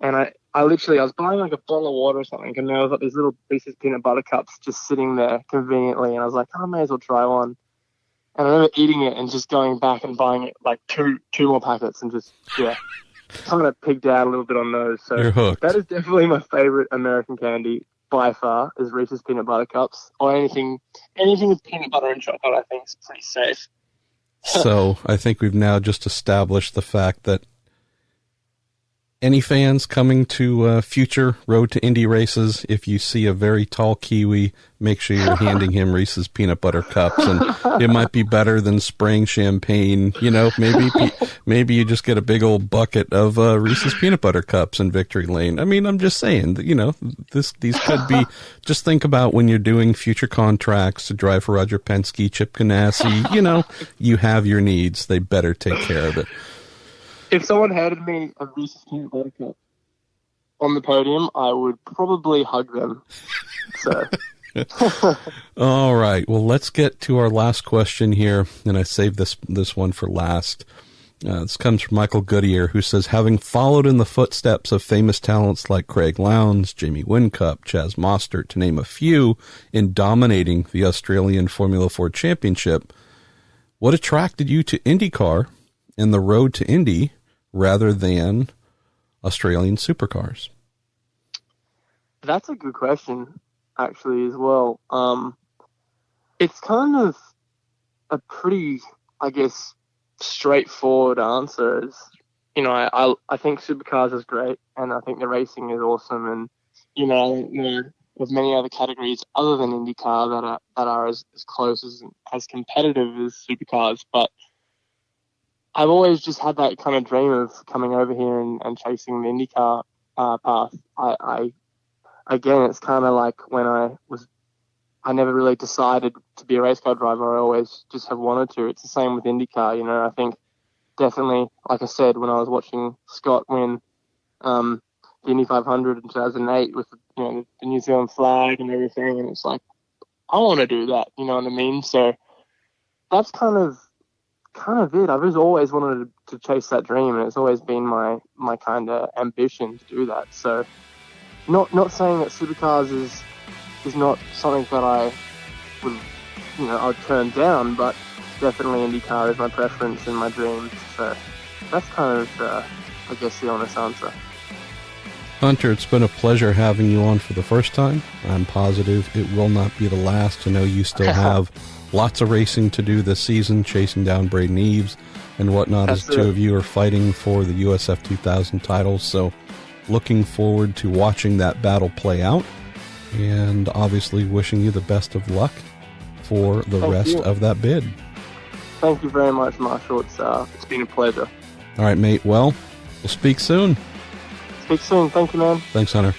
and I was buying like a bottle of water or something, and there was like these little Reese's peanut butter cups just sitting there conveniently, and I was like, I may as well try one. And I remember eating it and just going back and buying it like two more packets and just, kind of pigged out a little bit on those. So you're hooked. That is definitely my favorite American candy by far, is Reese's peanut butter cups, or anything with peanut butter and chocolate. I think is pretty safe. So I think we've now just established the fact that any fans coming to future Road to Indy races, if you see a very tall Kiwi, make sure you're handing him Reese's peanut butter cups, and it might be better than spraying champagne. You know, maybe you just get a big old bucket of Reese's peanut butter cups in Victory Lane. I mean, I'm just saying that, you know, these could be. Just think about when you're doing future contracts to drive for Roger Penske, Chip Ganassi. You know, you have your needs. They better take care of it. If someone handed me a Reese's peanut butter cup on the podium, I would probably hug them. So. All right. Well, let's get to our last question here, and I saved this one for last. This comes from Michael Goodyear, who says, having followed in the footsteps of famous talents like Craig Lowndes, Jamie Whincup, Chaz Mostert, to name a few, in dominating the Australian Formula Ford Championship, what attracted you to IndyCar and the road to Indy rather than Australian supercars? That's a good question, actually, as well. It's kind of a pretty, I guess, straightforward answer. Is, you know, I think supercars is great, and I think the racing is awesome, and you know, of many other categories other than IndyCar that are as close as competitive as supercars, but I've always just had that kind of dream of coming over here and chasing the IndyCar path. Again, it's kind of like when I never really decided to be a race car driver. I always just have wanted to. It's the same with IndyCar. I think definitely, like I said, when I was watching Scott win the Indy 500 in 2008 with the New Zealand flag and everything, and it's like, I want to do that. You know what I mean? So that's kind of it. I've just always wanted to chase that dream, and it's always been my kind of ambition to do that. So not saying that supercars is not something that I would, I'd turn down, but definitely IndyCar is my preference and my dream. So that's kind of, I guess, the honest answer. Hunter, it's been a pleasure having you on for the first time. I'm positive it will not be the last. To know you still have lots of racing to do this season, chasing down Braden Eves and whatnot, as two of you are fighting for the USF 2000 titles. So looking forward to watching that battle play out, and obviously wishing you the best of luck for the rest of that bid. Thank you very much, Marshall. It's been a pleasure. All right, mate. Well, we'll speak soon. Speak soon. Thank you, man. Thanks, Hunter.